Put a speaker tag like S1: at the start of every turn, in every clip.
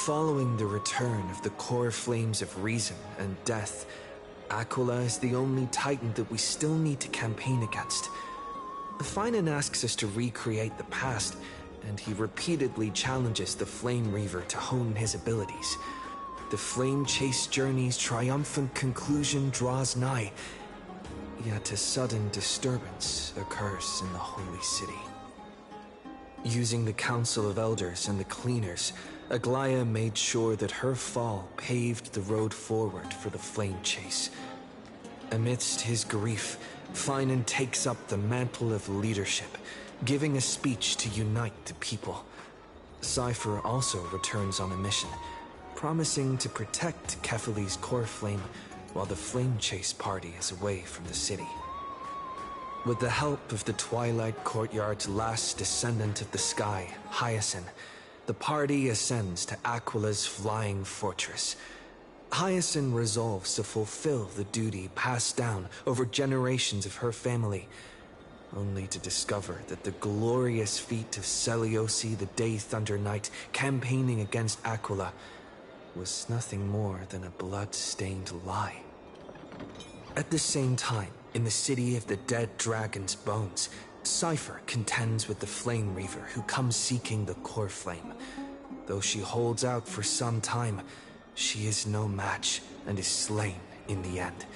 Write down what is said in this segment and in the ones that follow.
S1: Following the return of the core flames of reason and death, Aquila is the only titan that we still need to campaign against. Finan asks us to recreate the past, and he repeatedly challenges the Flame Reaver to hone his abilities. The Flame Chase journey's triumphant conclusion draws nigh, yet a sudden disturbance occurs in the Holy City. Using the Council of Elders and the Cleaners, Aglaia made sure that her fall paved the road forward for the Flame Chase. Amidst his grief, Finan takes up the mantle of leadership, giving a speech to unite the people. Cypher also returns on a mission, promising to protect Kefali's core flame while the Flame Chase party is away from the city. With the help of the Twilight Courtyard's last descendant of the sky, Hyacinth, the party ascends to Aquila's flying fortress. Hyacinth resolves to fulfill the duty passed down over generations of her family, only to discover that the glorious feat of Seliosi the Day Thunder Knight campaigning against Aquila was nothing more than a blood-stained lie. At the same time, in the city of the dead dragon's bones, Cypher contends with the Flame Reaver who comes seeking the core flame. Though she holds out for some time, she is no match and is slain in the end.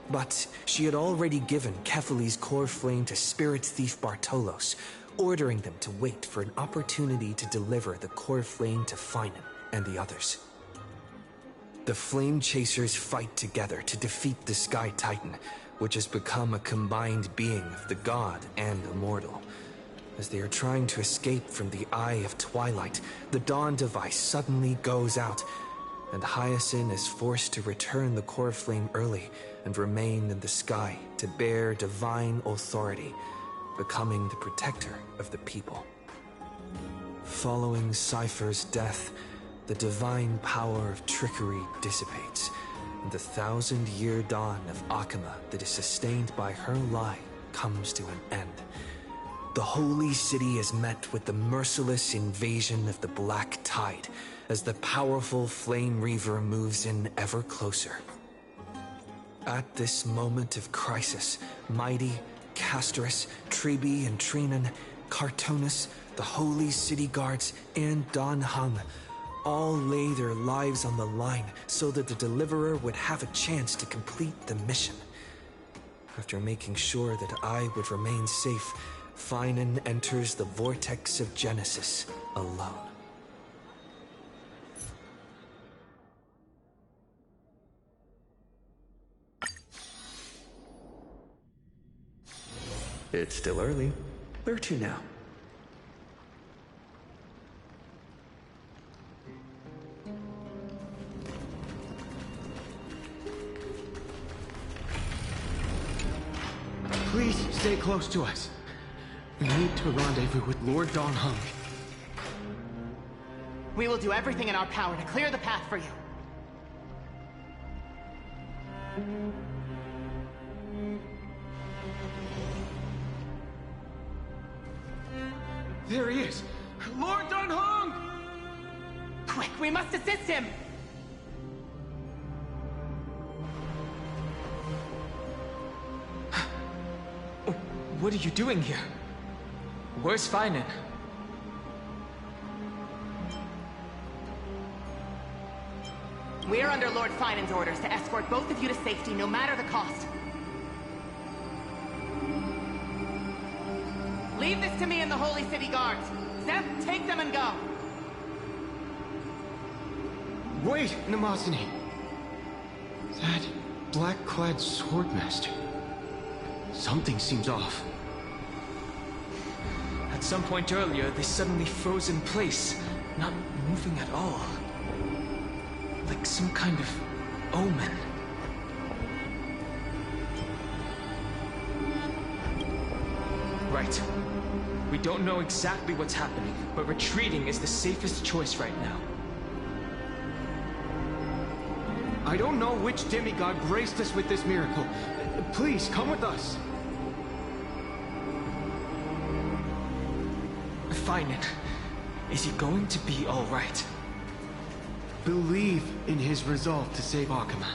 S1: But she had already given Kefali's core flame to spirit thief Bartolos, ordering them to wait for an opportunity to deliver the core flame to Finan and the others. The Flame Chasers fight together to defeat the Sky Titan, which has become a combined being of the god and immortal. As they are trying to escape from the Eye of Twilight, the Dawn device suddenly goes out, and Hyacinth is forced to return the core flame early and remain in the sky to bear divine authority, becoming the protector of the people. Following Cypher's death, the divine power of trickery dissipates, and the 1,000-year dawn of Akama that is sustained by her lie comes to an end. The Holy City is met with the merciless invasion of the Black Tide as the powerful Flame Reaver moves in ever closer. At this moment of crisis, Mighty, Casterus, Tribi and Trinan, Cartonus, the Holy City Guards, and Don Hung all lay their lives on the line so that the Deliverer would have a chance to complete the mission. After making sure that I would remain safe, Finan enters the vortex of Genesis alone. It's still early. Where to now?
S2: Please stay close to us. We need to rendezvous with Lord Don Hung.
S3: We will do everything in our power to clear the path for you.
S2: There he is! Lord Don Hung!
S3: Quick, we must assist him!
S4: What are you doing here? Where's Finan?
S3: We're under Lord Finan's orders to escort both of you to safety, no matter the cost. Leave this to me and the Holy City Guards. Zeph, take them and go.
S2: Wait, Namazani. That black-clad swordmaster. Something seems off.
S4: At some point earlier, they suddenly froze in place, not moving at all. Like some kind of omen. Right. We don't know exactly what's happening, but retreating is the safest choice right now.
S2: I don't know which demigod graced us with this miracle. Please, come with us.
S4: Finan, is he going to be all right?
S2: believe in his resolve to save Akuma.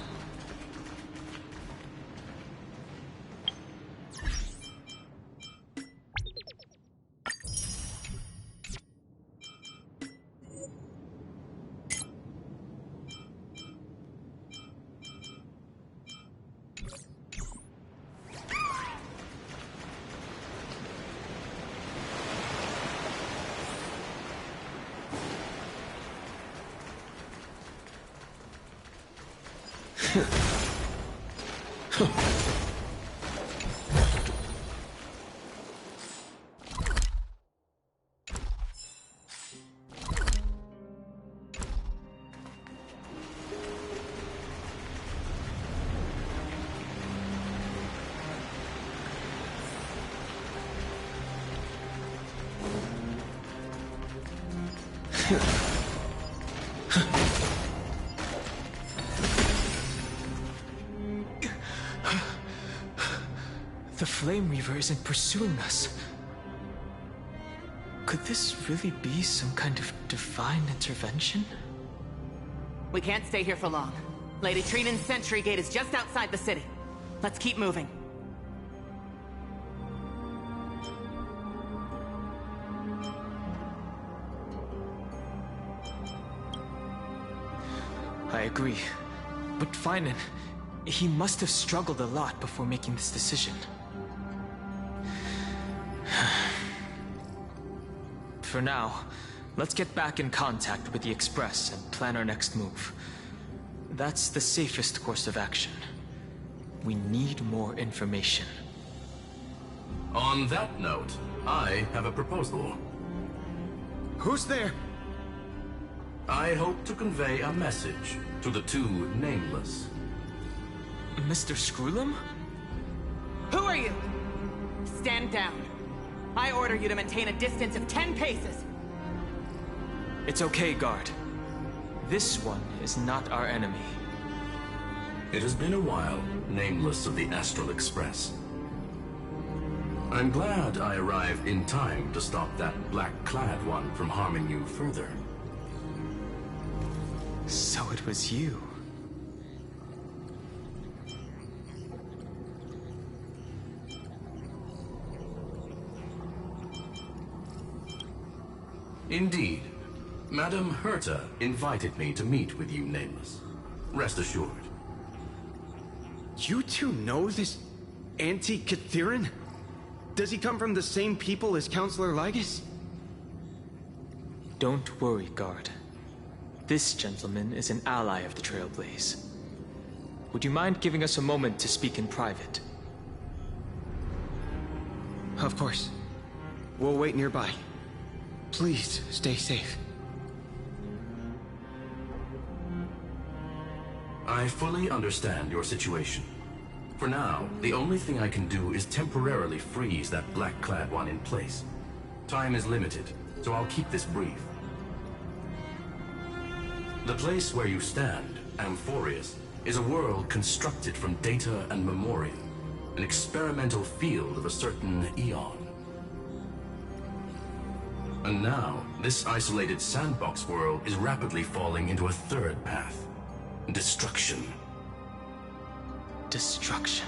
S4: The Flame Reaver isn't pursuing us. Could this really be some kind of divine intervention?
S3: We can't stay here for long. Lady Trinan's sentry gate is just outside the city. Let's keep moving.
S4: I agree. But Finan, he must have struggled a lot before making this decision. For now, let's get back in contact with the Express and plan our next move. That's the safest course of action. We need more information.
S5: On that note, I have a proposal.
S2: Who's there?
S5: I hope to convey a message to the two nameless.
S4: Mr. Screwlum?
S3: Who are you? Stand down. I order you to maintain a distance of 10 paces.
S4: It's okay, guard. This one is not our enemy.
S5: It has been a while, nameless of the Astral Express. I'm glad I arrived in time to stop that black-clad one from harming you further.
S4: So it was you.
S5: Indeed. Madame Herta invited me to meet with you, Nameless. Rest assured.
S2: You two know this anti-Catharin? Does he come from the same people as Counselor Lygus?
S4: Don't worry, guard. This gentleman is an ally of the Trailblaze. Would you mind giving us a moment to speak in private?
S2: Of course. We'll wait nearby. Please, stay safe.
S5: I fully understand your situation. For now, the only thing I can do is temporarily freeze that black-clad one in place. Time is limited, so I'll keep this brief. The place where you stand, Amphorius, is a world constructed from data and memoria, an experimental field of a certain eon. And now, this isolated sandbox world is rapidly falling into a third path. Destruction.
S4: Destruction.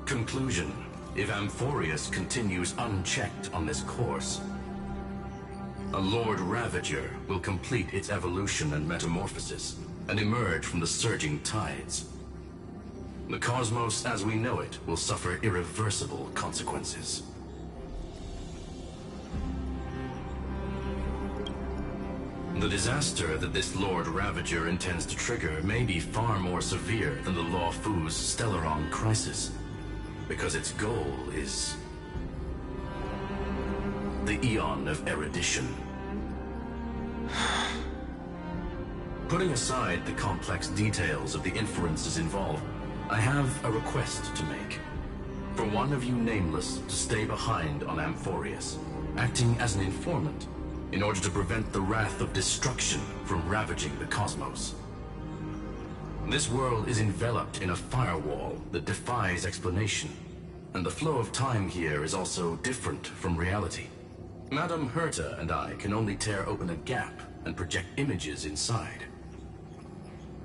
S5: Conclusion. If Amphorius continues unchecked on this course, a Lord Ravager will complete its evolution and metamorphosis, and emerge from the surging tides. The cosmos as we know it will suffer irreversible consequences. The disaster that this Lord Ravager intends to trigger may be far more severe than the Law Fu's Stellaron crisis, because its goal is the Eon of Erudition. Putting aside the complex details of the inferences involved, I have a request to make. For one of you nameless to stay behind on Amphorius, acting as an informant, in order to prevent the wrath of destruction from ravaging the cosmos. This world is enveloped in a firewall that defies explanation, and the flow of time here is also different from reality. Madame Herta and I can only tear open a gap and project images inside.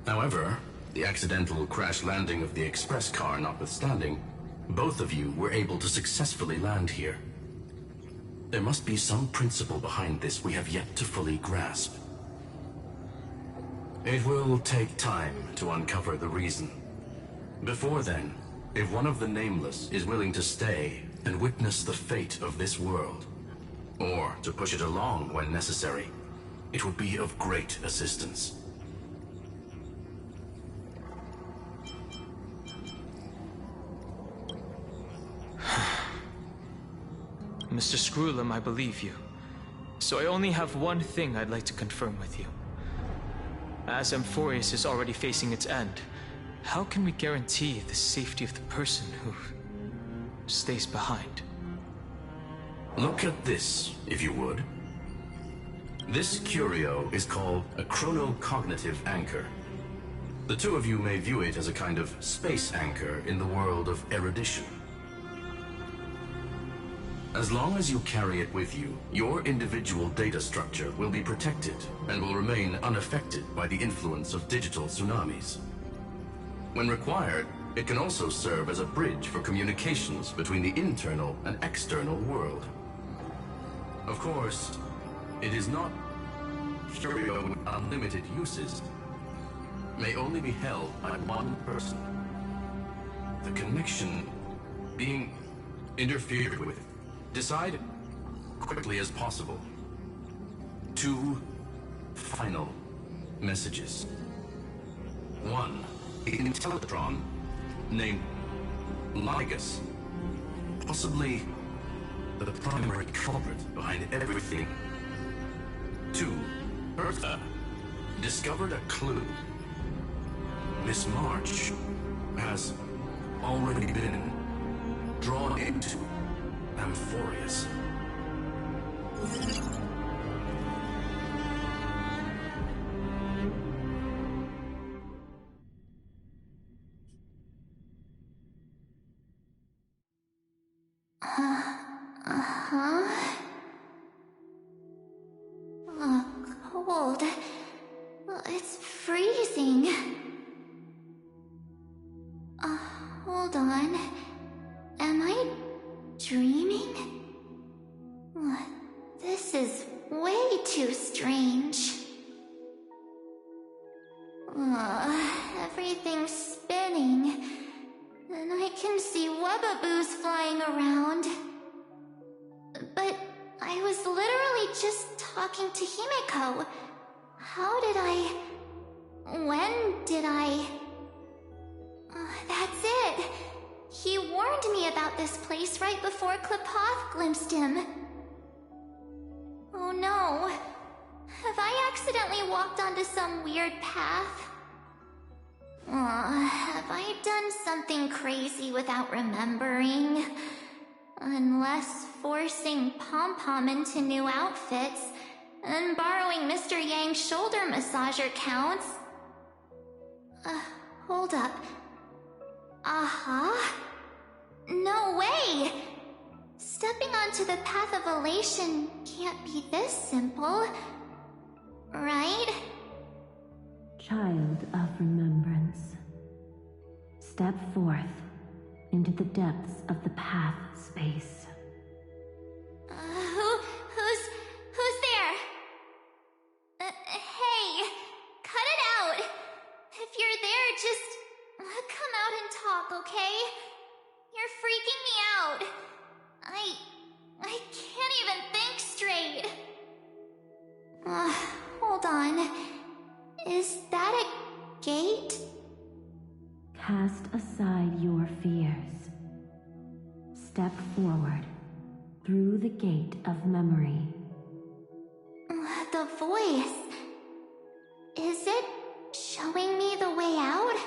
S5: However, the accidental crash landing of the express car notwithstanding, both of you were able to successfully land here. There must be some principle behind this we have yet to fully grasp. It will take time to uncover the reason. Before then, if one of the Nameless is willing to stay and witness the fate of this world, or to push it along when necessary, it would be of great assistance.
S4: Mr. Screwlum, I believe you. So I only have one thing I'd like to confirm with you. As Amphorius is already facing its end, how can we guarantee the safety of the person who stays behind?
S5: Look at this, if you would. This curio is called a chronocognitive anchor. The two of you may view it as a kind of space anchor in the world of erudition. As long as you carry it with you, your individual data structure will be protected and will remain unaffected by the influence of digital tsunamis. When required, it can also serve as a bridge for communications between the internal and external world. Of course, it is not curio with unlimited uses. May only be held by one person. The connection being interfered with. Decide quickly as possible. 2 final messages. 1, an Intellatron named Ligus, possibly the primary culprit behind everything. 2, Eartha discovered a clue. Miss March has already been drawn into Amphorius.
S6: Cold. It's freezing. Hold on. Am I dreaming? This is way too strange. Everything's spinning, and I can see webbaboos flying around. But I was literally just talking to Himeko. How did I... When did I... That's it. He warned me about this place right before Klepoth glimpsed him. Oh no. Have I accidentally walked onto some weird path? Have I done something crazy without remembering? Unless forcing Pom-Pom into new outfits and borrowing Mr. Yang's shoulder massager counts. Hold up. No way! Stepping onto the path of elation can't be this simple, right?
S7: Child of remembrance, step forth into the depths of the path space.
S6: Who's there? Hey, cut it out! If you're there, just come out and talk, okay? You're freaking me out. I can't even think straight. Hold on. Is that a gate?
S7: Cast aside your fears. Step forward through the gate of memory.
S6: The voice. Is it showing me the way out?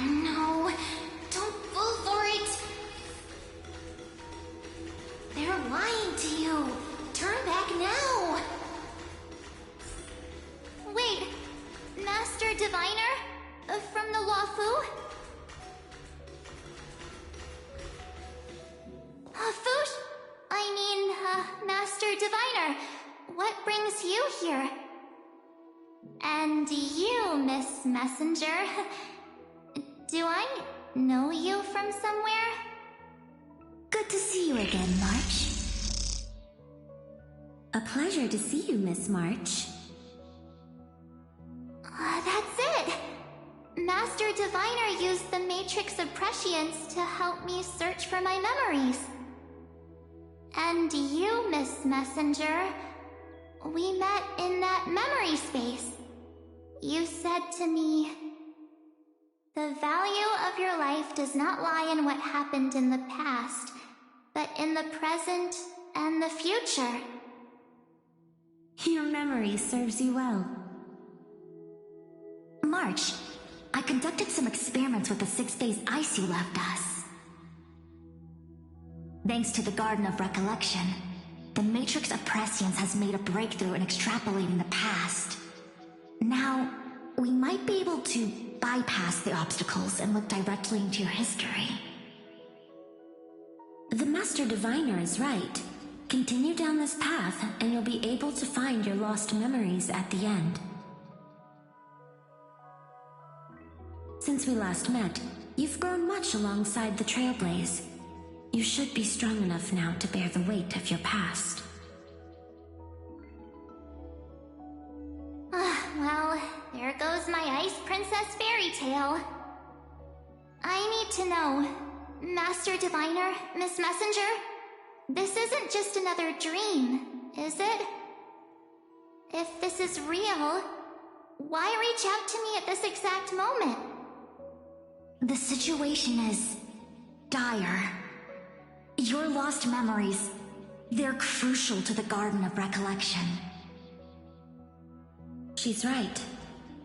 S6: No, don't fall for it. They're lying to you. Turn back now. Wait, Master Diviner? From the Luofu? just you here. And you, Miss Messenger. Do I know you from somewhere?
S7: Good to see you again, March. A pleasure to see you, Miss March.
S6: That's it! Master Diviner used the Matrix of Prescience to help me search for my memories. And you, Miss Messenger, we met in that memory space. You said to me, "The value of your life does not lie in what happened in the past, but in the present and the future."
S7: Your memory serves you well.
S8: March, I conducted some experiments with the 6 days ice you left us. Thanks to the Garden of Recollection, the Matrix of Prescience has made a breakthrough in extrapolating the past. Now, we might be able to bypass the obstacles and look directly into your history.
S7: The Master Diviner is right. Continue down this path, and you'll be able to find your lost memories at the end. Since we last met, you've grown much alongside the Trailblaze. You should be strong enough now to bear the weight of your past.
S6: Well, there goes my Ice Princess fairy tale. I need to know, Master Diviner, Miss Messenger, this isn't just another dream, is it? If this is real, why reach out to me at this exact moment?
S8: The situation is dire. Your lost memories, they're crucial to the Garden of Recollection.
S7: She's right.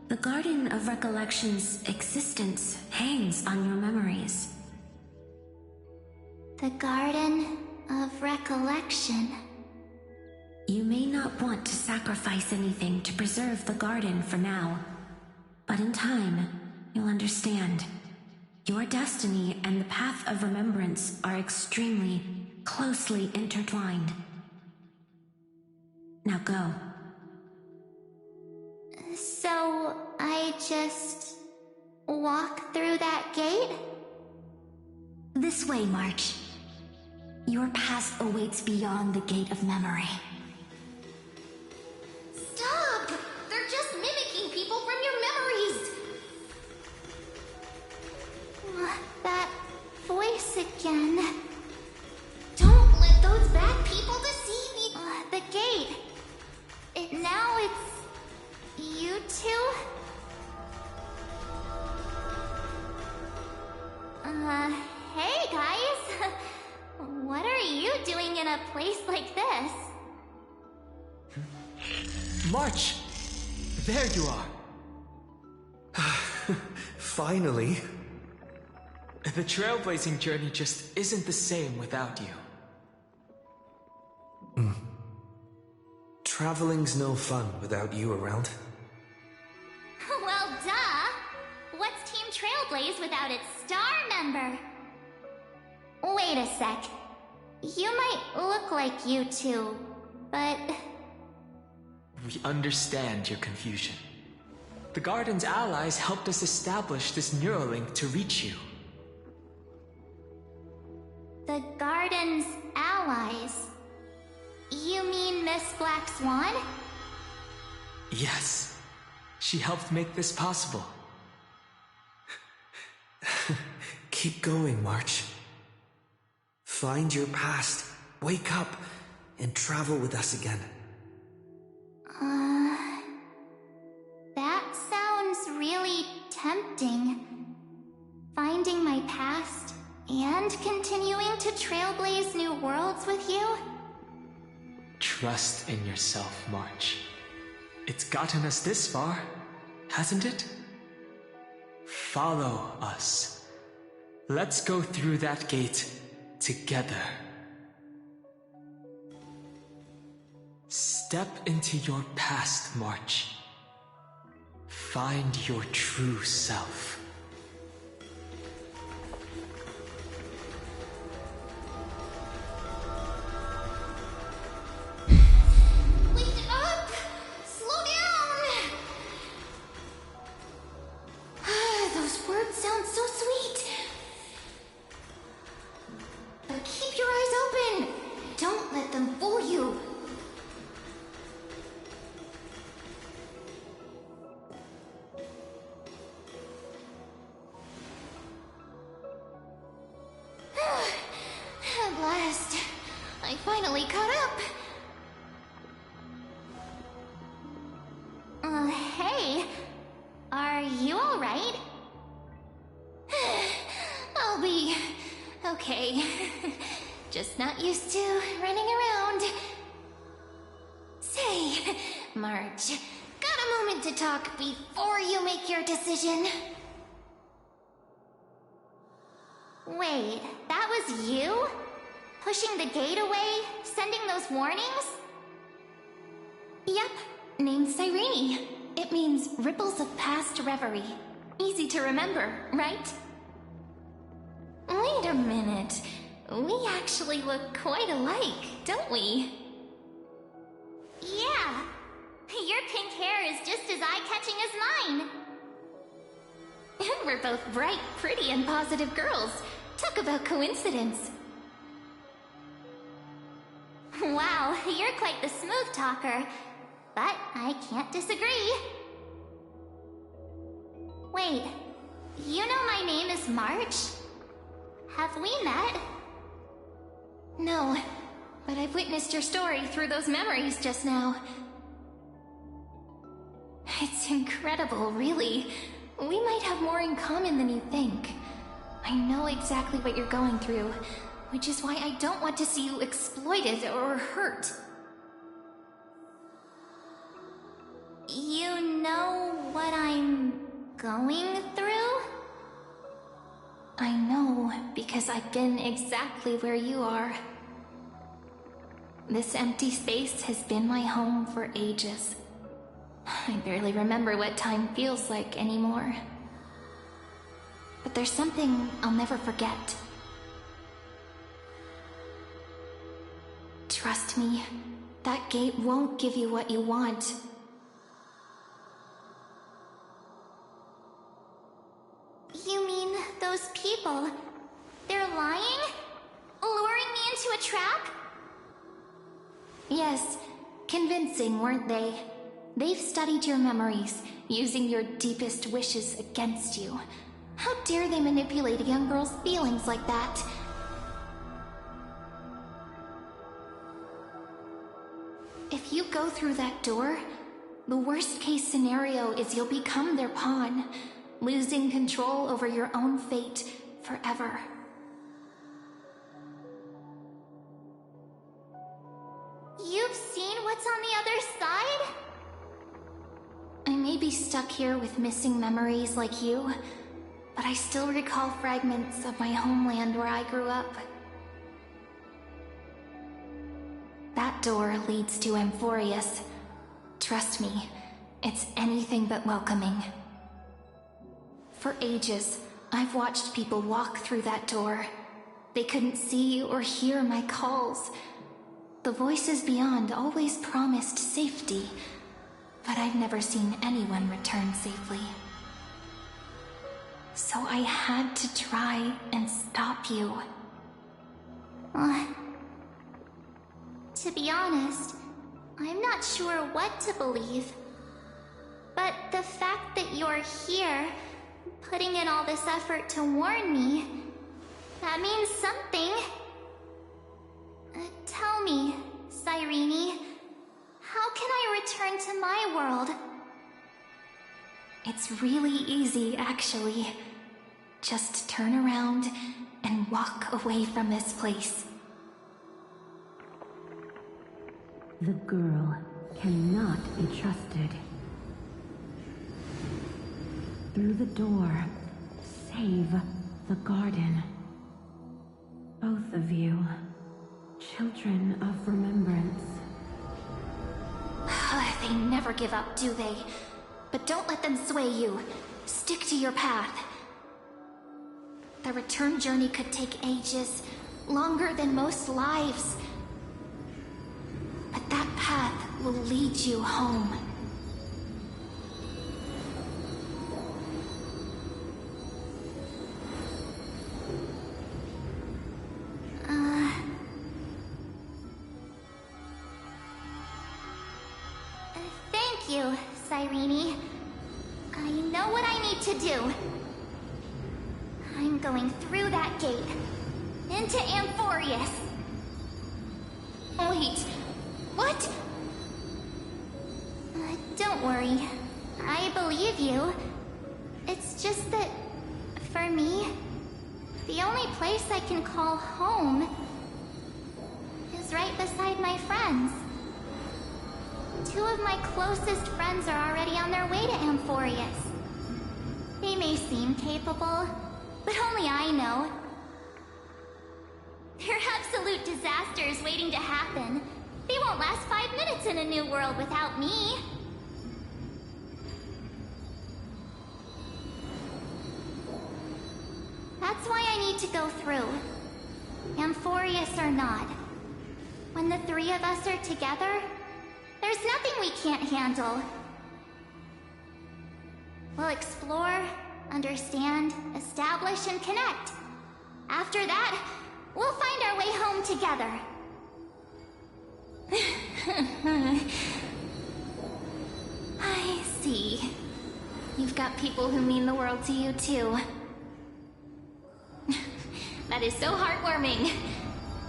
S7: The Garden of Recollection's existence hangs on your memories.
S6: The Garden of Recollection.
S7: You may not want to sacrifice anything to preserve the garden for now, but in time, you'll understand. Your destiny and the path of remembrance are extremely, closely intertwined. Now go.
S6: So, I just walk through that gate?
S8: This way, March. Your past awaits beyond the Gate of Memory.
S6: Stop! They're just mimicking people from your memories! That voice again. Don't let those bad people deceive me! The gate. Now it's... you two? Hey guys! What are you doing in a place like this?
S4: March! There you are!
S1: Finally.
S4: The trailblazing journey just isn't the same without you.
S1: Traveling's no fun without you around.
S6: Well, duh! What's Team Trailblaze without its star member? Wait a sec. You might look like you two, but...
S4: We understand your confusion. The Garden's allies helped us establish this Neuralink to reach you.
S6: The Garden's allies? You mean Miss Black Swan?
S4: Yes. She helped make this possible.
S1: Keep going, March. Find your past, wake up, and travel with us again.
S6: That sounds really tempting. Finding my past and continuing to trailblaze new worlds with you?
S4: Trust in yourself, March. It's gotten us this far, hasn't it? Follow us. Let's go through that gate together. Step into your past, March. Find your true self.
S6: Wake up! Are you alright? I'll be okay. Just not used to running around. Say, Marge, got a moment to talk before you make your decision? Wait, that was you? Pushing the gate away? Sending those warnings?
S8: Yep, named Cyrene. It means ripples of past reverie. Easy to remember, right?
S6: Wait a minute. We actually look quite alike, don't we? Yeah. Your pink hair is just as eye-catching as mine.
S8: We're both bright, pretty, and positive girls. Talk about coincidence.
S6: Wow, you're quite the smooth talker. But I can't disagree. Wait, you know my name is March? Have we met?
S8: No, but I've witnessed your story through those memories just now. It's incredible, really. We might have more in common than you think. I know exactly what you're going through, which is why I don't want to see you exploited or hurt.
S6: You know what I'm going through?
S8: I know, because I've been exactly where you are. This empty space has been my home for ages. I barely remember what time feels like anymore. But there's something I'll never forget. Trust me, that gate won't give you what you want.
S6: You mean those people? They're lying? Luring me into a trap?
S8: Yes, convincing, weren't they? They've studied your memories, using your deepest wishes against you. How dare they manipulate a young girl's feelings like that? If you go through that door, the worst case scenario is you'll become their pawn, losing control over your own fate forever.
S6: You've seen what's on the other side?
S8: I may be stuck here with missing memories like you, but I still recall fragments of my homeland where I grew up. That door leads to Amphorius. Trust me, it's anything but welcoming. For ages, I've watched people walk through that door. They couldn't see or hear my calls. The voices beyond always promised safety, but I've never seen anyone return safely. So I had to try and stop you.
S6: To be honest, I'm not sure what to believe. But the fact that you're here, putting in all this effort to warn me, that means something. Tell me, Cyrene, how can I return to my world?
S8: It's really easy, actually. Just turn around and walk away from this place.
S7: The girl cannot be trusted. Through the door, save the garden. Both of you, children of remembrance.
S8: They never give up, do they? But don't let them sway you. Stick to your path. The return journey could take ages, longer than most lives. But that path will lead you home.
S6: Thank you, Cyrene. I know what I need to do. I'm going through that gate. Into Amphorius.
S8: Wait, what?
S6: Don't worry. I believe you. It's just that, for me, the only place I can call home is right beside my friends. Two of my closest friends are already on their way to Amphorius. They may seem capable, but only I know. They're absolute disasters waiting to happen. They won't last 5 minutes in a new world without me. That's why I need to go through. Amphorius or not. When the three of us are together, there's nothing we can't handle. We'll explore, understand, establish, and connect. After that, we'll find our way home together. I see. You've got people who mean the world to you, too. That is so heartwarming.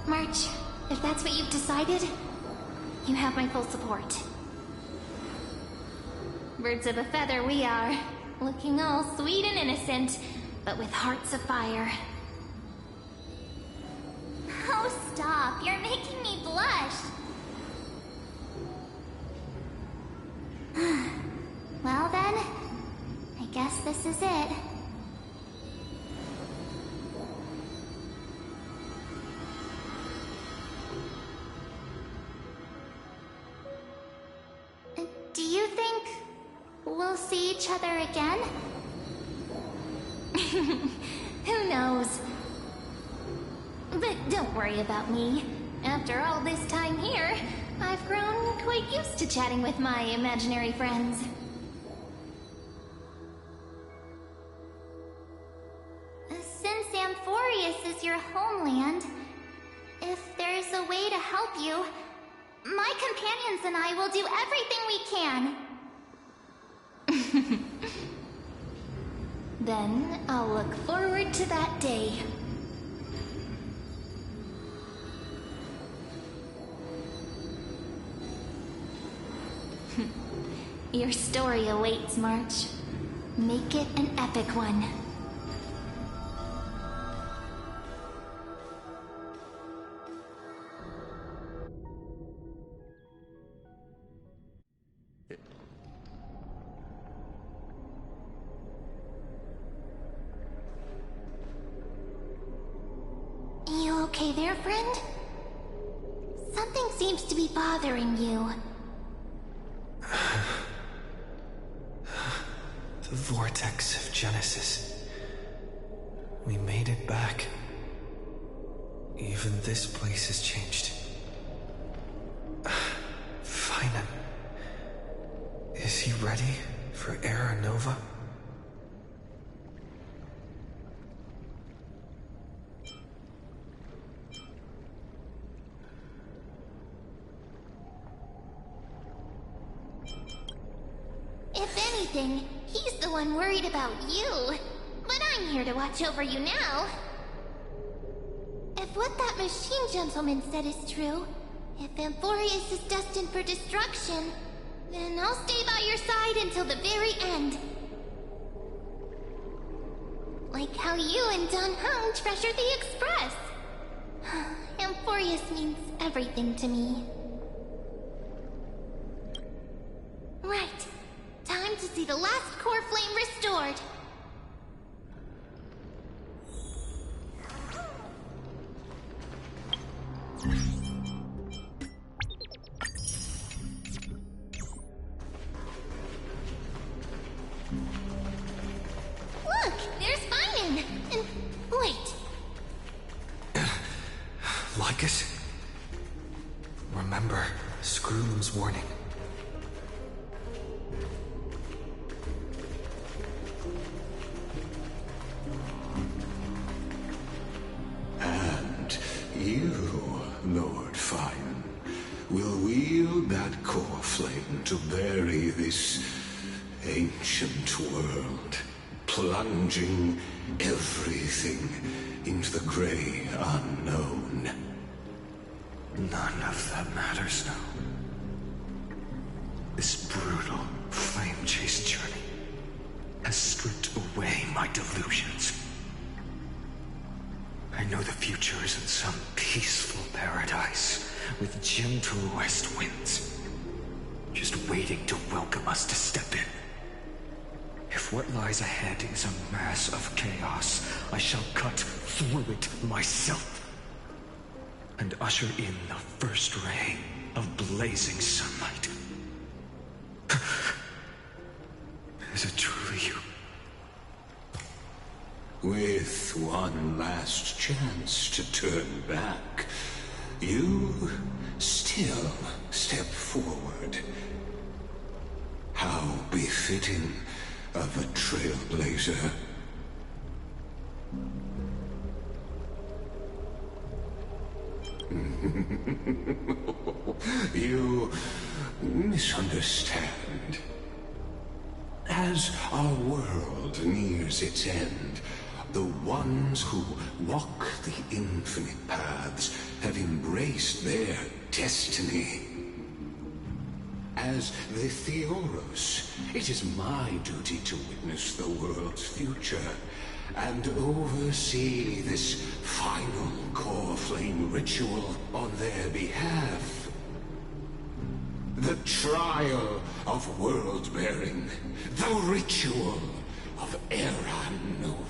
S6: March, if that's what you've decided, you have my full support. Birds of a feather we are, looking all sweet and innocent, but with hearts of fire. Oh, stop. You're making me blush. Well then, I guess this is it. Do you think we'll see each other again? Who knows? But don't worry about me. After all this time here, I've grown quite used to chatting with my imaginary friends. Since Amphorius is your homeland, if there's a way to help you, my companions and I will do everything we can. Then I'll look forward to that day. Your story awaits, March. Make it an epic one. You okay there, friend? Something seems to be bothering you.
S1: The vortex of Genesis. We made it back. Even this place has changed. Finan. Is he ready for Era Nova?
S6: If anything, he's the one worried about you. But I'm here to watch over you now. If what that machine gentleman said is true, if Amphorius is destined for destruction, then I'll stay by your side until the very end. Like how you and Don Hung treasured the Express. Amphorius means everything to me. Right. Time to see the last core flame restored. Look, there's Finan. And wait.
S1: Lycus? Remember Screwlum's warning.
S9: And you, Lord Finan, will wield that core flame to bury this ancient world, plunging everything into the gray unknown.
S1: None of that matters now. This brutal flame chase journey has stripped away
S10: fighting my delusions. I know the future isn't some peaceful paradise with gentle west winds, just waiting to welcome us to step in. If what lies ahead is a mass of chaos, I shall cut through it myself and usher in the first ray of blazing sunlight. Is it truly you?
S9: With one last chance to turn back, you still step forward. How befitting of a trailblazer. You misunderstand. As our world nears its end, the ones who walk the infinite paths have embraced their destiny. As the Theoros, it is my duty to witness the world's future and oversee this final core flame ritual on their behalf. The trial of world-bearing, the ritual of Era Nova.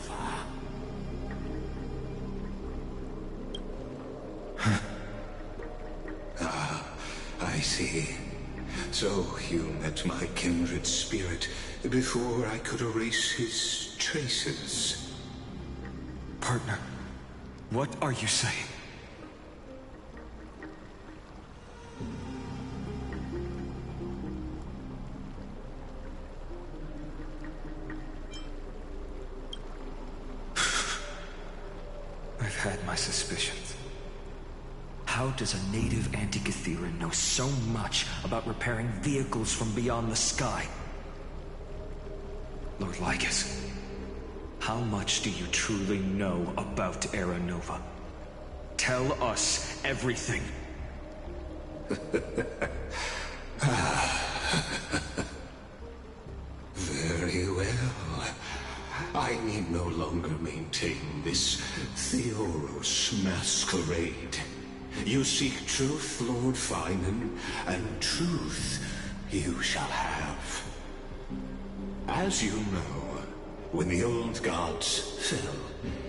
S9: I see. So you met my kindred spirit before I could erase his traces.
S10: Partner, what are you saying? I've had my suspicions. How does a native Antikytheran know so much about repairing vehicles from beyond the sky? Lord Lycus, how much do you truly know about Era Nova? Tell us everything.
S9: Very well. I need no longer maintain this Theoros masquerade. You seek truth, Lord Finan, and truth you shall have. As you know, when the old gods fell,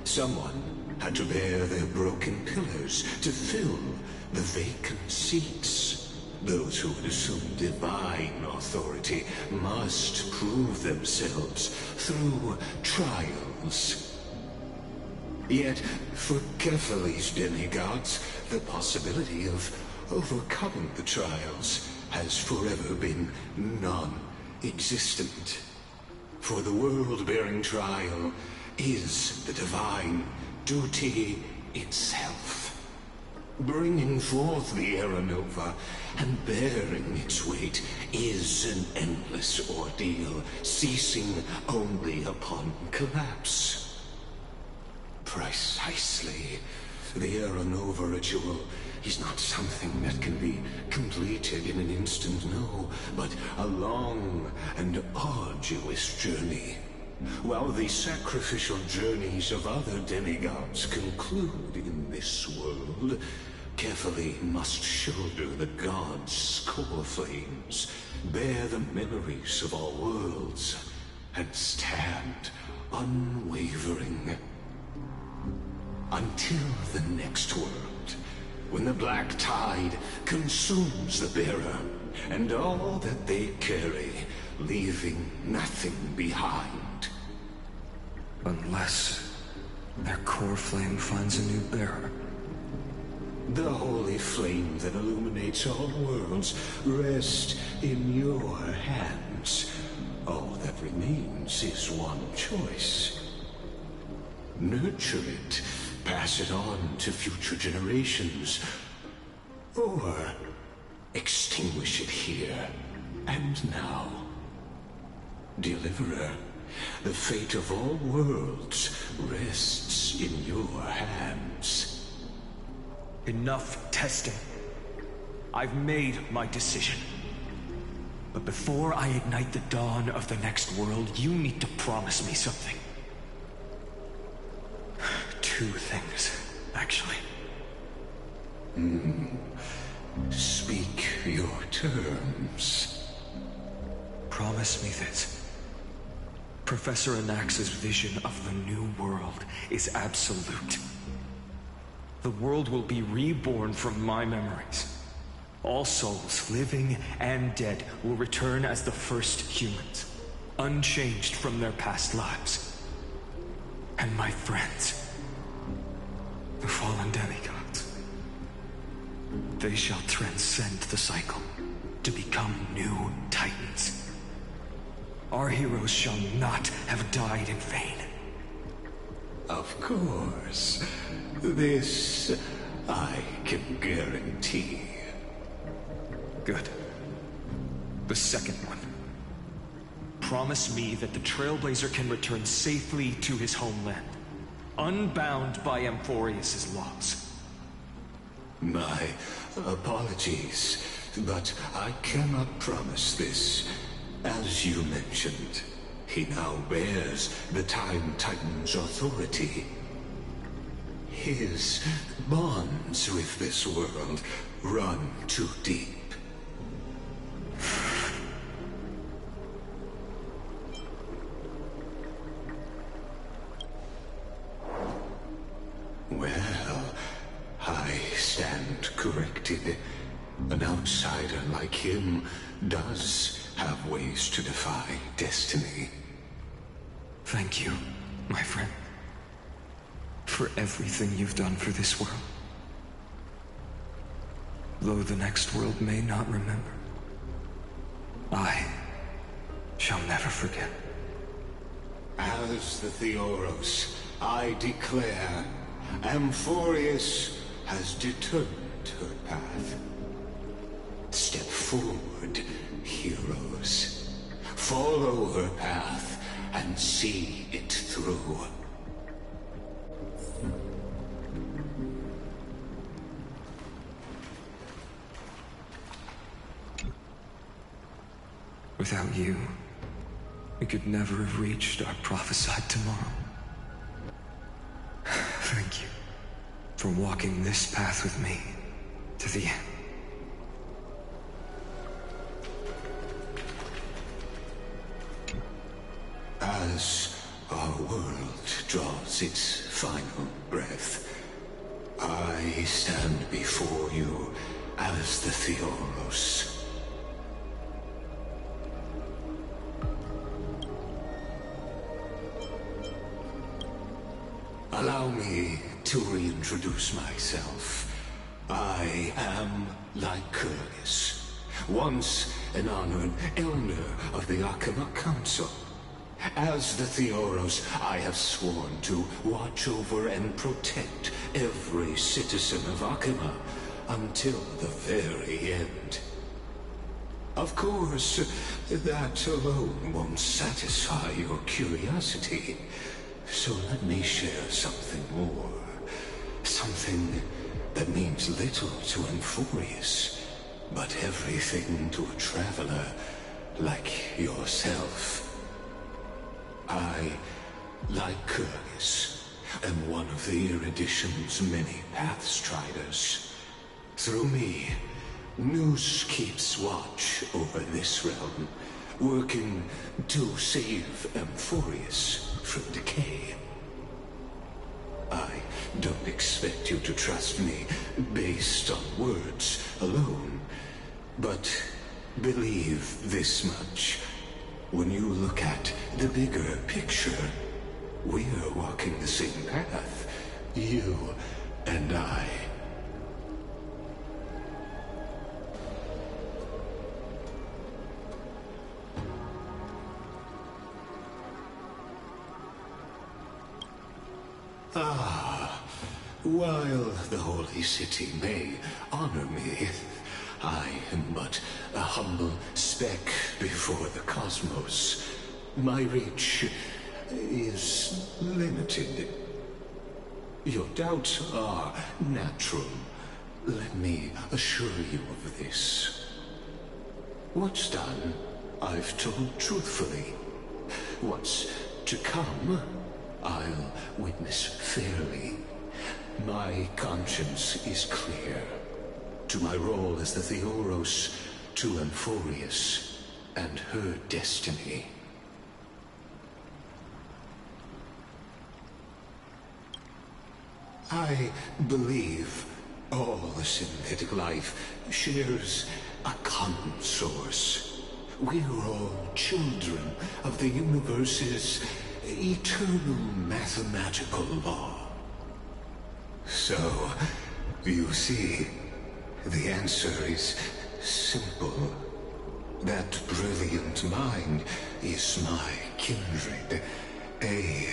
S9: someone had to bear their broken pillars to fill the vacant seats. Those who would assume divine authority must prove themselves through trials. Yet, for Kephal's demigods, the possibility of overcoming the trials has forever been non-existent. For the world-bearing trial is the divine duty itself. Bringing forth the Era Nova and bearing its weight is an endless ordeal, ceasing only upon collapse. Precisely. The Era Nova ritual is not something that can be completed in an instant, no, but a long and arduous journey. While the sacrificial journeys of other demigods conclude in this world, carefully must shoulder the gods' core flames, bear the memories of all worlds, and stand unwavering. Until the next world, when the black tide consumes the bearer, and all that they carry, leaving nothing behind.
S10: Unless their core flame finds a new bearer.
S9: The holy flame that illuminates all worlds rests in your hands. All that remains is one choice. Nurture it, pass it on to future generations, or extinguish it here and now. Deliverer, the fate of all worlds rests in your hands.
S10: Enough testing. I've made my decision. But before I ignite the dawn of the next world, you need to promise me something. two things, actually.
S9: Speak your terms.
S10: Promise me this. Professor Anax's vision of the new world is absolute. The world will be reborn from my memories. All souls, living and dead, will return as the first humans, unchanged from their past lives. And my friends, the fallen demigods, they shall transcend the cycle to become new titans. Our heroes shall not have died in vain.
S9: Of course. This I can guarantee.
S10: Good. The second one. Promise me that the Trailblazer can return safely to his homeland, unbound by Amphorius' laws.
S9: My apologies, but I cannot promise this. As you mentioned, he now bears the Time Titan's authority. His bonds with this world run too deep. Well, I stand corrected. An outsider like him does have ways to defy destiny.
S10: Thank you, my friend, for everything you've done for this world. Though the next world may not remember, I shall never forget.
S9: As the Theoros, I declare, Amphorius has determined her path. Step forward, heroes. Follow her path and see it through.
S10: Without you, we could never have reached our prophesied tomorrow. Thank you for walking this path with me to the end.
S9: As our world draws its final breath, I stand before you as the Theoros. Allow me to reintroduce myself. I am Lycurgus, once an honored elder of the Akama Council. As the Theoros, I have sworn to watch over and protect every citizen of Akama until the very end. Of course, that alone won't satisfy your curiosity. So let me share something more. Something that means little to Amphorius, but everything to a traveler like yourself. I, Lycurgus, am one of the Erudition's many Pathstriders. Through me, Nous keeps watch over this realm, working to save Amphorius from decay. I don't expect you to trust me based on words alone, but believe this much. When you look at the bigger picture, we're walking the same path, you and I. While the Holy City may honor me, I am but a humble speck before the cosmos. My reach is limited. Your doubts are natural. Let me assure you of this. What's done, I've told truthfully. What's to come, I'll witness fairly. My conscience is clear. To my role as the Theoros, to Amphorius, and her destiny. I believe all synthetic life shares a common source. We're all children of the universe's eternal mathematical law. So, you see, the answer is simple. That brilliant mind is my kindred, a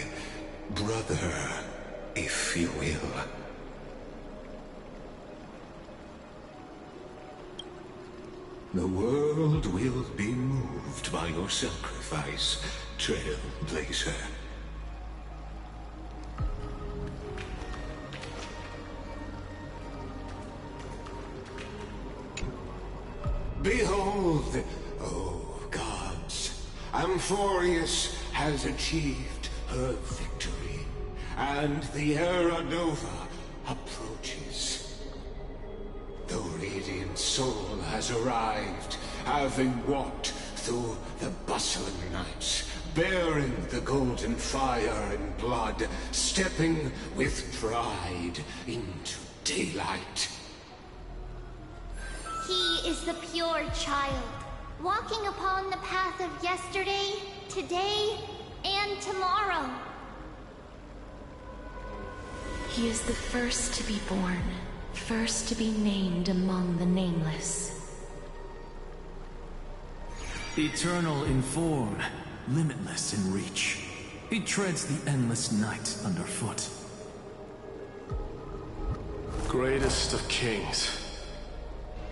S9: brother, if you will. The world will be moved by your sacrifice, Trailblazer. Behold, oh gods, Amphorius has achieved her victory, and the Era Nova approaches. The Radiant Soul has arrived, having walked through the bustling nights, bearing the golden fire and blood, stepping with pride into daylight.
S6: He is the pure child, walking upon the path of yesterday, today, and tomorrow.
S7: He is the first to be born, first to be named among the nameless.
S11: Eternal in form, limitless in reach. He treads the endless night underfoot.
S12: Greatest of kings.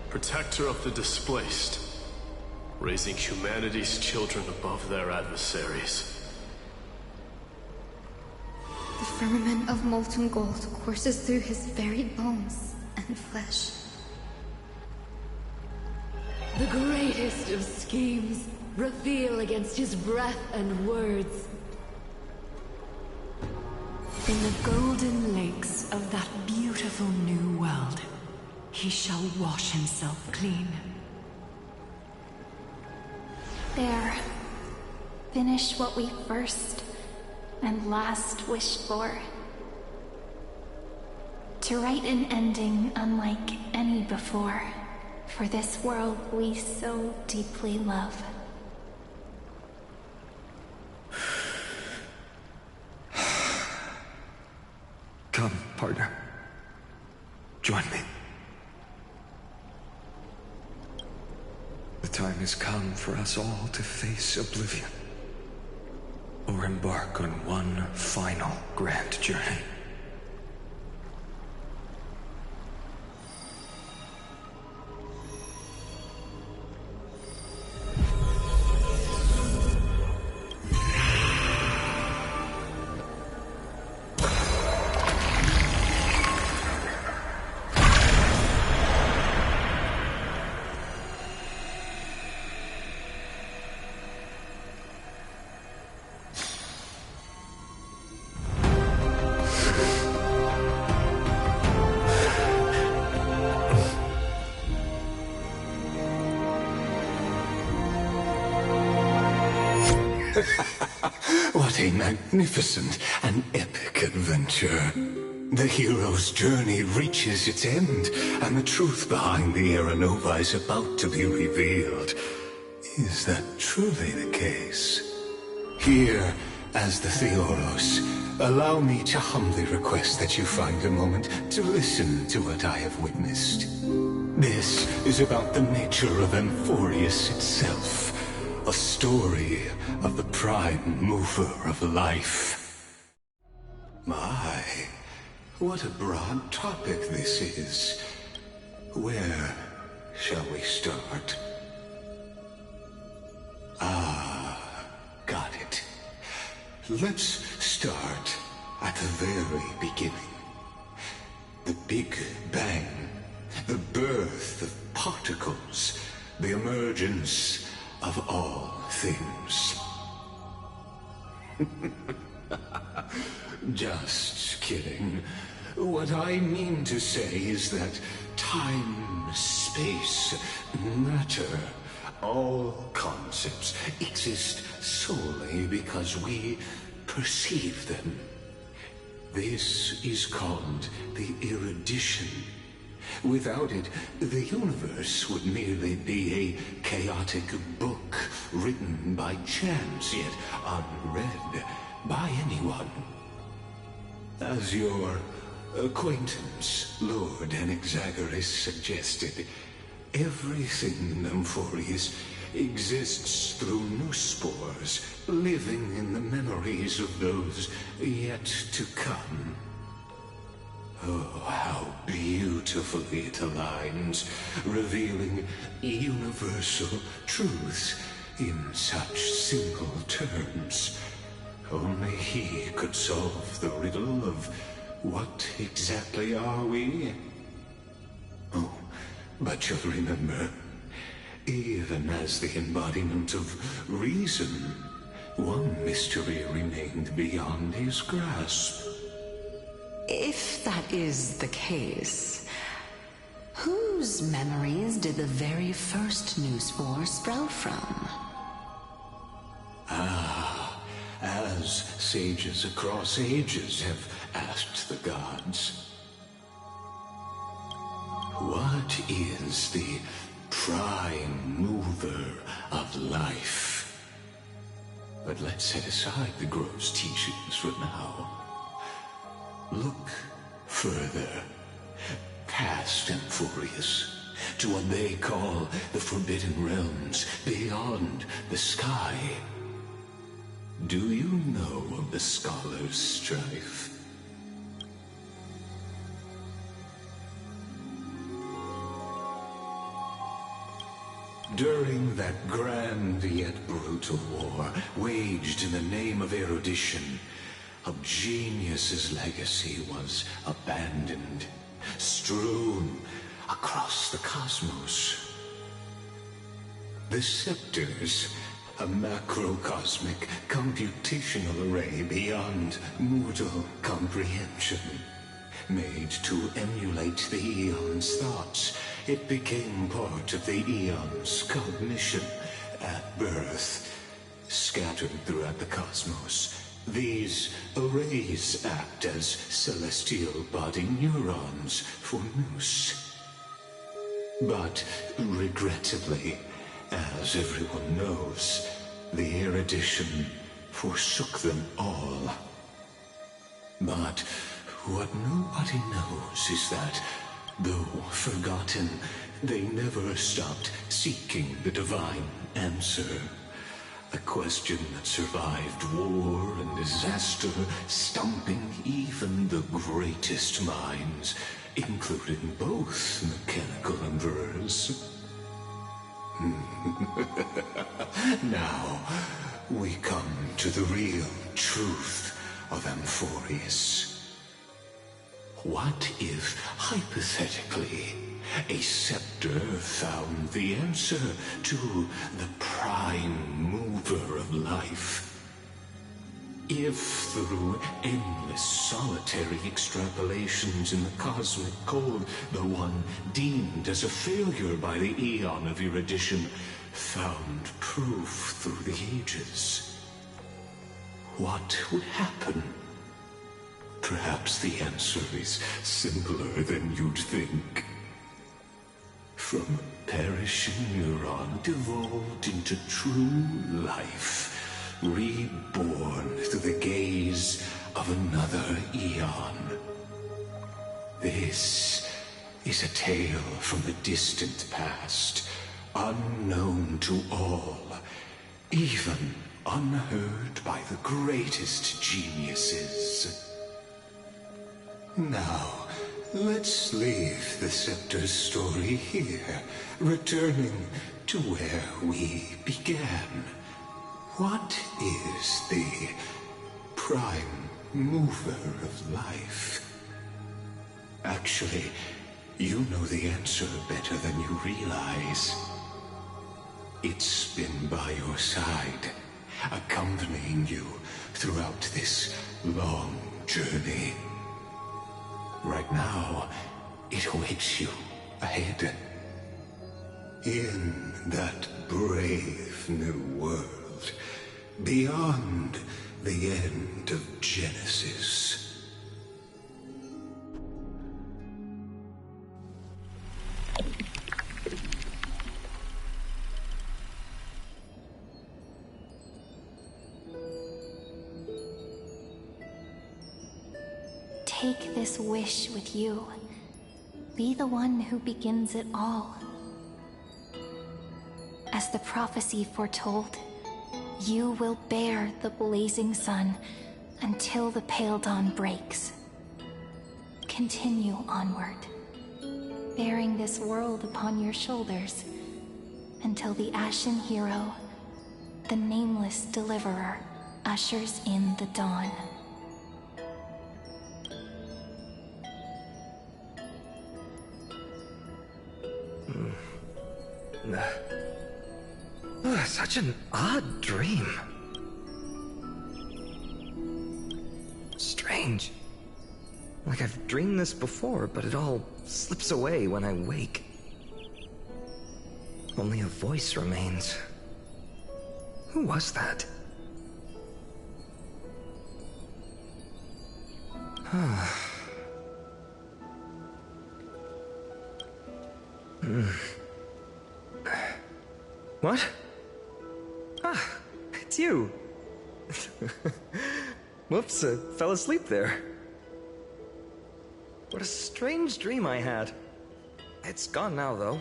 S12: Protector of the displaced, raising humanity's children above their adversaries.
S13: The firmament of molten gold courses through his very bones and flesh.
S14: The greatest of schemes reveal against his breath and words.
S7: In the golden lakes of that beautiful new world, he shall wash himself clean.
S13: There. Finish what we first and last wished for. To write an ending unlike any before, for this world we so deeply love.
S10: Come, partner. Join me. The time has come for us all to face oblivion, or embark on one final grand journey.
S9: What a magnificent and epic adventure. The hero's journey reaches its end, and the truth behind the Era Nova is about to be revealed. Is that truly the case? Here, as the Theoros, allow me to humbly request that you find a moment to listen to what I have witnessed. This is about the nature of Amphorius itself. A story of the prime mover of life. My, what a broad topic this is. Where shall we start? Got it. Let's start at the very beginning. The Big Bang, the birth of particles, the emergence of all things. Just kidding. What I mean to say is that time, space, matter, all concepts exist solely because we perceive them. This is called the erudition. Without it, the universe would merely be a chaotic book written by chance, yet unread by anyone. As your acquaintance, Lord Anaxagoras, suggested, everything in Amphorius exists through noospores, living in the memories of those yet to come. Oh, how beautifully it aligns, revealing universal truths in such simple terms. Only he could solve the riddle of what exactly are we? Oh, but you'll remember, even as the embodiment of reason, one mystery remained beyond his grasp.
S15: If that is the case, whose memories did the very first noospore sprout from?
S9: Ah, as sages across ages have asked the gods. What is the prime mover of life? But let's set aside the gross teachings for now. Look further, past Amphorius, to what they call the Forbidden Realms, beyond the sky. Do you know of the Scholar's Strife? During that grand yet brutal war, waged in the name of erudition, a genius's legacy was abandoned, strewn across the cosmos. The scepters, a macrocosmic computational array beyond mortal comprehension. Made to emulate the Eon's thoughts, it became part of the Eon's cognition at birth. Scattered throughout the cosmos, these arrays act as celestial body neurons for Nous. But regrettably, as everyone knows, the erudition forsook them all. But what nobody knows is that, though forgotten, they never stopped seeking the divine answer. A question that survived war and disaster, stumping even the greatest minds, including both mechanical emperors. Now, we come to the real truth of Amphorius. What if, hypothetically, a scepter found the answer to the prime mover of life? If through endless solitary extrapolations in the cosmic code, the one deemed as a failure by the Eon of erudition found proof through the ages, what would happen? Perhaps the answer is simpler than you'd think. From a perishing neuron devolved into true life, reborn through the gaze of another Eon. This is a tale from the distant past, unknown to all, even unheard by the greatest geniuses. Now, let's leave the Scepter's story here, returning to where we began. What is the prime mover of life? Actually, you know the answer better than you realize. It's been by your side, accompanying you throughout this long journey. Right now, it awaits you ahead. In that brave new world, beyond the end of Genesis.
S13: Take this wish with you. Be the one who begins it all. As the prophecy foretold, you will bear the blazing sun until the pale dawn breaks. Continue onward, bearing this world upon your shoulders until the Ashen Hero, the nameless deliverer, ushers in the dawn.
S1: Such an odd dream. Strange. Like I've dreamed this before, but it all slips away when I wake. Only a voice remains. Who was that? What? Ah, it's you. Whoops, I fell asleep there. What a strange dream I had. It's gone now, though.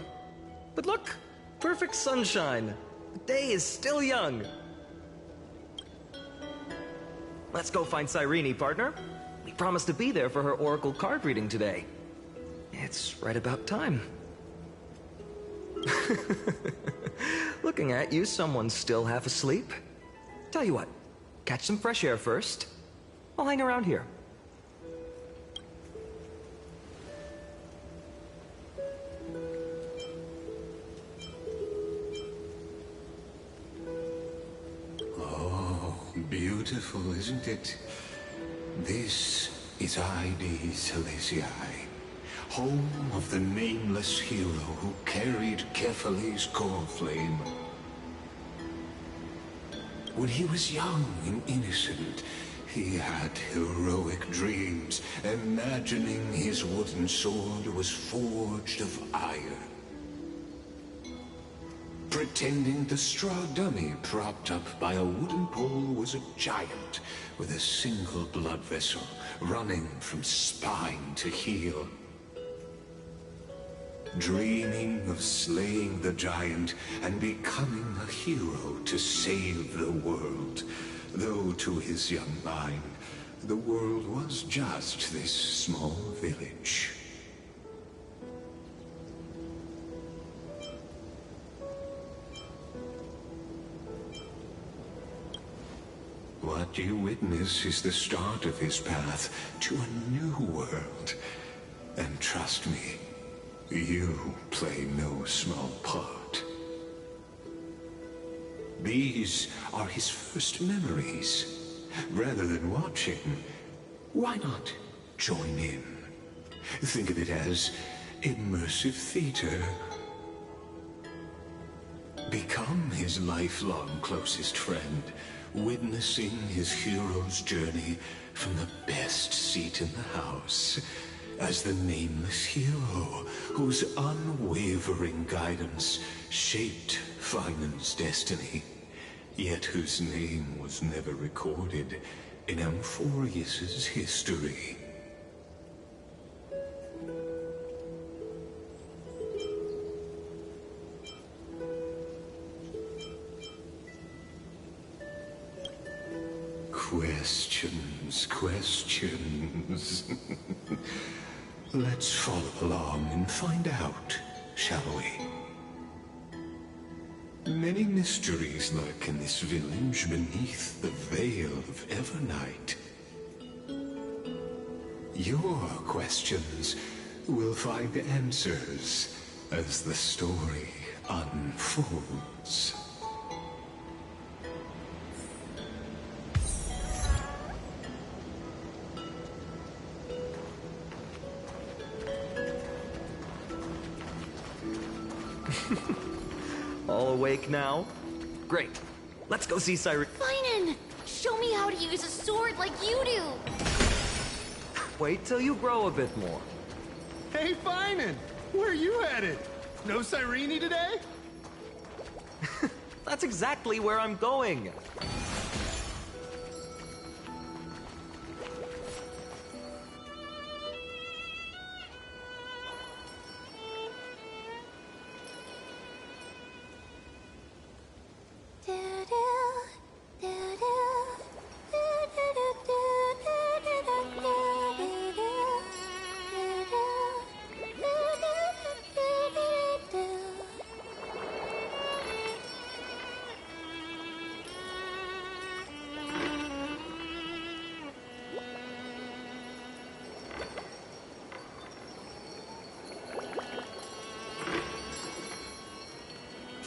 S1: But look, perfect sunshine. The day is still young. Let's go find Cyrene, partner. We promised to be there for her oracle card reading today. It's right about time. Looking at you, someone's still half asleep. Tell you what, catch some fresh air first. I'll hang around here.
S9: Oh, beautiful, isn't it? This is Ide Celestii, home of the nameless hero who carried Kephales's core flame. When he was young and innocent, he had heroic dreams, imagining his wooden sword was forged of iron. Pretending the straw dummy propped up by a wooden pole was a giant with a single blood vessel running from spine to heel. Dreaming of slaying the giant and becoming a hero to save the world, though to his young mind, the world was just this small village. What you witness is the start of his path to a new world. And trust me, you play no small part. These are his first memories. Rather than watching, why not join in? Think of it as immersive theater. Become his lifelong closest friend, witnessing his hero's journey from the best seat in the house, as the nameless hero whose unwavering guidance shaped Finan's destiny, yet whose name was never recorded in Amphorius's history. Questions. Let's follow along and find out, shall we? Many mysteries lurk in this village beneath the veil of Evernight. Your questions will find answers as the story unfolds.
S16: All awake now? Great. Let's go see Cyrene.
S6: Finan! Show me how to use a sword like you do!
S16: Wait till you grow a bit more.
S2: Hey, Finan! Where are you headed? No Cyrene today?
S16: That's exactly where I'm going.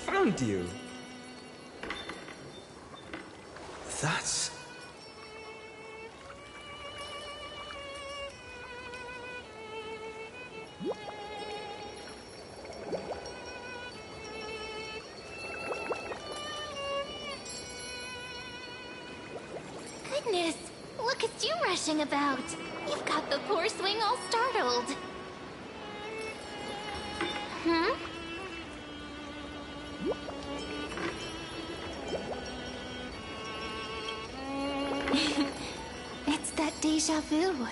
S1: Found you. That's...
S6: Goodness, look at you rushing about. You've got the poor swing all startled. Hmm? It's that deja vu.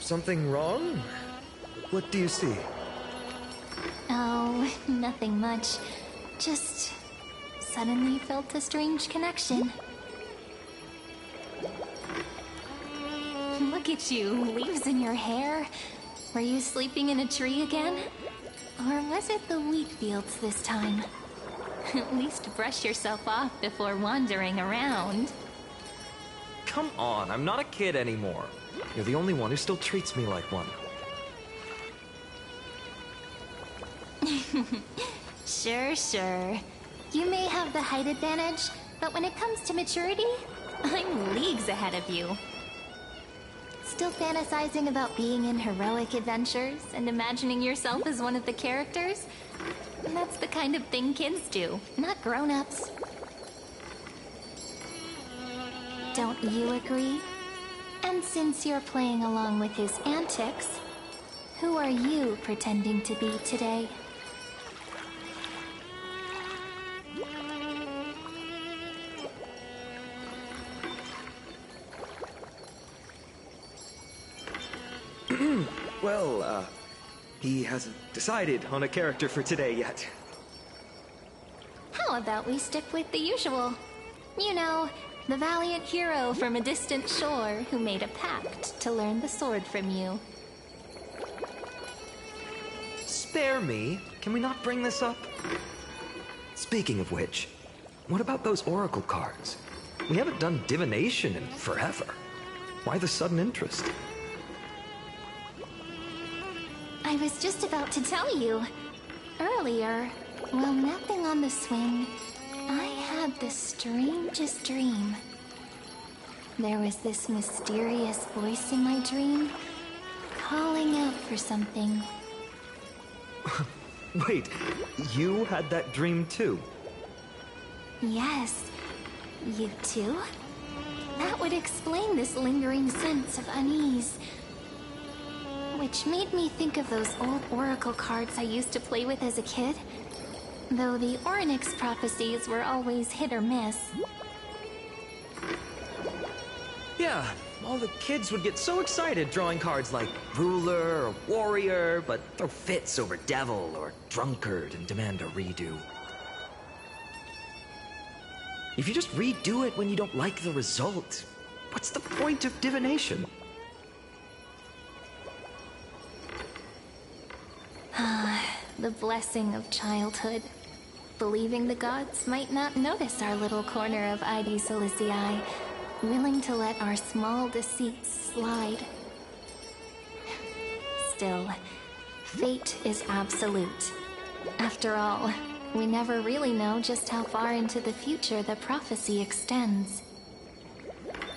S1: Something wrong? What do you see?
S13: Oh, nothing much. Just suddenly felt a strange connection. Look at you, leaves in your hair. Were you sleeping in a tree again? Or was it the wheat fields this time? At least brush yourself off before wandering around.
S16: Come on, I'm not a kid anymore.
S1: You're the only one who still treats me like one.
S13: Sure. You may have the height advantage, but when it comes to maturity, I'm leagues ahead of you. Still fantasizing about being in heroic adventures and imagining yourself as one of the characters? That's the kind of thing kids do, not grown-ups. Don't you agree? And since you're playing along with his antics, who are you pretending to be today?
S1: Well, he hasn't decided on a character for today yet.
S13: How about we stick with the usual? You know, the valiant hero from a distant shore who made a pact to learn the sword from you.
S1: Spare me. Can we not bring this up? Speaking of which, what about those oracle cards? We haven't done divination in forever. Why the sudden interest?
S13: I was just about to tell you. Earlier, while napping on the swing, I had the strangest dream. There was this mysterious voice in my dream, calling out for something.
S1: Wait, you had that dream too?
S13: Yes, you too? That would explain this lingering sense of unease. Which made me think of those old oracle cards I used to play with as a kid. Though the Ornyx prophecies were always hit or miss.
S16: Yeah, all the kids would get so excited drawing cards like ruler or warrior, but throw fits over devil or drunkard and demand a redo. If you just redo it when you don't like the result, what's the point of divination?
S13: The blessing of childhood. Believing the gods might not notice our little corner of ID Silicii, willing to let our small deceits slide. Still, fate is absolute. After all, we never really know just how far into the future the prophecy extends.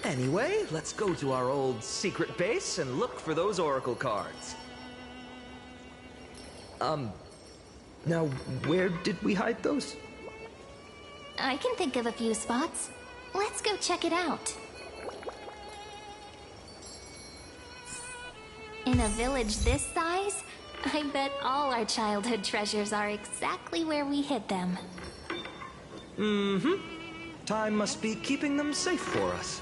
S16: Anyway, let's go to our old secret base and look for those oracle cards. Now, where did we hide those?
S13: I can think of a few spots. Let's go check it out. In a village this size, I bet all our childhood treasures are exactly where we hid them.
S16: Mm-hmm. Time must be keeping them safe for us.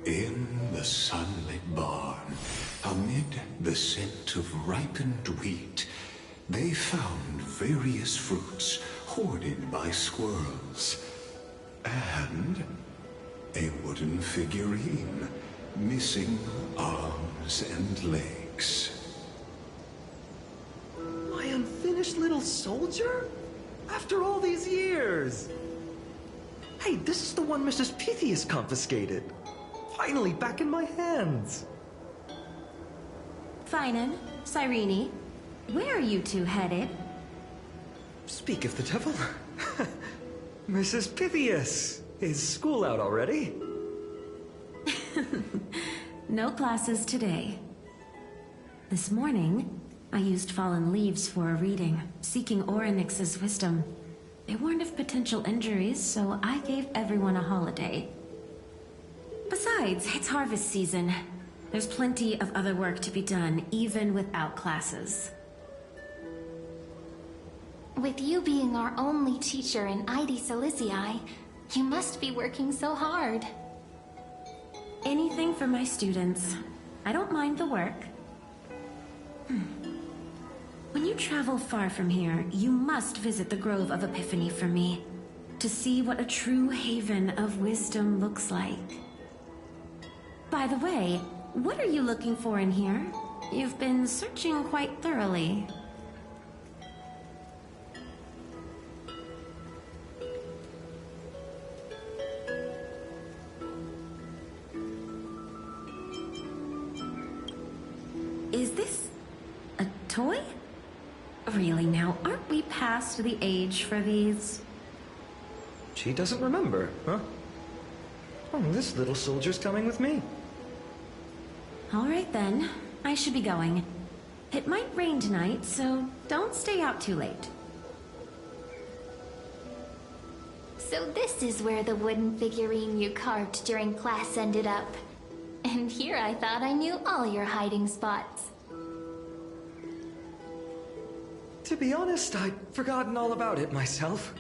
S9: In the sunlit barn, amid the scent of ripened wheat, they found various fruits hoarded by squirrels. And a wooden figurine, missing arms and legs.
S16: My unfinished little soldier? After all these years! Hey, this is the one Mrs. Pythias confiscated. Finally back in my hands.
S7: Finan, Cyrene, where are you two headed?
S16: Speak of the devil. Mrs. Pythias, is school out already?
S7: No classes today. This morning, I used fallen leaves for a reading, seeking Orynyx's wisdom. They warned of potential injuries, so I gave everyone a holiday. Besides, it's harvest season. There's plenty of other work to be done, even without classes.
S13: With you being our only teacher in ID Silicii, you must be working so hard.
S7: Anything for my students. I don't mind the work. When you travel far from here, you must visit the Grove of Epiphany for me, to see what a true haven of wisdom looks like. By the way, what are you looking for in here? You've been searching quite thoroughly. Is this a toy? Really now, aren't we past the age for these?
S16: She doesn't remember, huh? Oh, this little soldier's coming with me.
S7: All right then, I should be going. It might rain tonight, so don't stay out too late.
S13: So this is where the wooden figurine you carved during class ended up. And here I thought I knew all your hiding spots.
S16: To be honest, I'd forgotten all about it myself.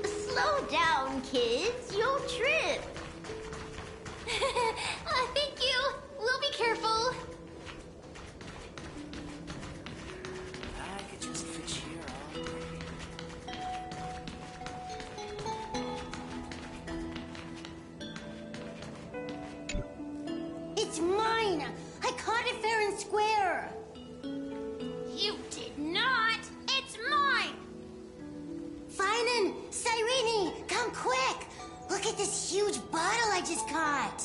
S6: Slow down, kids. You'll trip.
S13: Thank you. We'll be careful.
S17: I could just fish here all day.
S6: It's mine. I caught it fair and square.
S18: You did not! It's mine!
S6: Finan, Cyrene, come quick. Look at this huge bottle I just caught.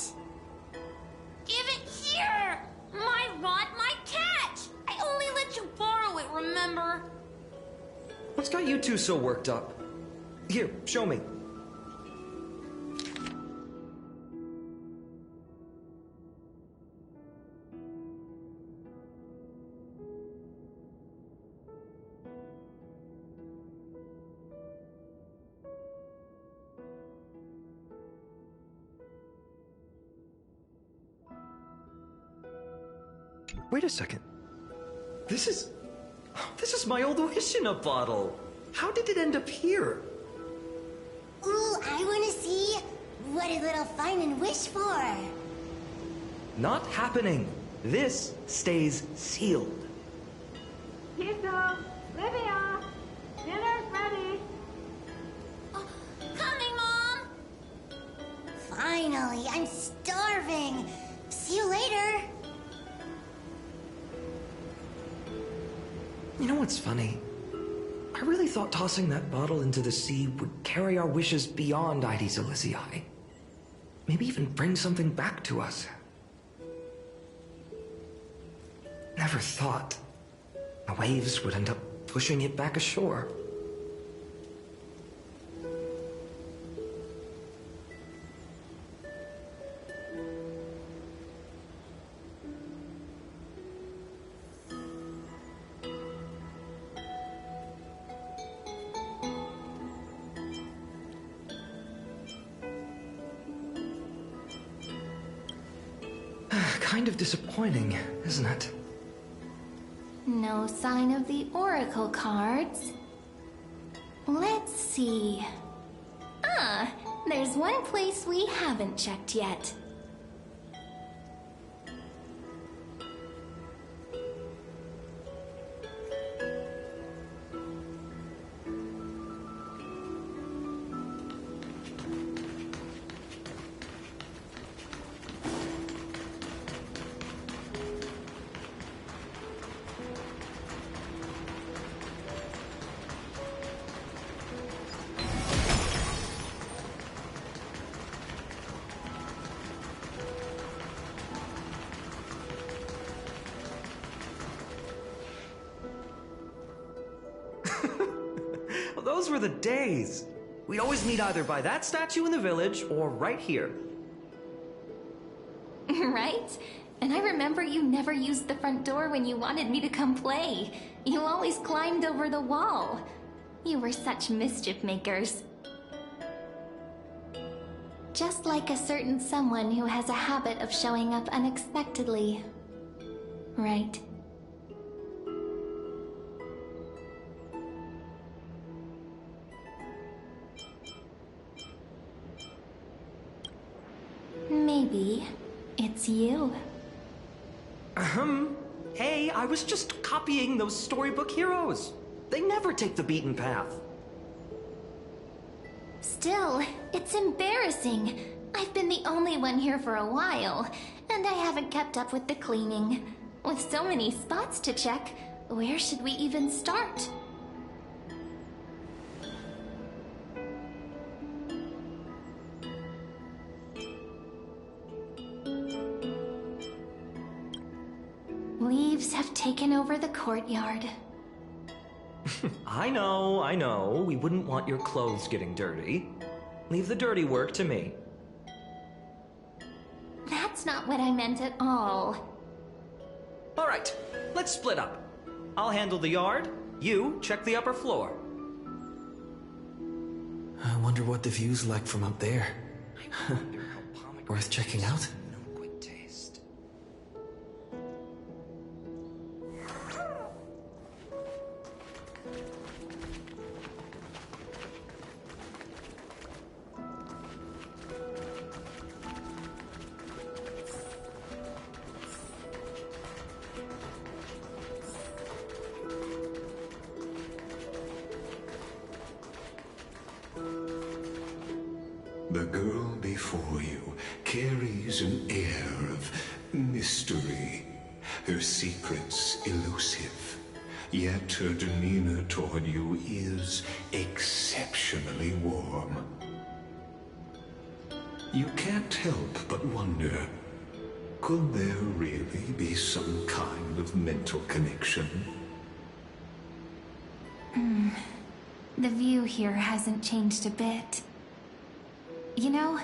S18: Give it here! My rod, my catch! I only let you borrow it, remember?
S16: What's got you two so worked up? Here, show me. Wait a second. This is my old wish in a bottle. How did it end up here?
S18: Ooh, I wanna see what a little find and wish for.
S16: Not happening. This stays sealed.
S18: Kiddo, Livia, dinner's ready. Coming, Mom. Finally, I'm starving. See you later.
S16: You know what's funny? I really thought tossing that bottle into the sea would carry our wishes beyond Ides Elysiae. Maybe even bring something back to us. Never thought the waves would end up pushing it back ashore. Kind of disappointing, isn't it?
S13: No sign of the oracle cards. Let's see. Ah, there's one place we haven't checked yet.
S16: Those were the days. We'd always meet either by that statue in the village or right here.
S13: Right? And I remember you never used the front door when you wanted me to come play. You always climbed over the wall. You were such mischief makers. Just like a certain someone who has a habit of showing up unexpectedly. Right? Maybe it's you.
S16: Hey, I was just copying those storybook heroes. They never take the beaten path.
S13: Still, it's embarrassing. I've been the only one here for a while, and I haven't kept up with the cleaning. With so many spots to check, where should we even start? Leaves have taken over the courtyard.
S16: I know. We wouldn't want your clothes getting dirty. Leave the dirty work to me.
S13: That's not what I meant at all.
S16: All right, let's split up. I'll handle the yard. You check the upper floor.
S1: I wonder what the view's like from up there. Worth checking out?
S9: The girl before you carries an air of mystery, her secrets elusive, yet her demeanor toward you is exceptionally warm. You can't help but wonder, could there really be some kind of mental connection?
S13: The view here hasn't changed a bit. You know,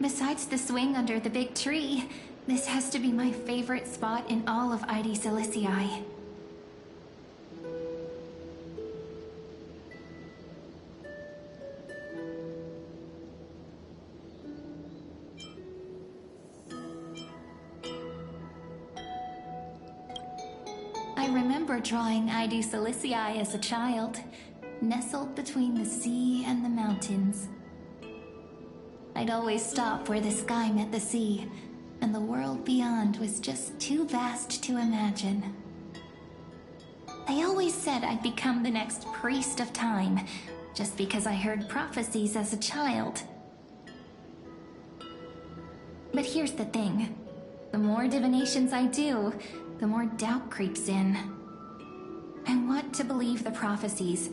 S13: besides the swing under the big tree, this has to be my favorite spot in all of Ides Elysiae. remember drawing Ide Silicii as a child, nestled between the sea and the mountains. I'd always stop where the sky met the sea, and the world beyond was just too vast to imagine. They always said I'd become the next priest of time, just because I heard prophecies as a child. But here's the thing. The more divinations I do, the more doubt creeps in. I want to believe the prophecies,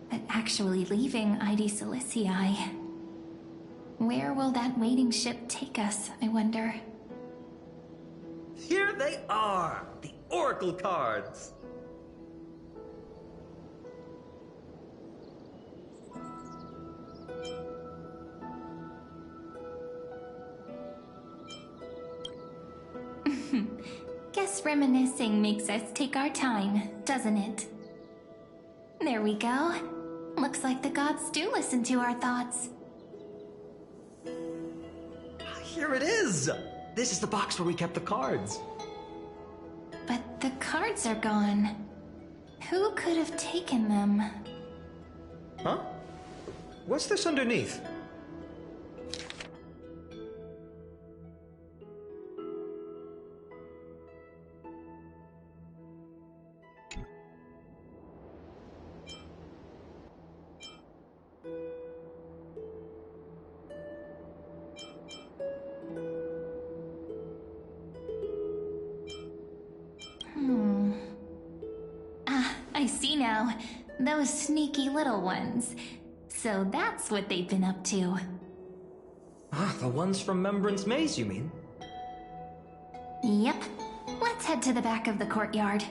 S13: but actually leaving Ide Silicii. Where will that waiting ship take us, I wonder?
S16: Here they are! The Oracle cards!
S13: Guess reminiscing makes us take our time, doesn't it? There we go. Looks like the gods do listen to our thoughts.
S16: Here it is! This is the box where we kept the cards.
S13: But the cards are gone. Who could have taken them?
S16: Huh? What's this underneath?
S13: I see now. Those sneaky little ones. So that's what they've been up to.
S16: Ah, the ones from Remembrance Maze, you mean?
S13: Yep. Let's head to the back of the courtyard.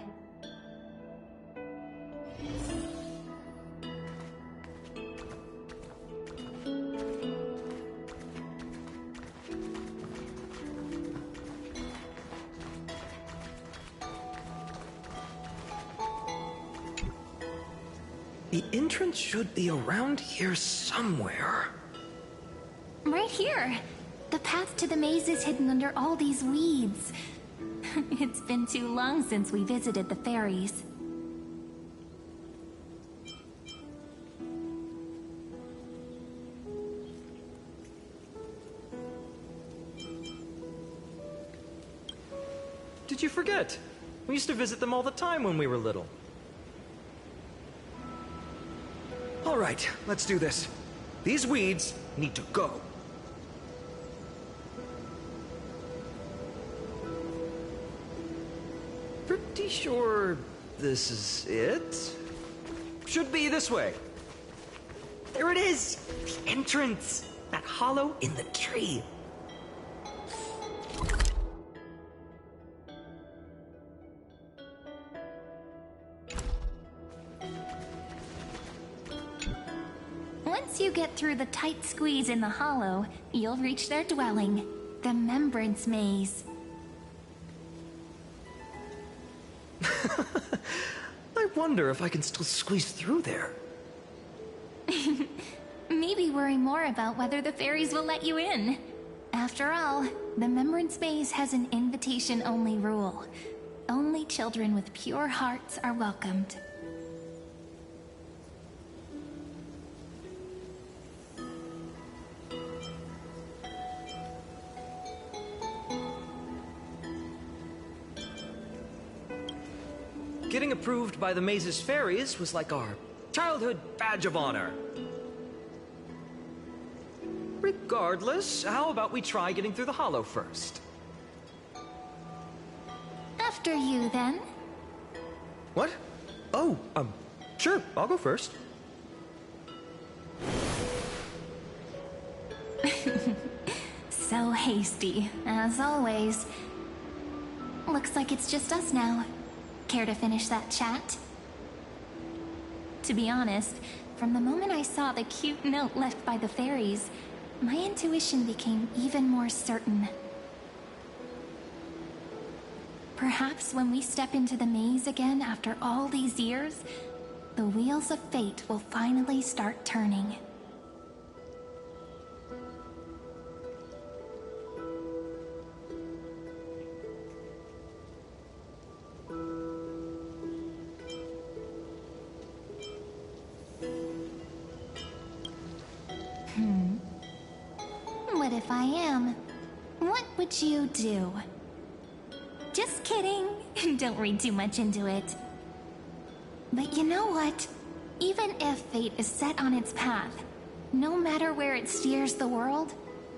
S1: The entrance should be around here somewhere.
S13: Right here. The path to the maze is hidden under all these weeds. It's been too long since we visited the fairies.
S16: Did you forget? We used to visit them all the time when we were little. All right, let's do this. These weeds need to go. Pretty sure this is it? Should be this way. There it is! The entrance! That hollow in the tree.
S13: Once you get through the tight squeeze in the hollow, you'll reach their dwelling, the Remembrance Maze.
S16: I wonder if I can still squeeze through there.
S13: Maybe worry more about whether the fairies will let you in. After all, the Remembrance Maze has an invitation-only rule. Only children with pure hearts are welcomed.
S16: Getting approved by the maze's fairies was like our childhood badge of honor. Regardless, how about we try getting through the hollow first?
S13: After you, then.
S16: What? Oh, sure, I'll go first.
S13: So hasty, as always. Looks like it's just us now. Care to finish that chat? To be honest, from the moment I saw the cute note left by the fairies, my intuition became even more certain. Perhaps when we step into the maze again after all these years, the wheels of fate will finally start turning. if I am, what would you do? Just kidding. Don't read too much into it. But you know what? Even if fate is set on its path, no matter where it steers the world,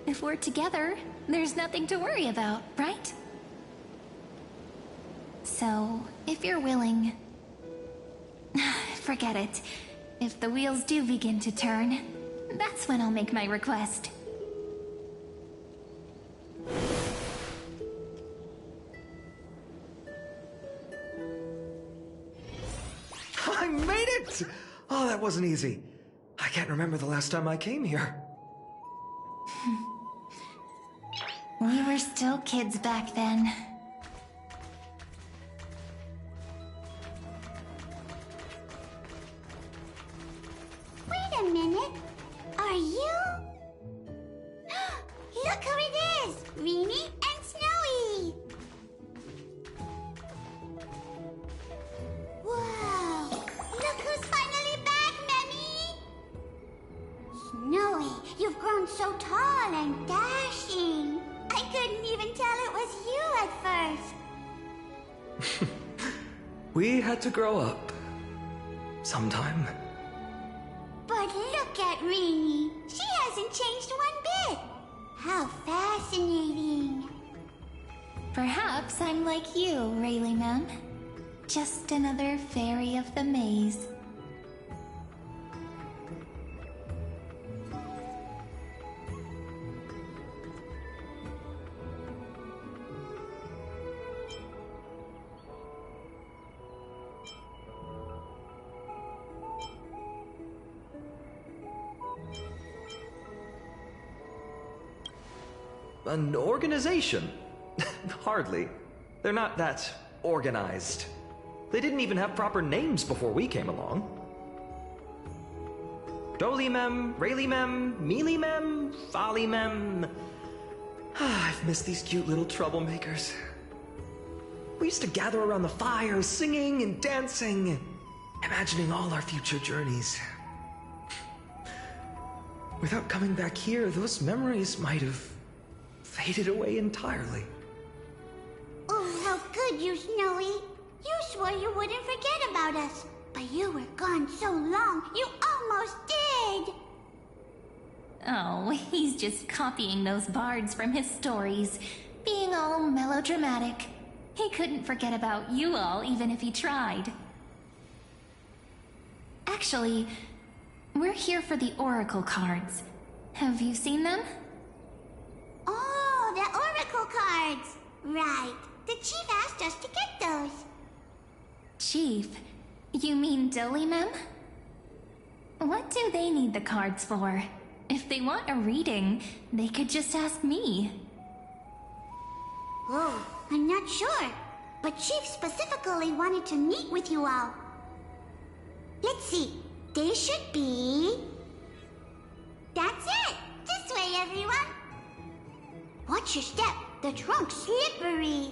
S13: if we're together, there's nothing to worry about, right? So, if you're willing... Forget it. If the wheels do begin to turn, that's when I'll make my request.
S16: I made it! Oh, that wasn't easy. I can't remember the last time I came here.
S13: We were still kids back then.
S6: Wait a minute. Are you? Look who it is! Rini and Snowy! Whoa! Look who's finally back, Memmy! Snowy, you've grown so tall and dashing. I couldn't even tell it was you at first.
S16: We had to grow up. Sometime.
S6: But look at Rini. She hasn't changed one bit. How fascinating.
S13: Perhaps I'm like you, Rayleigh Ma'am. Just another fairy of the maze.
S16: An organization? Hardly. They're not that organized. They didn't even have proper names before we came along. Dolimem, Rayleigh-mem, Mealy-mem, Folly-mem. I've missed these cute little troublemakers. We used to gather around the fire, singing and dancing, imagining all our future journeys. Without coming back here, those memories might have faded away entirely.
S6: Oh, how good you, Snowy. You swore you wouldn't forget about us, but you were gone so long, you almost did.
S13: Oh, he's just copying those bards from his stories, being all melodramatic. He couldn't forget about you all, even if he tried. Actually, we're here for the Oracle cards. Have you seen them?
S6: Oh, the Oracle cards. Right. The chief asked us to get those.
S13: Chief? You mean Dolimem? What do they need the cards for? If they want a reading, they could just ask me.
S6: Oh, I'm not sure. But Chief specifically wanted to meet with you all. Let's see. They should be... That's it! This way, everyone! Watch your step. The trunk's slippery.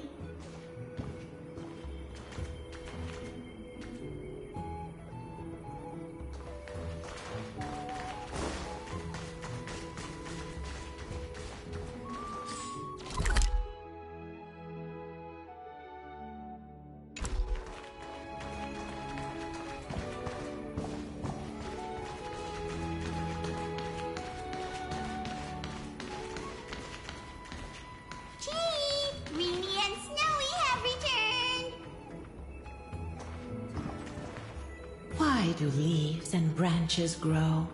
S15: Why do leaves and branches grow?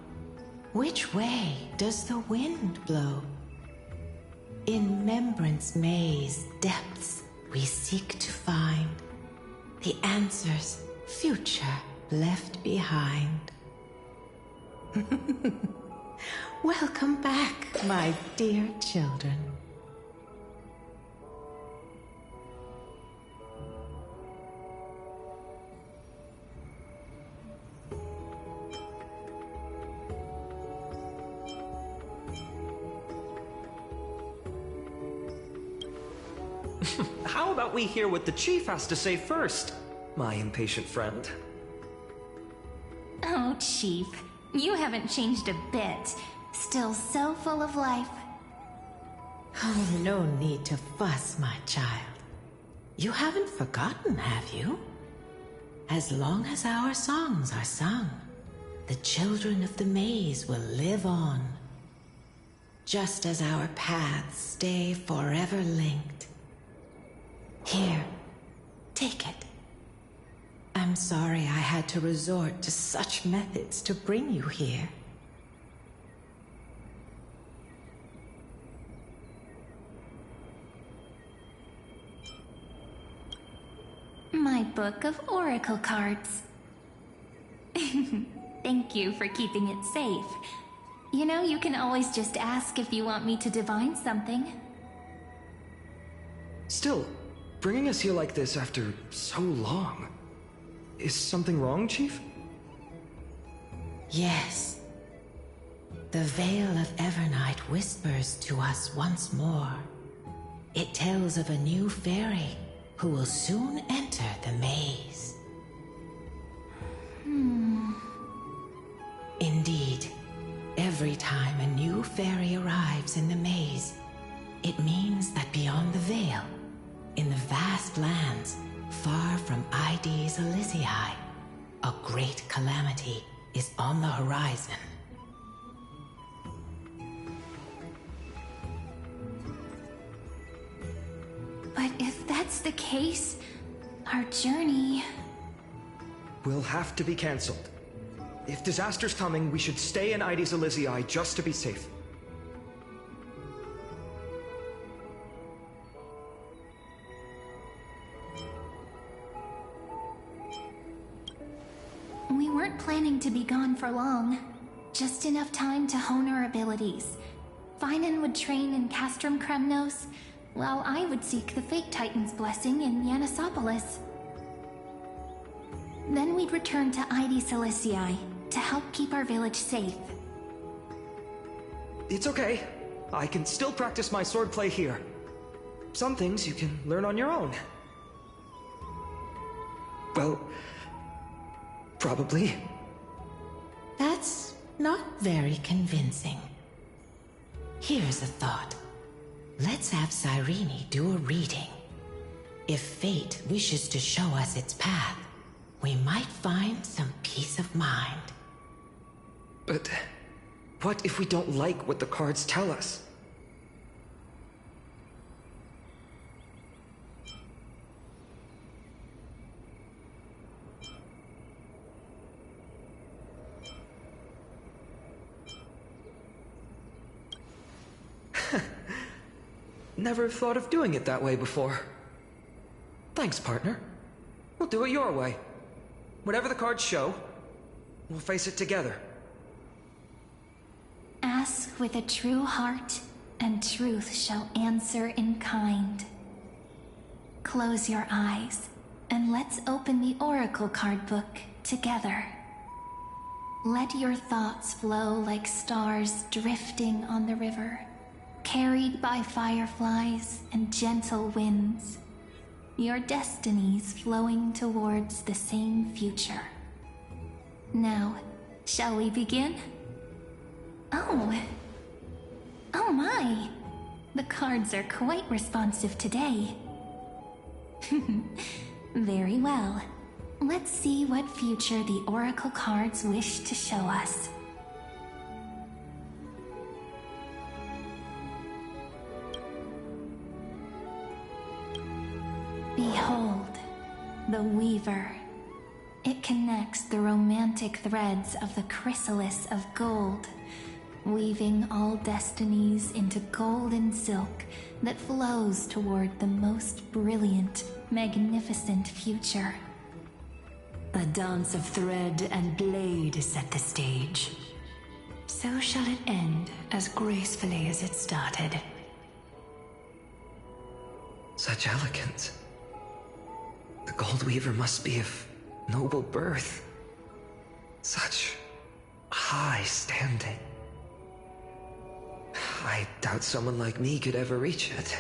S15: Which way does the wind blow? In Remembrance Maze depths we seek to find the answers future left behind. Welcome back, my dear children.
S16: How about we hear what the chief has to say first, my impatient friend?
S13: Oh, Chief, you haven't changed a bit. Still so full of life.
S19: Oh, no need to fuss, my child. You haven't forgotten, have you? As long as our songs are sung, the children of the maze will live on. Just as our paths stay forever linked. Here, take it. I'm sorry I had to resort to such methods to bring you here.
S13: My book of oracle cards. Thank you for keeping it safe. You know, you can always just ask if you want me to divine something.
S16: Still, bringing us here like this after so long. Is something wrong, Chief?
S19: Yes. The Veil of Evernight whispers to us once more. It tells of a new fairy who will soon enter the maze. Indeed, every time a new fairy arrives in the maze, it means that beyond the veil, in the vast lands far from Ides Elysiae, a great calamity is on the horizon.
S13: But if that's the case, our journey...
S16: Will have to be cancelled. If disaster's coming, we should stay in Ides Elysiae just to be safe.
S13: We weren't planning to be gone for long. Just enough time to hone our abilities. Finan would train in Castrum Kremnos, while I would seek the Fake Titan's blessing in Yanisopolis. Then we'd return to Ides Elysiae to help keep our village safe.
S16: It's okay. I can still practice my swordplay here. Some things you can learn on your own. Well, probably.
S19: That's not very convincing. Here's a thought. Let's have Cyrene do a reading. If fate wishes to show us its path, we might find some peace of mind.
S16: But what if we don't like what the cards tell us? Never thought of doing it that way before. Thanks, partner. We'll do it your way. Whatever the cards show, we'll face it together.
S13: Ask with a true heart, and truth shall answer in kind. Close your eyes, and let's open the oracle card book together. Let your thoughts flow like stars drifting on the river, carried by fireflies and gentle winds. Your destinies flowing towards the same future. Now, shall we begin? Oh my! The cards are quite responsive today. Very well. Let's see what future the oracle cards wish to show us. Behold, the Weaver. It connects the romantic threads of the chrysalis of gold, weaving all destinies into golden silk that flows toward the most brilliant, magnificent future.
S7: A dance of thread and blade set the stage. So shall it end as gracefully as it started.
S16: Such elegance. The Gold Weaver must be of noble birth. Such high standing. I doubt someone like me could ever reach it.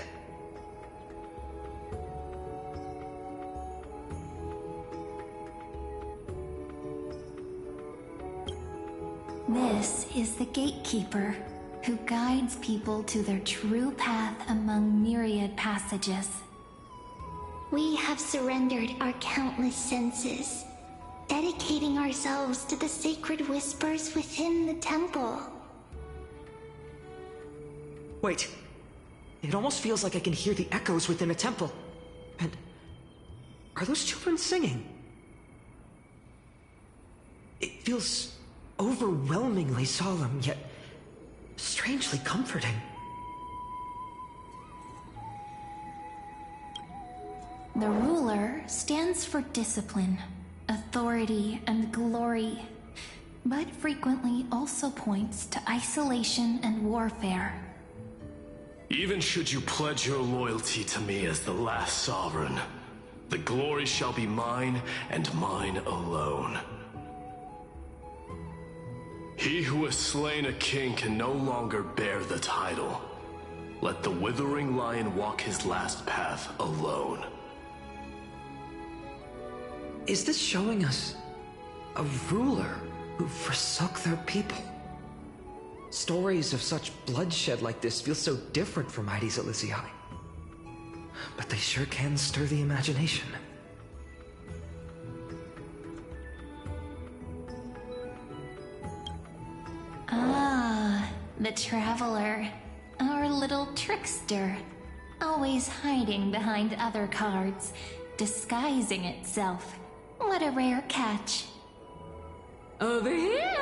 S13: This is the gatekeeper, who guides people to their true path among myriad passages.
S6: We have surrendered our countless senses, dedicating ourselves to the sacred whispers within the temple.
S16: Wait. It almost feels like I can hear the echoes within a temple. And are those children singing? It feels overwhelmingly solemn, yet strangely comforting.
S13: The ruler stands for discipline, authority, and glory, but frequently also points to isolation and warfare.
S12: Even should you pledge your loyalty to me as the last sovereign, the glory shall be mine and mine alone. He who has slain a king can no longer bear the title. Let the withering lion walk his last path alone.
S16: Is this showing us a ruler who forsook their people? Stories of such bloodshed like this feel so different from Heidi's Elysiae. But they sure can stir the imagination.
S13: Ah, the Traveler. Our little trickster. Always hiding behind other cards, disguising itself. What a rare catch.
S19: Over here!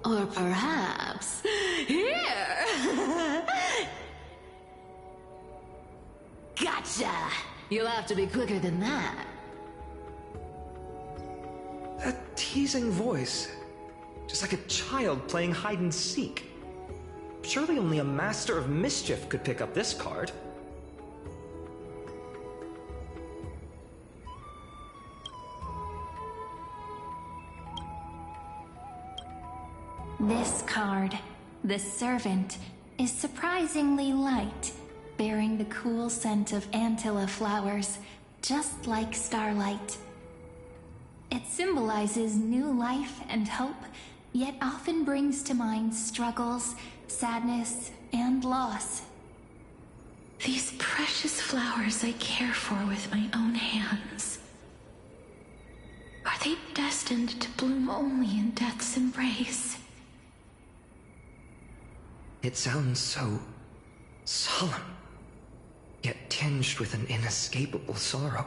S19: Or perhaps here! Gotcha! You'll have to be quicker than that.
S16: That teasing voice. Just like a child playing hide and seek. Surely only a master of mischief could pick up this card.
S13: This card, the Servant, is surprisingly light, bearing the cool scent of Antilla flowers, just like starlight. It symbolizes new life and hope, yet often brings to mind struggles, sadness, and loss.
S7: These precious flowers I care for with my own hands. Are they destined to bloom only in death's embrace?
S16: It sounds so solemn, yet tinged with an inescapable sorrow.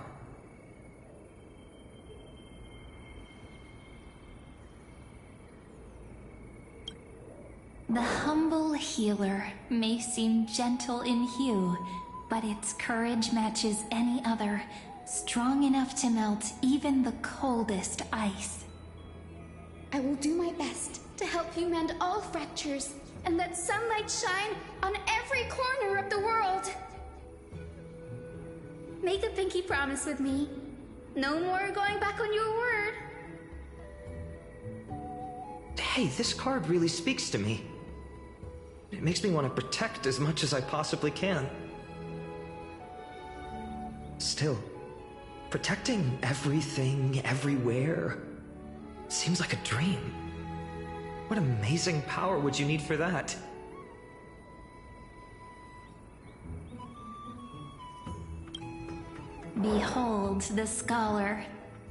S13: The humble healer may seem gentle in hue, but its courage matches any other, strong enough to melt even the coldest ice.
S20: I will do my best to help you mend all fractures and let sunlight shine on every corner of the world. Make a pinky promise with me. No more going back on your word.
S16: Hey, this card really speaks to me. It makes me want to protect as much as I possibly can. Still, protecting everything, everywhere, seems like a dream. What amazing power would you need for that?
S13: Behold the scholar,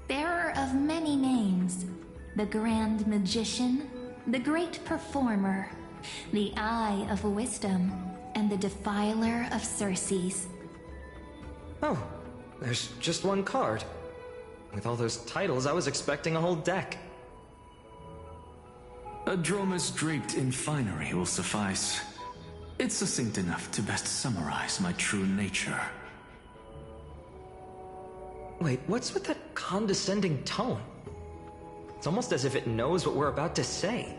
S13: bearer of many names, the grand magician, the great performer, the eye of wisdom, and the defiler of Circes.
S16: Oh, there's just one card. With all those titles, I was expecting a whole deck.
S11: A dromus draped in finery will suffice. It's succinct enough to best summarize my true nature.
S16: Wait, what's with that condescending tone? It's almost as if it knows what we're about to say.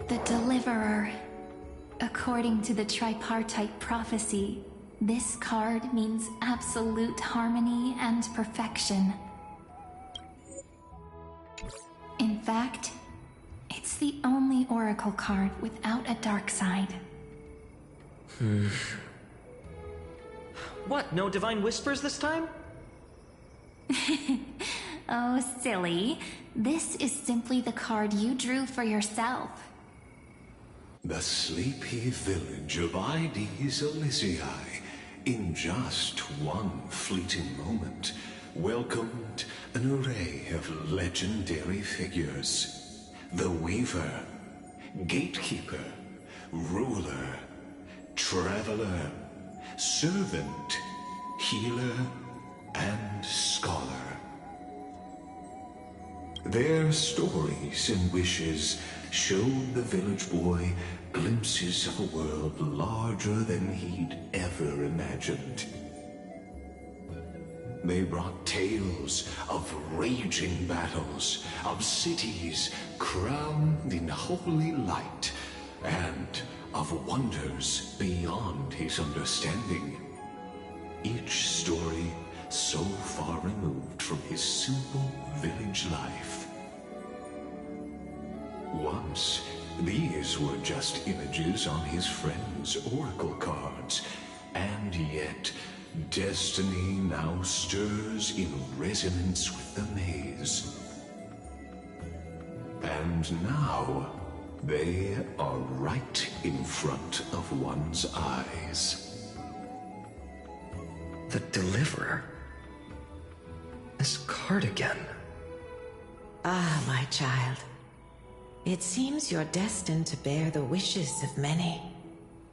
S13: The Deliverer. According to the tripartite prophecy, this card means absolute harmony and perfection. In fact, it's the only oracle card without a dark side.
S16: What, no divine whispers this time?
S13: Oh, silly. This is simply the card you drew for yourself.
S9: The sleepy village of Ides Elysiae, in just one fleeting moment, welcomed an array of legendary figures. The Weaver, Gatekeeper, Ruler, Traveler, Servant, Healer, and Scholar. Their stories and wishes showed the village boy glimpses of a world larger than he'd ever imagined. They brought tales of raging battles, of cities crowned in holy light, and of wonders beyond his understanding. Each story so far removed from his simple village life. Once, these were just images on his friend's oracle cards, and yet destiny now stirs in resonance with the maze. And now, they are right in front of one's eyes.
S16: The Deliverer? This card again.
S19: Ah, my child. It seems you're destined to bear the wishes of many,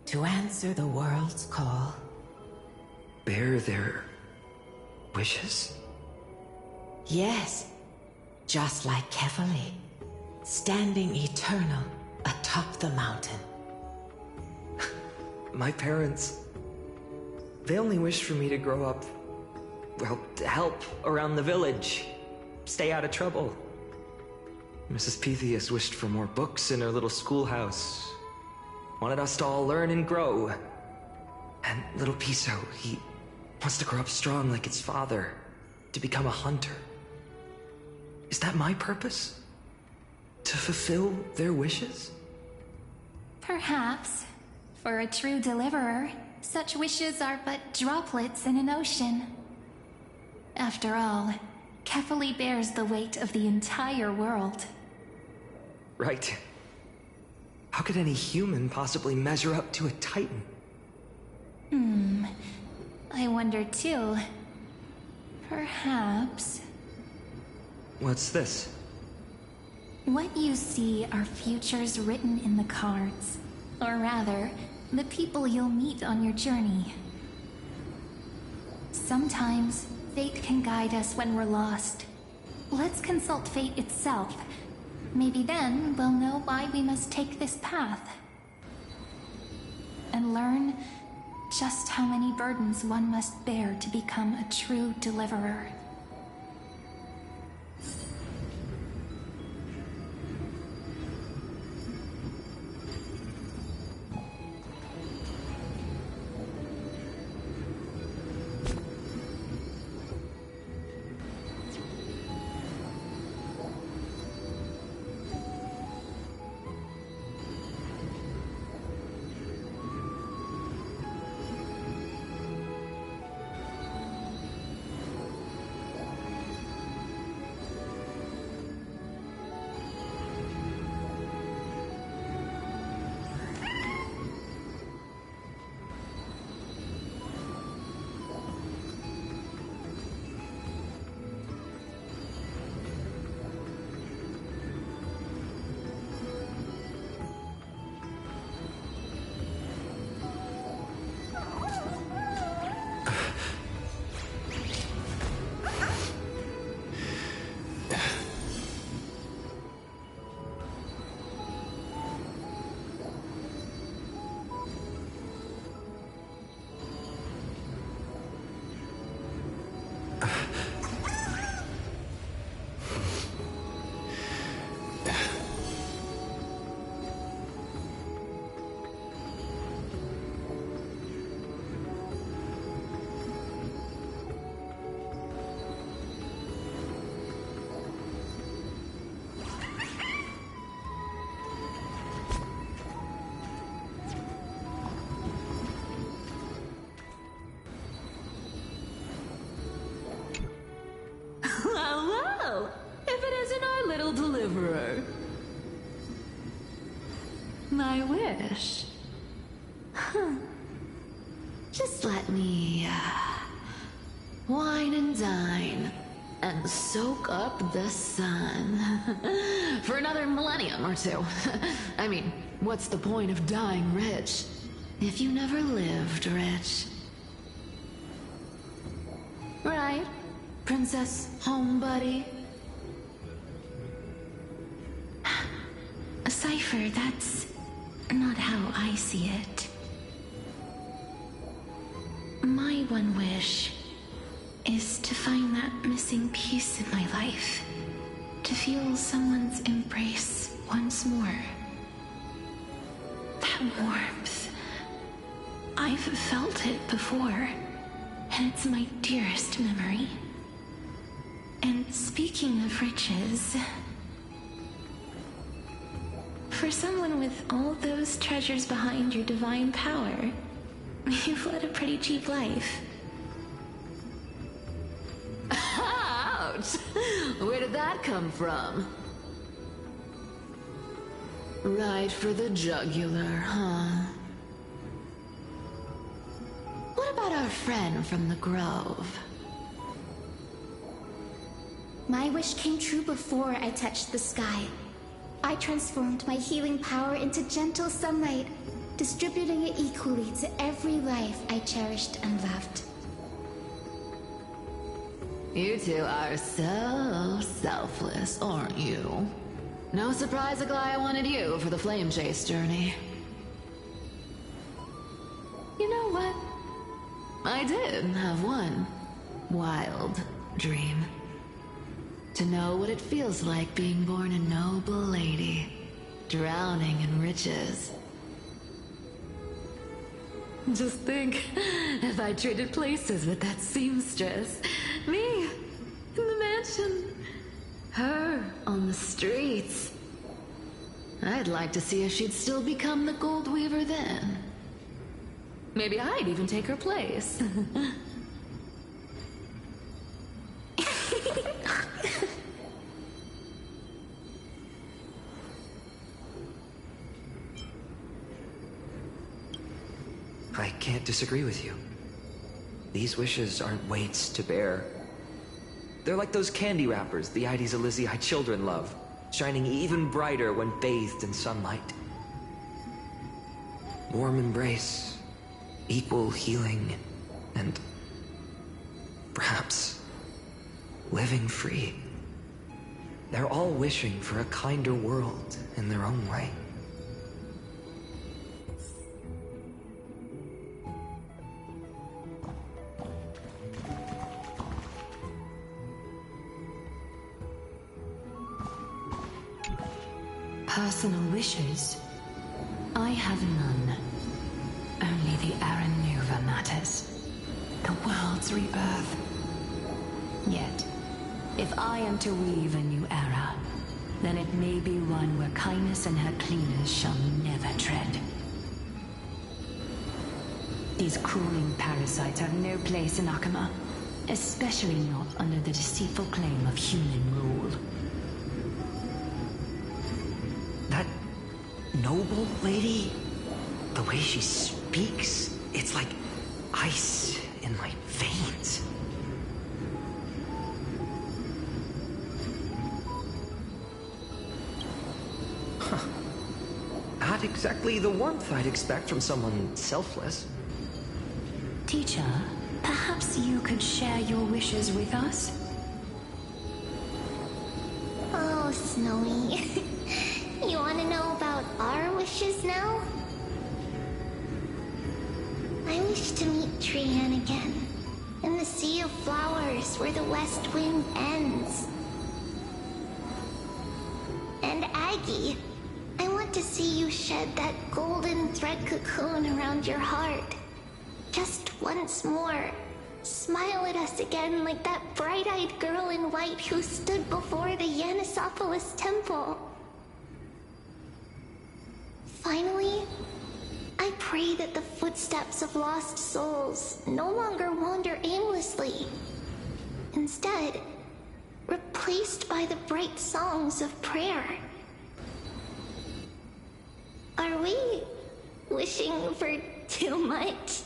S19: to answer the world's call.
S16: Bear their wishes?
S19: Yes, just like Kefali, standing eternal atop the mountain.
S16: My parents, they only wished for me to grow up, well, to help around the village, stay out of trouble. Mrs. Pythias wished for more books in her little schoolhouse, wanted us to all learn and grow. And little Piso, he wants to grow up strong like its father, to become a hunter. Is that my purpose? To fulfill their wishes?
S13: Perhaps. For a true deliverer, such wishes are but droplets in an ocean. After all, Kefali bears the weight of the entire world.
S16: Right. How could any human possibly measure up to a Titan?
S13: I wonder too. Perhaps...
S16: What's this?
S13: What you see are futures written in the cards. Or rather, the people you'll meet on your journey. Sometimes, fate can guide us when we're lost. Let's consult fate itself. Maybe then we'll know why we must take this path. And learn just how many burdens one must bear to become a true deliverer.
S15: deliverer. My wish. Huh. Just let me, wine and dine, and soak up the sun. For another millennium or two. I mean, what's the point of dying rich if you never lived rich? Right, Princess Homebuddy?
S7: Cypher, that's not how I see it. My one wish is to find that missing piece in my life. To feel someone's embrace once more. That warmth. I've felt it before, and it's my dearest memory. And speaking of riches, for someone with all those treasures behind your divine power, you've led a pretty cheap life.
S15: Ouch! Where did that come from? Right for the jugular, huh? What about our friend from the Grove?
S20: My wish came true before I touched the sky. I transformed my healing power into gentle sunlight, distributing it equally to every life I cherished and loved.
S15: You two are so selfless, aren't you? No surprise Aglaia wanted you for the flame chase journey. You know what? I did have one wild dream. To know what it feels like being born a noble lady, drowning in riches. Just think, if I traded places with that seamstress, me in the mansion, her on the streets. I'd like to see if she'd still become the gold weaver then. Maybe I'd even take her place.
S16: I can't disagree with you. These wishes aren't weights to bear. They're like those candy wrappers the Ides Elysiae children love, shining even brighter when bathed in sunlight. Warm embrace, equal healing, and perhaps living free. They're all wishing for a kinder world in their own way.
S7: Personal wishes? I have none. Only the Aranuva matters. The world's rebirth. Yet, if I am to weave a new era, then it may be one where kindness and her cleaners shall never tread. These crawling parasites have no place in Akama, especially not under the deceitful claim of human rule.
S16: That noble lady, the way she speaks, it's like ice in my veins. Huh. Not exactly the warmth I'd expect from someone selfless.
S7: Teacher, perhaps you could share your wishes with us?
S6: Oh, Snowy. You want to know about our wishes now? I wish to meet Trian again, in the sea of flowers where the west wind ends. And Aggie, I want to see you shed that golden thread cocoon around your heart. Just once more. Smile at us again like that bright-eyed girl in white who stood before the Yanisopolis temple. Finally, I pray that the footsteps of lost souls no longer wander aimlessly. Instead, replaced by the bright songs of prayer. Are we wishing for too much?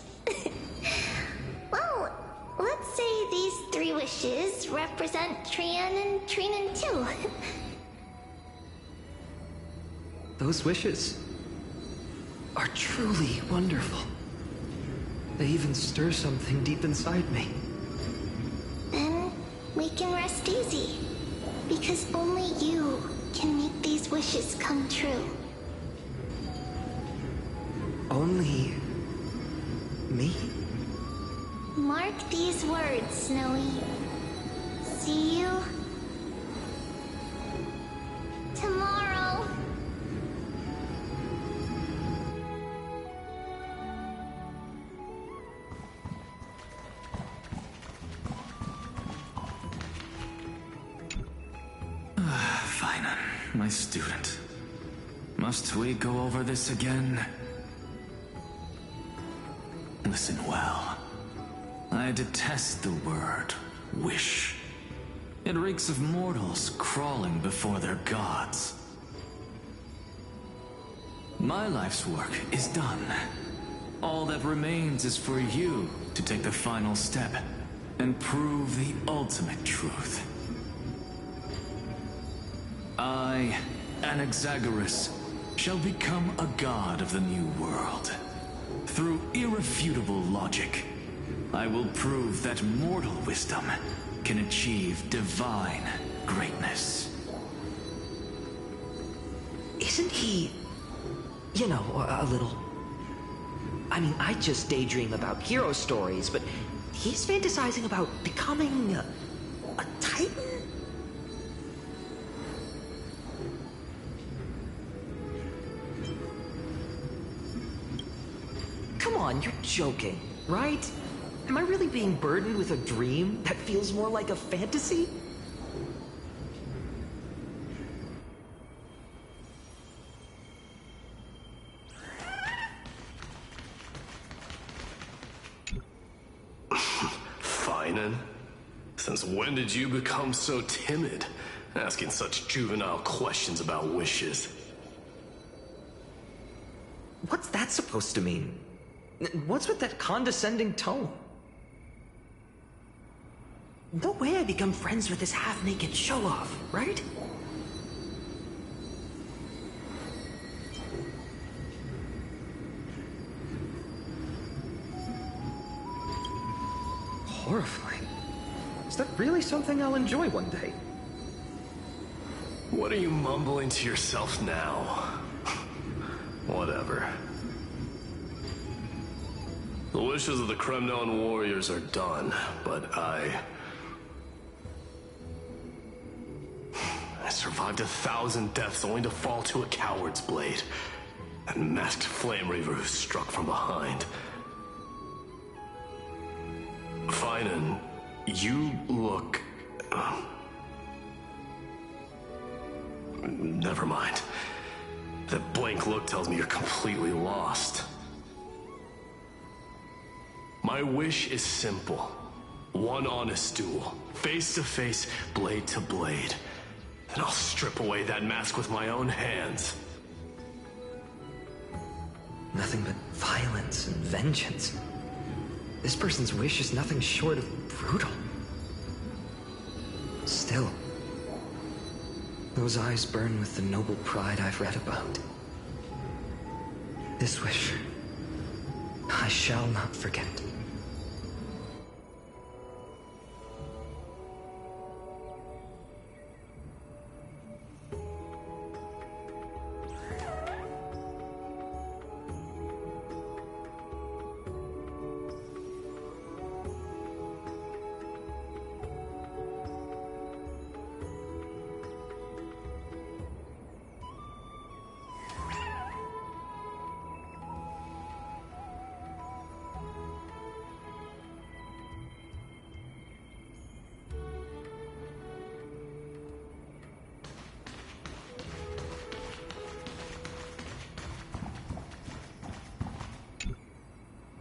S6: Well, let's say these 3 wishes represent Trian and Trinan too.
S16: Those wishes are truly wonderful. They even stir something deep inside me.
S6: Then we can rest easy, because only you can make these wishes come true.
S16: Only me?
S6: Mark these words, Snowy. See you tomorrow.
S11: Fine, my student. Must we go over this again? Listen well. I detest the word wish. It reeks of mortals crawling before their gods. My life's work is done. All that remains is for you to take the final step and prove the ultimate truth. I, Anaxagoras, shall become a god of the new world. Through irrefutable logic, I will prove that mortal wisdom can achieve divine greatness.
S16: Isn't he, you know, a little... I mean, I just daydream about hero stories, but he's fantasizing about becoming a titan? Come on, you're joking, right? Am I really being burdened with a dream that feels more like a fantasy?
S12: Finan? Since when did you become so timid, asking such juvenile questions about wishes?
S16: What's that supposed to mean? What's with that condescending tone? No way I become friends with this half-naked show-off, right? Horrifying. Is that really something I'll enjoy one day?
S12: What are you mumbling to yourself now? Whatever. The wishes of the Kremnon warriors are done, but I survived 1,000 deaths only to fall to a coward's blade. That masked flame reaver who struck from behind. Finan, you look... Never mind. That blank look tells me you're completely lost. My wish is simple. One honest duel. Face to face, blade to blade. Then I'll strip away that mask with my own hands.
S16: Nothing but violence and vengeance. This person's wish is nothing short of brutal. Still, those eyes burn with the noble pride I've read about. This wish, I shall not forget.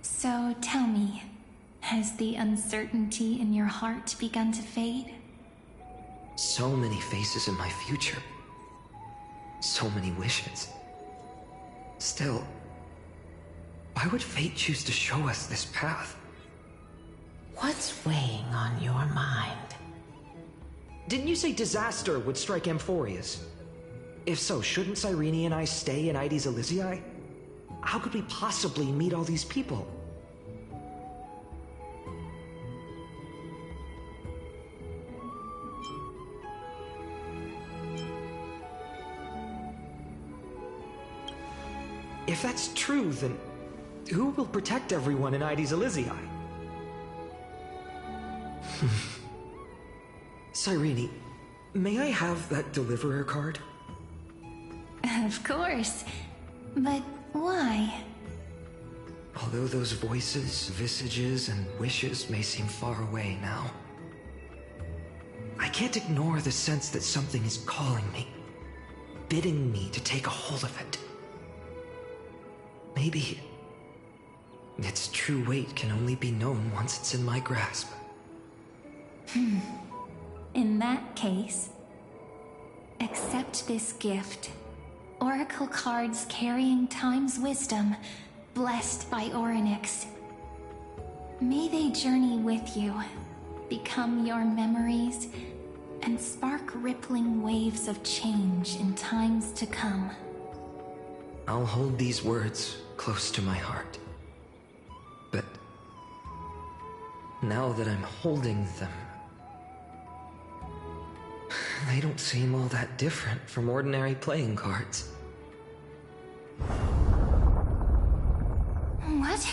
S13: So tell me, has the uncertainty in your heart begun to fade?
S16: So many faces in my future. So many wishes. Still, why would fate choose to show us this path?
S19: What's weighing on your mind?
S16: Didn't you say disaster would strike Amphorius? If so, shouldn't Cyrene and I stay in Ides Elysiae? How could we possibly meet all these people? If that's true, then who will protect everyone in Ides Elysiae? Cyrene, may I have that Deliverer card?
S13: Of course. But why?
S16: Although those voices, visages, and wishes may seem far away now, I can't ignore the sense that something is calling me, bidding me to take a hold of it. Maybe its true weight can only be known once it's in my grasp.
S13: In that case, accept this gift. Oracle cards carrying time's wisdom, blessed by Orynyx. May they journey with you, become your memories, and spark rippling waves of change in times to come.
S16: I'll hold these words close to my heart. But now that I'm holding them, they don't seem all that different from ordinary playing cards.
S13: What?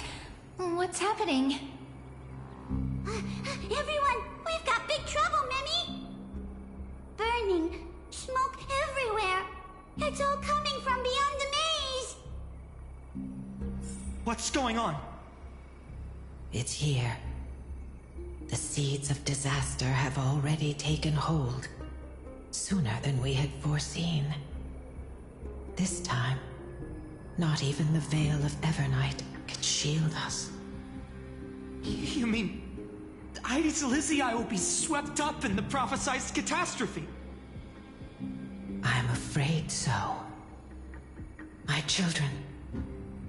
S13: What's happening?
S18: Everyone, we've got big trouble, Mimi! Burning, smoke everywhere. It's all coming from beyond the maze.
S16: What's going on?
S19: It's here. The seeds of disaster have already taken hold, sooner than we had foreseen. This time, not even the Veil of Evernight can shield us.
S2: You mean Ides Elysiae will be swept up in the prophesied catastrophe?
S19: I'm afraid so. My children,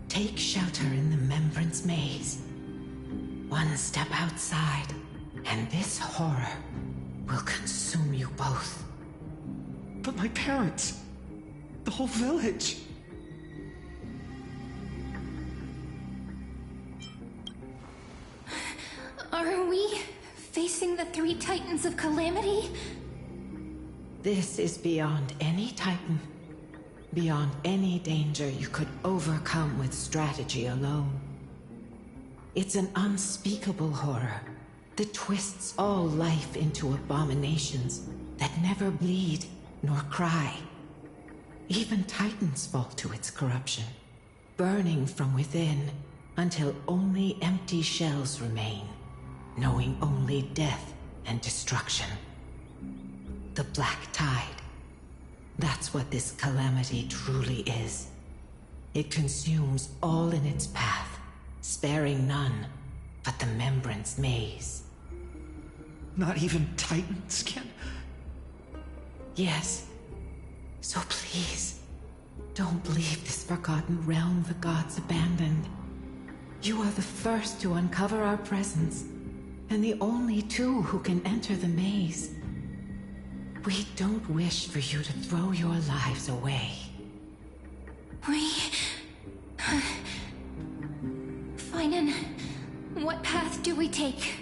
S19: take shelter in the Membrance Maze. One step outside, and this horror will consume you both.
S2: But my parents, the whole village.
S13: Are we facing the three titans of calamity?
S19: This is beyond any titan, beyond any danger you could overcome with strategy alone. It's an unspeakable horror that twists all life into abominations that never bleed nor cry. Even titans fall to its corruption, burning from within until only empty shells remain, knowing only death and destruction. The Black Tide. That's what this calamity truly is. It consumes all in its path, sparing none but the Membrance Maze.
S2: Not even titans can...
S19: Yes. So please, don't leave this forgotten realm the gods abandoned. You are the first to uncover our presence, and the only two who can enter the maze. We don't wish for you to throw your lives away.
S13: Finan, what path do we take?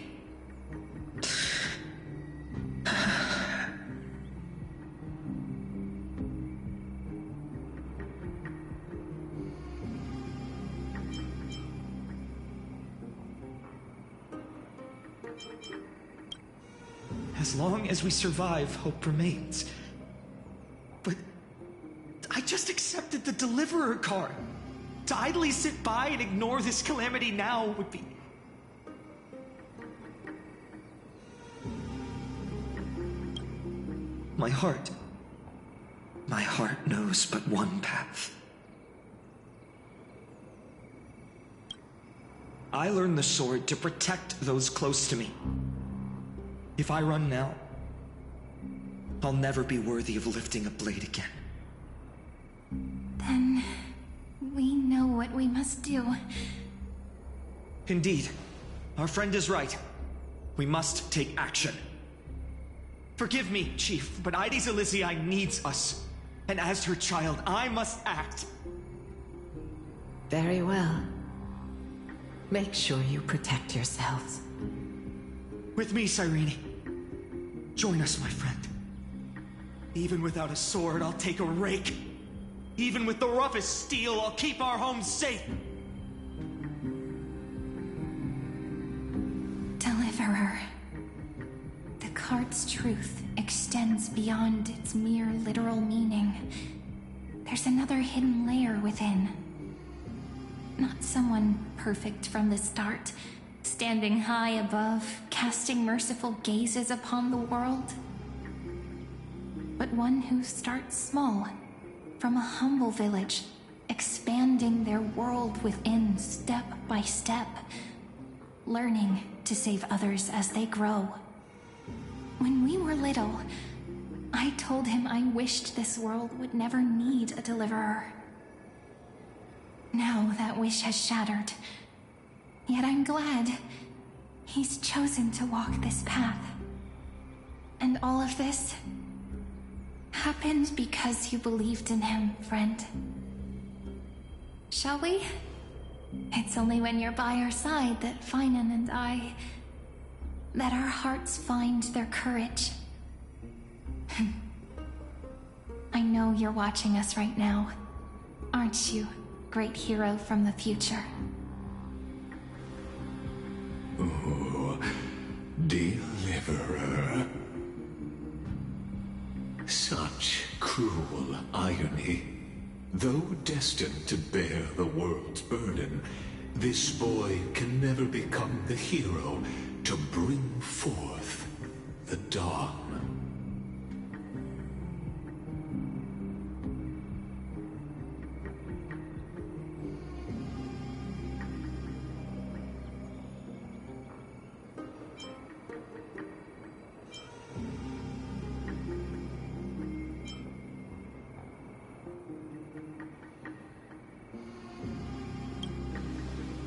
S2: As long as we survive, hope remains. But I just accepted the Deliverer card. To idly sit by and ignore this calamity now would be... My heart knows but one path. I learned the sword to protect those close to me. If I run now, I'll never be worthy of lifting a blade again.
S13: Then we know what we must do.
S2: Indeed, our friend is right. We must take action. Forgive me, Chief, but Ides Elysiae needs us. And as her child, I must act.
S19: Very well. Make sure you protect yourselves.
S2: With me, Cyrene. Join us, my friend. Even without a sword, I'll take a rake. Even with the roughest steel, I'll keep our home safe.
S13: Deliverer. The cart's truth extends beyond its mere literal meaning. There's another hidden layer within. Not someone perfect from the start, standing high above, casting merciful gazes upon the world. But one who starts small, from a humble village, expanding their world within step by step, learning to save others as they grow. When we were little, I told him I wished this world would never need a deliverer. Now that wish has shattered. Yet I'm glad he's chosen to walk this path. And all of this happened because you believed in him, friend. Shall we? It's only when you're by our side that Finan and that our hearts find their courage. I know you're watching us right now, aren't you, great hero from the future?
S9: Oh, deliverer. Such cruel irony. Though destined to bear the world's burden, this boy can never become the hero to bring forth the dawn.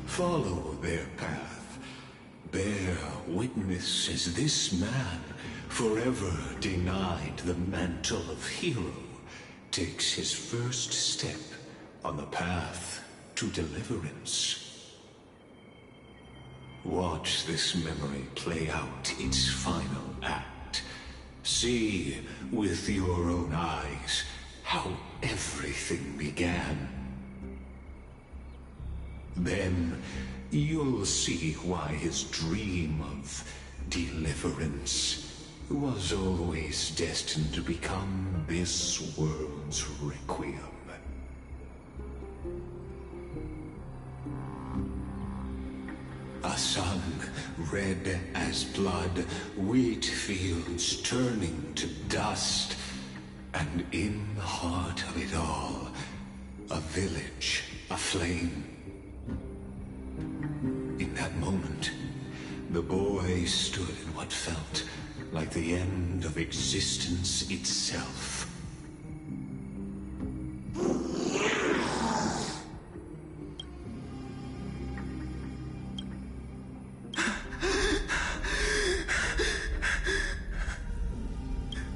S9: Follow their path. Bear witness as this man, forever denied the mantle of hero, takes his first step on the path to deliverance. Watch this memory play out its final act. See with your own eyes how everything began. Then you'll see why his dream of deliverance was always destined to become this world's requiem. A sun red as blood, wheat fields turning to dust, and in the heart of it all, a village aflame. In that moment, the boy stood in what felt like the end of existence itself.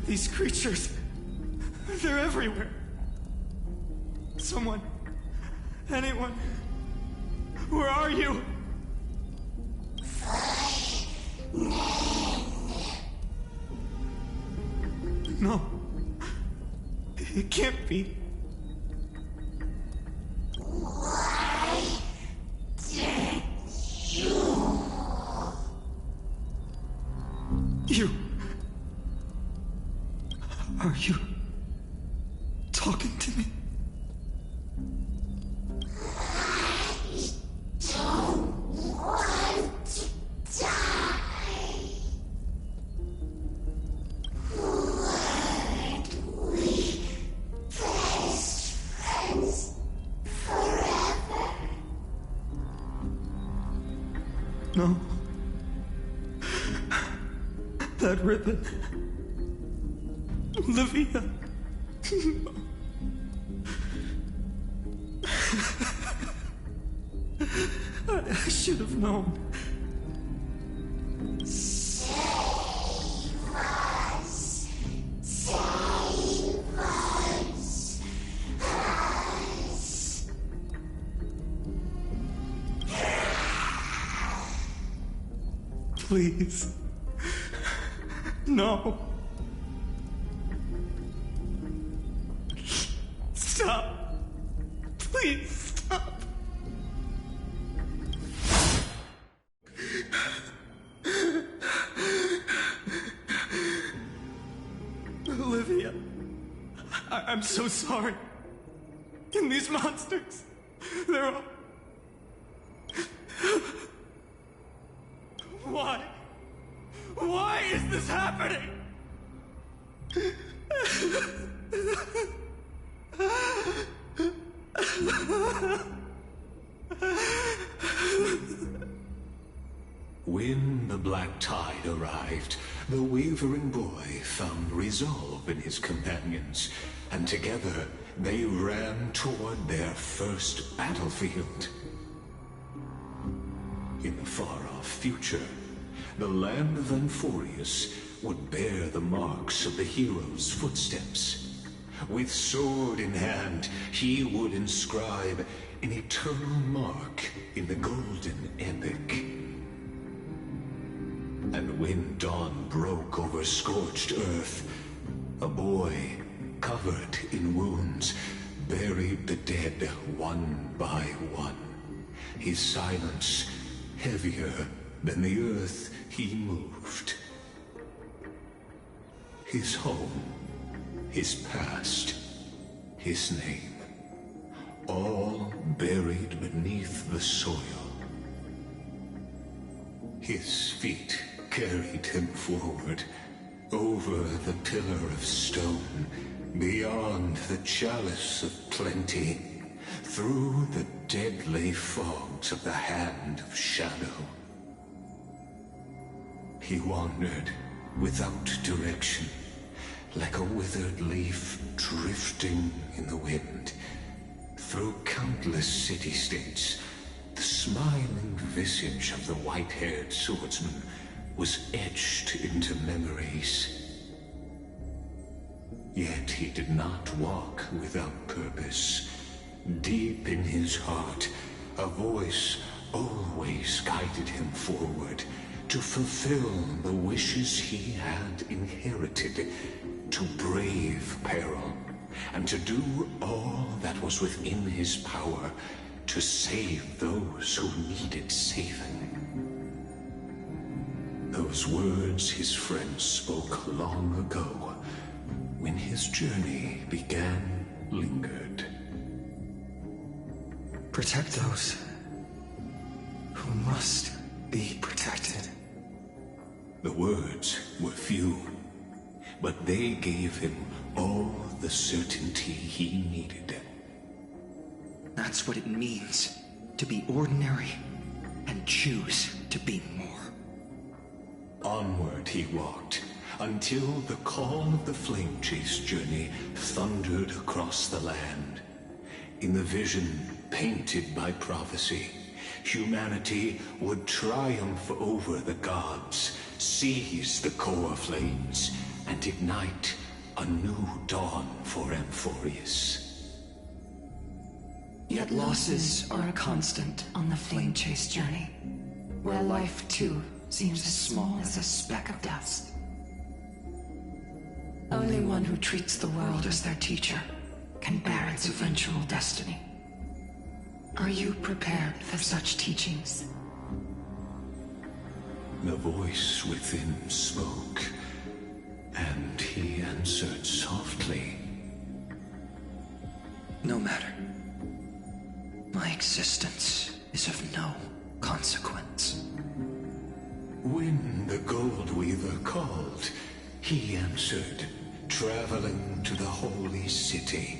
S2: These creatures, they're everywhere. Someone, anyone, where are you? No. It can't be. You. Are you talking to me? No. That ribbon. Livia. I should have known. Please. No. Stop. Please stop. Olivia, I'm so sorry. And these monsters, they're all... Why? Why is this happening?
S9: When the black tide arrived, the wavering boy found resolve in his companions, and together they ran toward their first battlefield. In the far-off future, the land of Amphorius would bear the marks of the hero's footsteps. With sword in hand, he would inscribe an eternal mark in the golden epic. And when dawn broke over scorched earth, a boy, covered in wounds, buried the dead one by one. His silence heavier than the earth he moved. His home, his past, his name, all buried beneath the soil. His feet carried him forward, over the pillar of stone, beyond the chalice of plenty, through the deadly fogs of the hand of shadow. He wandered without direction, like a withered leaf drifting in the wind, through countless city-states. The smiling visage of the white-haired swordsman was etched into memories. Yet he did not walk without purpose. Deep in his heart, a voice always guided him forward to fulfill the wishes he had inherited, to brave peril, and to do all that was within his power to save those who needed saving. Those words his friend spoke long ago, when his journey began, lingered.
S2: Protect those who must be protected.
S9: The words were few, but they gave him all the certainty he needed.
S2: That's what it means to be ordinary and choose to be more.
S9: Onward he walked, until the call of the flame chase journey thundered across the land. In the vision painted by prophecy, humanity would triumph over the gods, seize the core flames, and ignite a new dawn for Amphorius.
S2: Yet losses are a constant on the flame chase journey, where life too seems as small as a speck of dust. Only one who treats the world as their teacher can bear its eventual destiny. Are you prepared for such teachings?
S9: The voice within spoke, and he answered softly.
S2: No matter. My existence is of no consequence.
S9: When the Gold Weaver called, he answered, traveling to the holy city.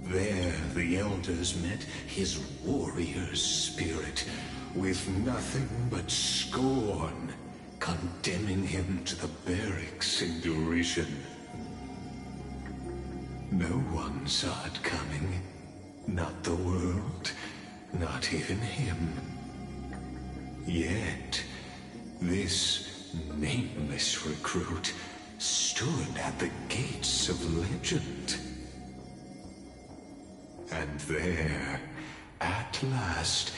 S9: There the elders met his warrior's spirit, with nothing but scorn, condemning him to the barracks in derision. No one saw it coming. Not the world, not even him. Yet, this nameless recruit stood at the gates of legend. And there, at last,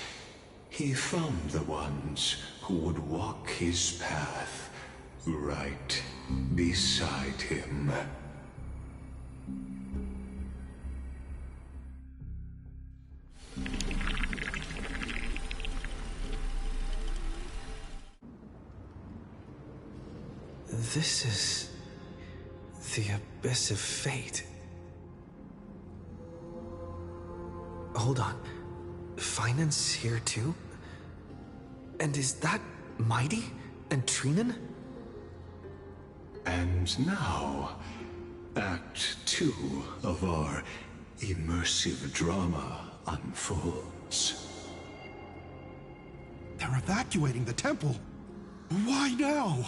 S9: he found the ones who would walk his path right beside him.
S1: This is the Abyss of Fate. Hold on. Finance here too? And is that Mighty and Trinan?
S9: And now, Act 2 of our immersive drama unfolds.
S21: They're evacuating the temple. Why now?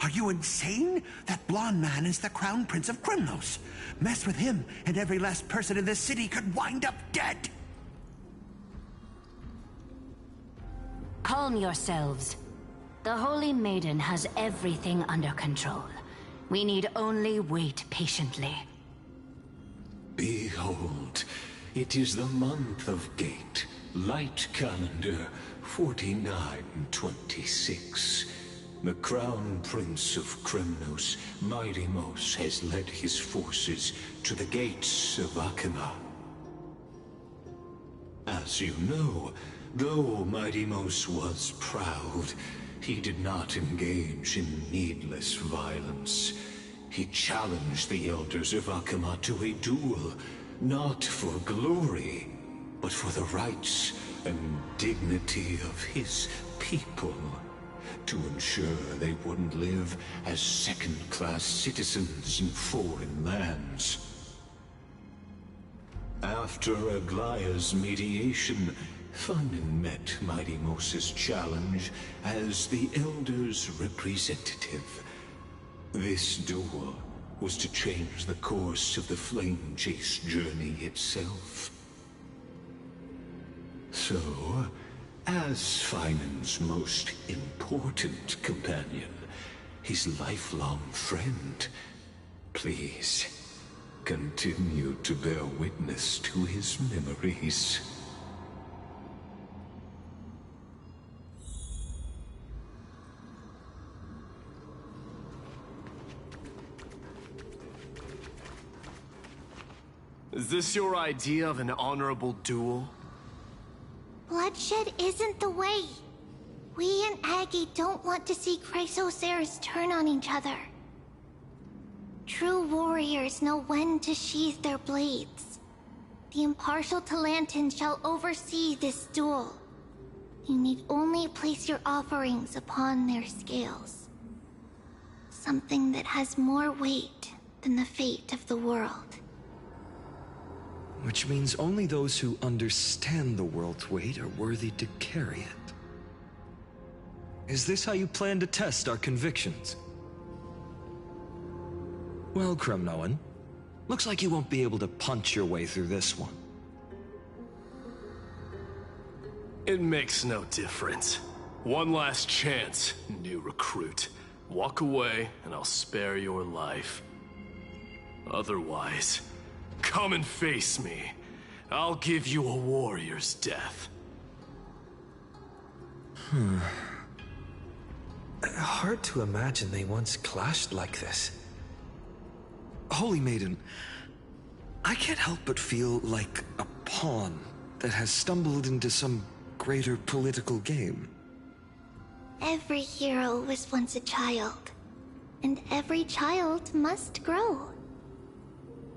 S21: Are you insane? That blonde man is the Crown Prince of Krymnos. Mess with him, and every last person in this city could wind up dead.
S22: Calm yourselves. The Holy Maiden has everything under control. We need only wait patiently.
S9: Behold, it is the month of Gate, light calendar 4926. The Crown Prince of Krymnos, Mighty-Mos, has led his forces to the gates of Akima. As you know, though Mighty-Mos was proud, he did not engage in needless violence. He challenged the elders of Akima to a duel, not for glory, but for the rights and dignity of his people, to ensure they wouldn't live as second-class citizens in foreign lands. After Aglaya's mediation, Funden met Mighty-Mos's challenge as the Elder's representative. This duel was to change the course of the Flame Chase journey itself. So, as Finan's most important companion, his lifelong friend, please continue to bear witness to his memories.
S12: Is this your idea of an honorable duel?
S18: Bloodshed isn't the way. We and Aggie don't want to see Chrysoceres turn on each other. True warriors know when to sheathe their blades. The impartial Talantan shall oversee this duel. You need only place your offerings upon their scales. Something that has more weight than the fate of the world.
S2: Which means only those who understand the world's weight are worthy to carry it. Is this how you plan to test our convictions? Well, Kremnoan, looks like you won't be able to punch your way through this one.
S12: It makes no difference. One last chance, new recruit. Walk away, and I'll spare your life. Otherwise, come and face me. I'll give you a warrior's death.
S1: Hard to imagine they once clashed like this.
S2: Holy Maiden, I can't help but feel like a pawn that has stumbled into some greater political game.
S18: Every hero was once a child, and every child must grow.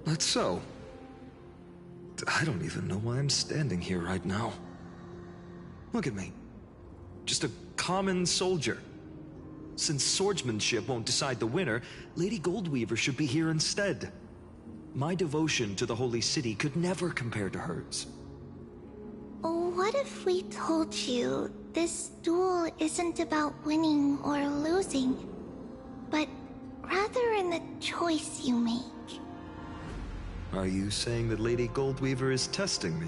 S2: That's so. I don't even know why I'm standing here right now. Look at me. Just a common soldier. Since swordsmanship won't decide the winner, Lady Goldweaver should be here instead. My devotion to the Holy City could never compare to hers.
S18: What if we told you this duel isn't about winning or losing, but rather in the choice you make?
S3: Are you saying that Lady Goldweaver is testing me?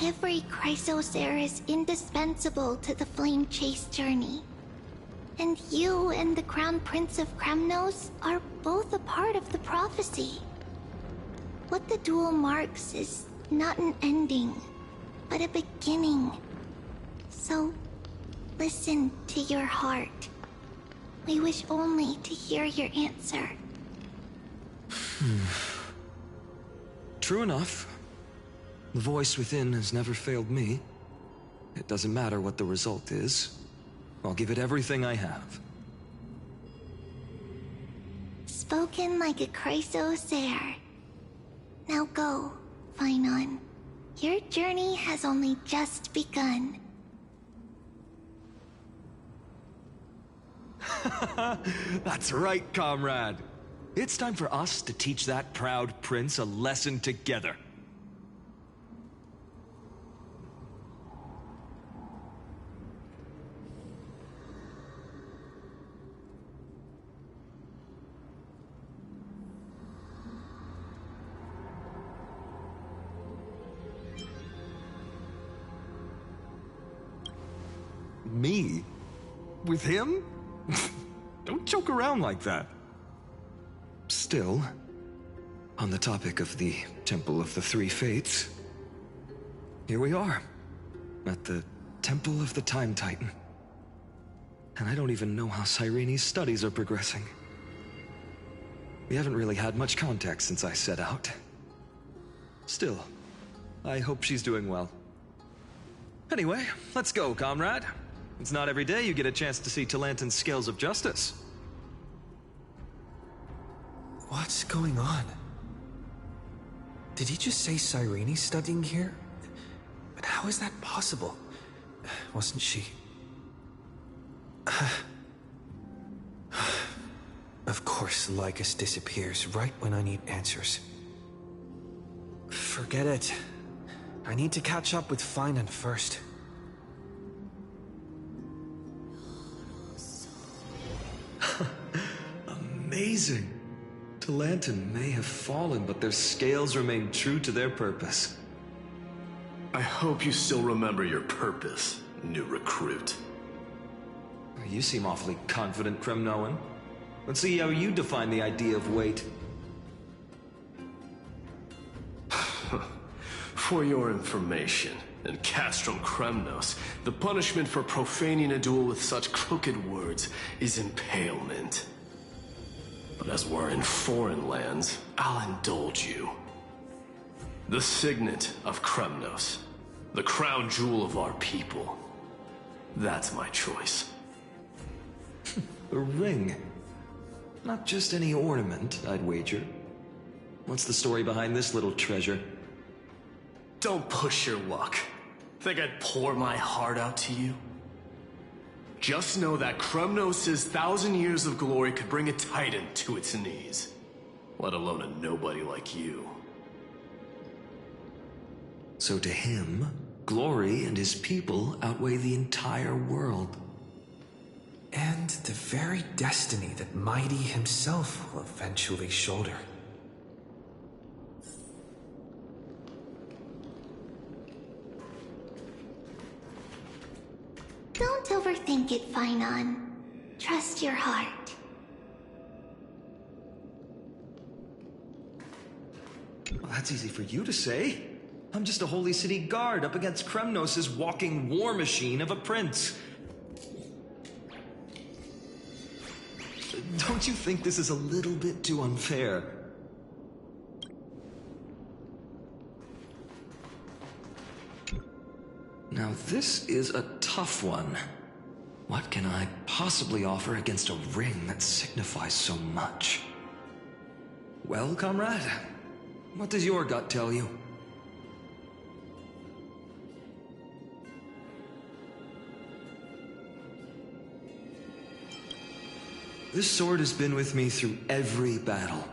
S18: Every Chrysosaur is indispensable to the Flame Chase journey. And you and the Crown Prince of Kremnos are both a part of the prophecy. What the duel marks is not an ending, but a beginning. So, listen to your heart. We wish only to hear your answer.
S3: True enough. The voice within has never failed me. It doesn't matter what the result is. I'll give it everything I have.
S18: Spoken like a Chrysosaur. Now go, Finon. Your journey has only just begun.
S3: That's right, comrade. It's time for us to teach that proud prince a lesson together. Me? With him? Don't joke around like that. Still, on the topic of the Temple of the Three Fates, here we are, at the Temple of the Time Titan. And I don't even know how Cyrene's studies are progressing. We haven't really had much contact since I set out. Still, I hope she's doing well. Anyway, let's go, comrade. It's not every day you get a chance to see Talantin's scales of justice.
S1: What's going on? Did he just say Cyrene's studying here? But how is that possible? Wasn't she? Of course, Lycus disappears right when I need answers. Forget it. I need to catch up with Finan first.
S3: Amazing. Talantin may have fallen, but their scales remain true to their purpose.
S12: I hope you still remember your purpose, new recruit.
S3: You seem awfully confident, Kremnoan. Let's see how you define the idea of weight.
S12: For your information, in Castrum Kremnos, the punishment for profaning a duel with such crooked words is impalement. But as we're in foreign lands, I'll indulge you. The signet of Kremnos, the crown jewel of our people. That's my choice.
S3: A ring. Not just any ornament, I'd wager. What's the story behind this little treasure?
S12: Don't push your luck. Think I'd pour my heart out to you? Just know that Kremnos' 1,000 years of glory could bring a titan to its knees. Let alone a nobody like you.
S3: So to him, glory and his people outweigh the entire world.
S1: And the very destiny that Mighty himself will eventually shoulder.
S18: Don't overthink it, Finon. Trust your heart.
S3: Well, that's easy for you to say. I'm just a Holy City guard up against Kremnos' walking war machine of a prince. Don't you think this is a little bit too unfair? Now this is a tough one. What can I possibly offer against a ring that signifies so much? Well, comrade, what does your gut tell you? This sword has been with me through every battle.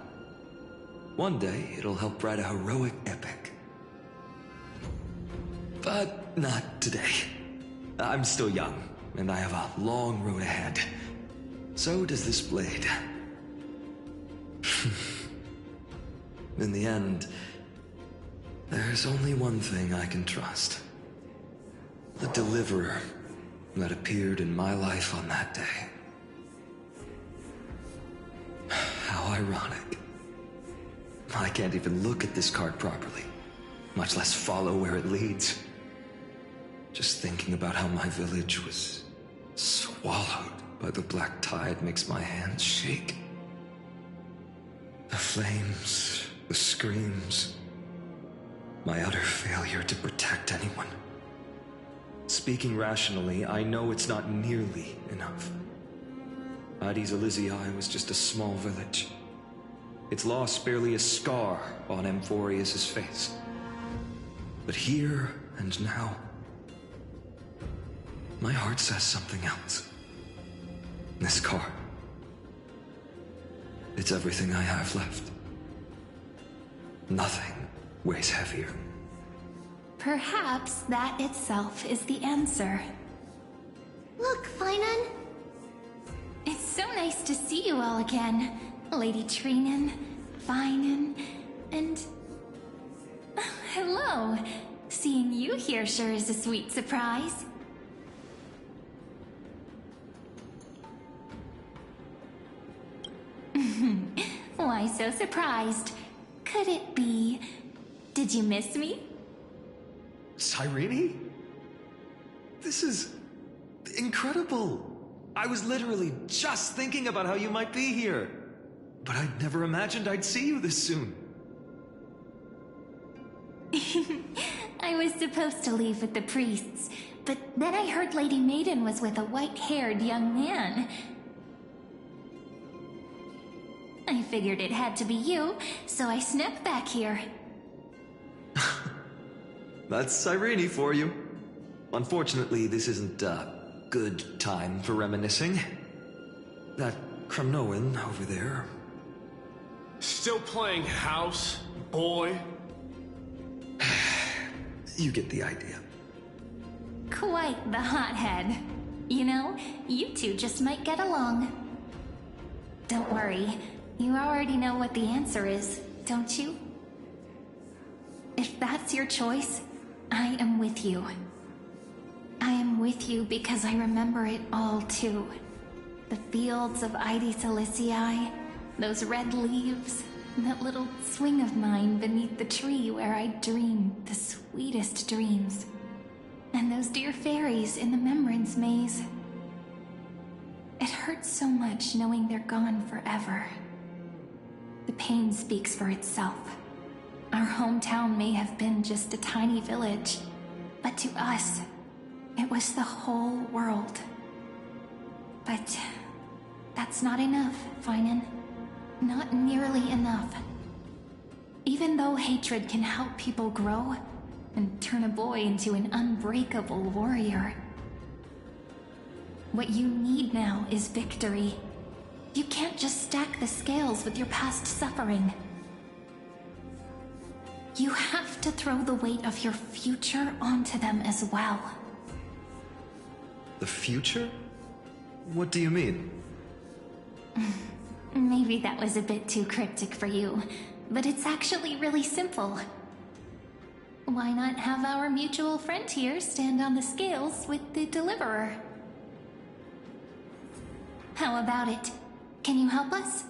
S3: One day, it'll help write a heroic epic. But not today. I'm still young, and I have a long road ahead. So does this blade. in the end, there's only one thing I can trust. The deliverer that appeared in my life on that day. How ironic. I can't even look at this card properly, much less follow where it leads. Just thinking about how my village was swallowed by the black tide makes my hands shake. The flames, the screams, my utter failure to protect anyone. Speaking rationally, I know it's not nearly enough. Hades Elysiae was just a small village. Its loss barely a scar on Amphorius' face. But here and now, my heart says something else. This card. It's everything I have left. Nothing weighs heavier.
S13: Perhaps that itself is the answer.
S18: Look, Finan.
S13: It's so nice to see you all again. Lady Treenan, Finan, and... hello. Seeing you here sure is a sweet surprise. Why so surprised? Could it be... did you miss me?
S3: Cyrene? This is incredible. I was literally just thinking about how you might be here. But I'd never imagined I'd see you this soon.
S13: I was supposed to leave with the priests, but then I heard Lady Maiden was with a white-haired young man. I figured it had to be you, so I snuck back here.
S3: That's Cyrene for you. Unfortunately, this isn't a good time for reminiscing. That Kremnoan over there.
S12: Still playing house, boy?
S3: You get the idea.
S13: Quite the hothead. You know, you two just might get along. Don't worry, you already know what the answer is, don't you? If that's your choice, I am with you. I am with you because I remember it all too. The fields of Hades Elysiae, those red leaves, that little swing of mine beneath the tree where I dreamed the sweetest dreams. And those dear fairies in the Membrance Maze. It hurts so much knowing they're gone forever. The pain speaks for itself. Our hometown may have been just a tiny village, but to us, it was the whole world. But that's not enough, Finan. Not nearly enough. Even though hatred can help people grow and turn a boy into an unbreakable warrior, what you need now is victory. You can't just stack the scales with your past suffering. You have to throw the weight of your future onto them as well.
S3: The future? What do you mean?
S13: Maybe that was a bit too cryptic for you, but it's actually really simple. Why not have our mutual friend here stand on the scales with the deliverer? How about it? Can you help us?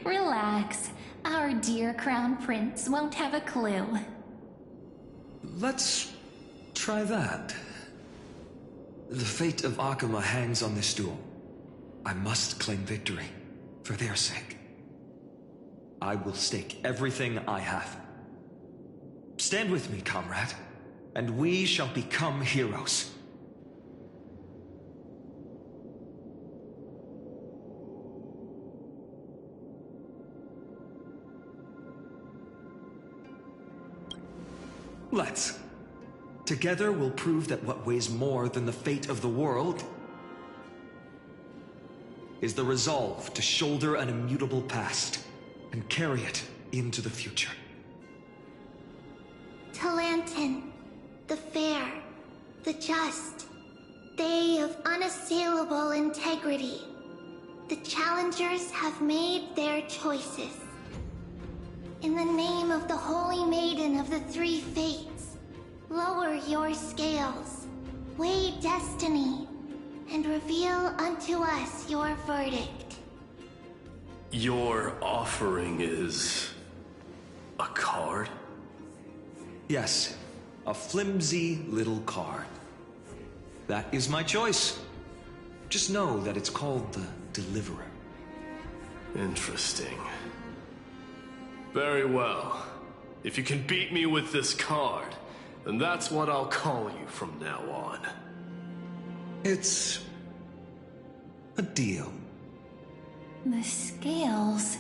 S13: Relax. Our dear Crown Prince won't have a clue.
S3: Let's try that. The fate of Akama hangs on this duel. I must claim victory, for their sake. I will stake everything I have. Stand with me, comrade, and we shall become heroes. Let's. Together we'll prove that what weighs more than the fate of the world is the resolve to shoulder an immutable past and carry it into the future.
S18: Talantin, the fair, the just. They of unassailable integrity. The challengers have made their choices. In the name of the Holy Maiden of the Three Fates, lower your scales, weigh destiny, and reveal unto us your verdict.
S12: Your offering is... a card?
S3: Yes, a flimsy little card. That is my choice. Just know that it's called the Deliverer.
S12: Interesting. Very well. If you can beat me with this card, then that's what I'll call you from now on.
S3: It's... a deal.
S13: The scales...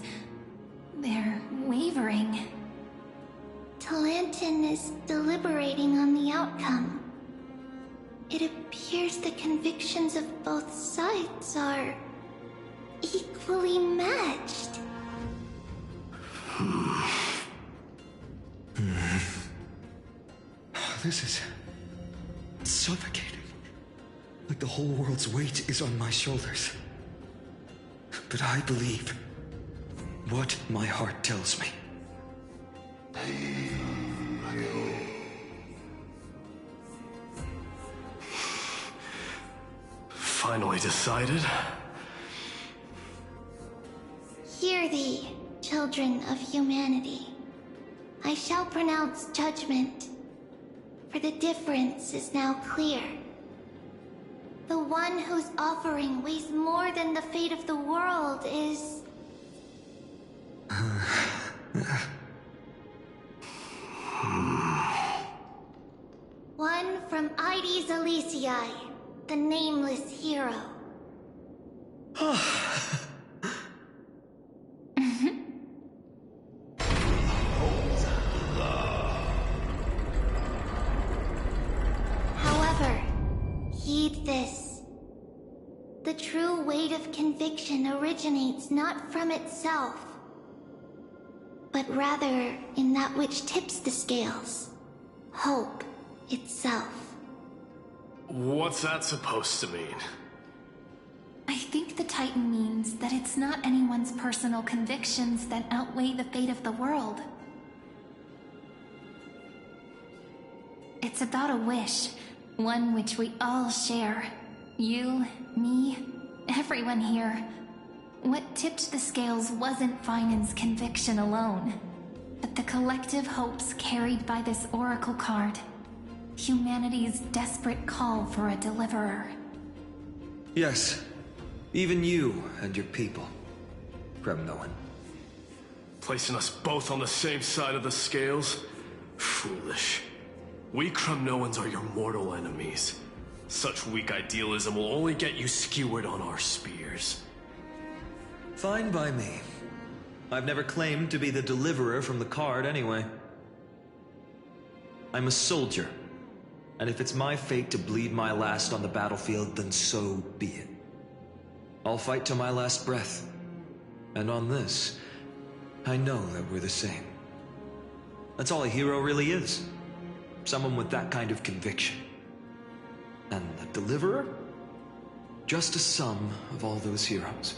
S13: they're wavering.
S18: Talantin is deliberating on the outcome. It appears the convictions of both sides are... equally matched.
S3: This is... suffocating. Like the whole world's weight is on my shoulders. But I believe what my heart tells me.
S12: Finally decided?
S18: Hear thee, children of humanity. I shall pronounce judgment, for the difference is now clear. The one whose offering weighs more than the fate of the world is... one from Ides Elysiae, the nameless hero. However, heed this. The true weight of conviction originates not from itself, but rather in that which tips the scales. Hope itself.
S12: What's that supposed to mean?
S13: I think the Titan means that it's not anyone's personal convictions that outweigh the fate of the world. It's about a wish, one which we all share. You, me, everyone here. What tipped the scales wasn't Finan's conviction alone, but the collective hopes carried by this oracle card. Humanity's desperate call for a deliverer.
S3: Yes, even you and your people, Kremnoan.
S12: Placing us both on the same side of the scales? Foolish. We Kremnoans are your mortal enemies. Such weak idealism will only get you skewered on our spears.
S3: Fine by me. I've never claimed to be the deliverer from the card anyway. I'm a soldier. And if it's my fate to bleed my last on the battlefield, then so be it. I'll fight to my last breath. And on this, I know that we're the same. That's all a hero really is. Someone with that kind of conviction. And the deliverer? Just a sum of all those heroes.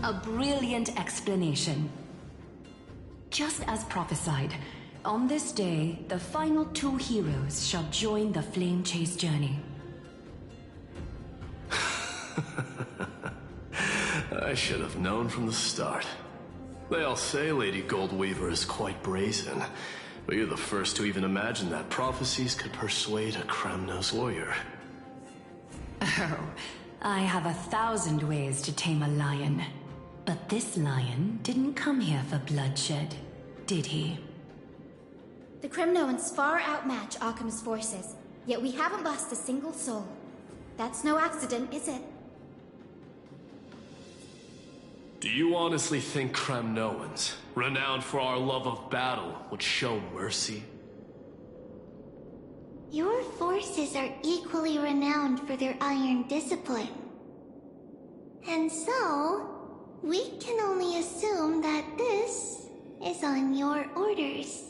S22: A brilliant explanation. Just as prophesied, on this day, the final two heroes shall join the Flame Chase journey.
S12: I should have known from the start. They all say Lady Goldweaver is quite brazen, but you're the first to even imagine that prophecies could persuade a Kremnos warrior.
S22: Oh, I have 1,000 ways to tame a lion. But this lion didn't come here for bloodshed, did he?
S20: The Kremnoans far outmatch Occam's forces, yet we haven't lost a single soul. That's no accident, is it?
S12: Do you honestly think Kremnoans, renowned for our love of battle, would show mercy?
S18: Your forces are equally renowned for their iron discipline. And so, we can only assume that this is on your orders.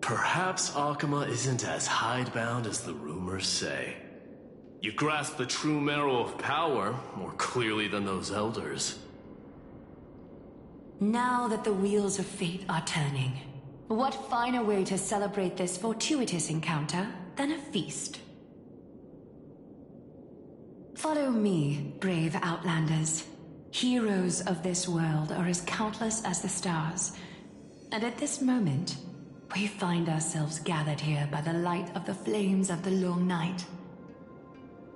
S12: Perhaps Akama isn't as hidebound as the rumors say. You grasp the true marrow of power more clearly than those elders.
S22: Now that the wheels of fate are turning, what finer way to celebrate this fortuitous encounter than a feast? Follow me, brave Outlanders. Heroes of this world are as countless as the stars, and at this moment, we find ourselves gathered here by the light of the flames of the long night.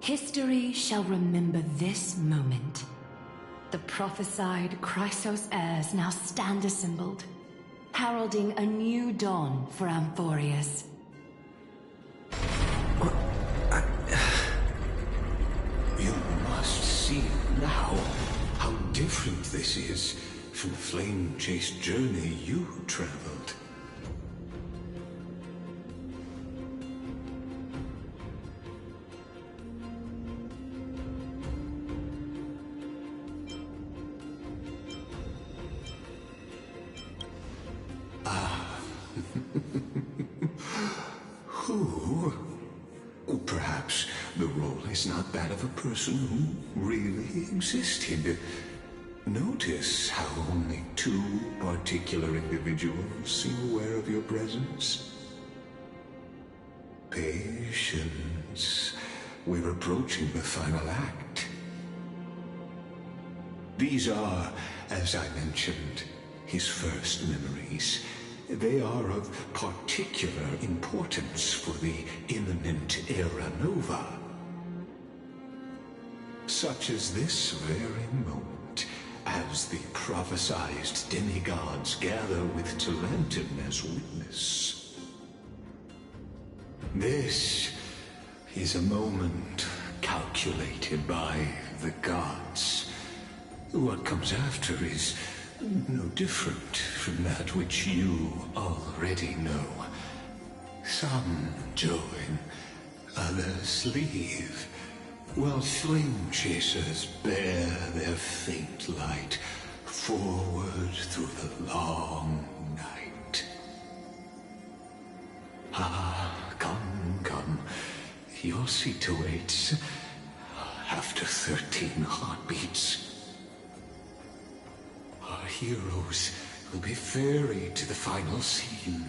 S22: History shall remember this moment. The prophesied Chrysos heirs now stand assembled, heralding a new dawn for Amphorius.
S9: You must see now how different this is from the flame-chased journey you traveled. Who? Perhaps the role is not that of a person who really existed. Notice how only two particular individuals seem aware of your presence. Patience. We're approaching the final act. These are, as I mentioned, his first memories. They are of particular importance for the imminent Era Nova. Such as this very moment, as the prophesized demigods gather with Talentum as witness. This is a moment calculated by the gods. What comes after is no different from that which you already know. Some join, others leave, while flame chasers bear their faint light forward through the long night. Come. Your seat awaits after 13 heartbeats. Our heroes will be ferried to the final scene.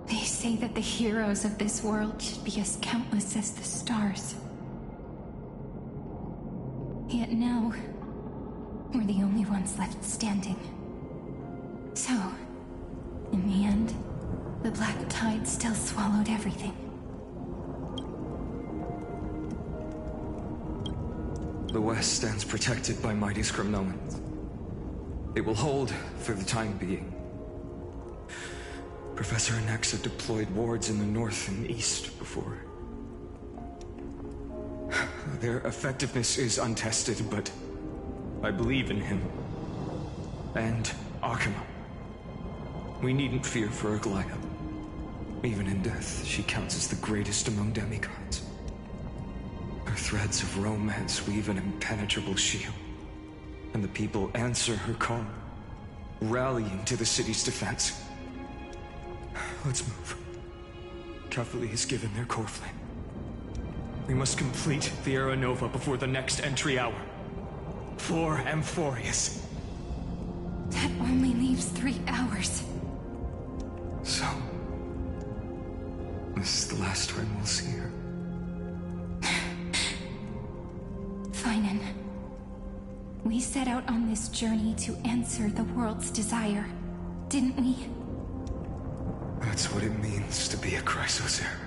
S13: They say that the heroes of this world should be as countless as the stars. Yet now, we're the only ones left standing. So, in the end, the black tide still swallowed everything.
S3: The West stands protected by mighty Scrimnolans. It will hold for the time being. Professor Anaxa deployed wards in the north and east before. Their effectiveness is untested, but I believe in him. And Akama. We needn't fear for Aglaya. Even in death, she counts as the greatest among demigods. Her threads of romance weave an impenetrable shield, and the people answer her call, rallying to the city's defense. Let's move. Cavalry has given their core flame. We must complete the Era Nova before the next entry hour. For Amphorius.
S13: That only leaves 3 hours.
S3: So, this is the last time we'll see her.
S13: Finan, we set out on this journey to answer the world's desire, didn't we?
S3: That's what it means to be a Chrysos heir.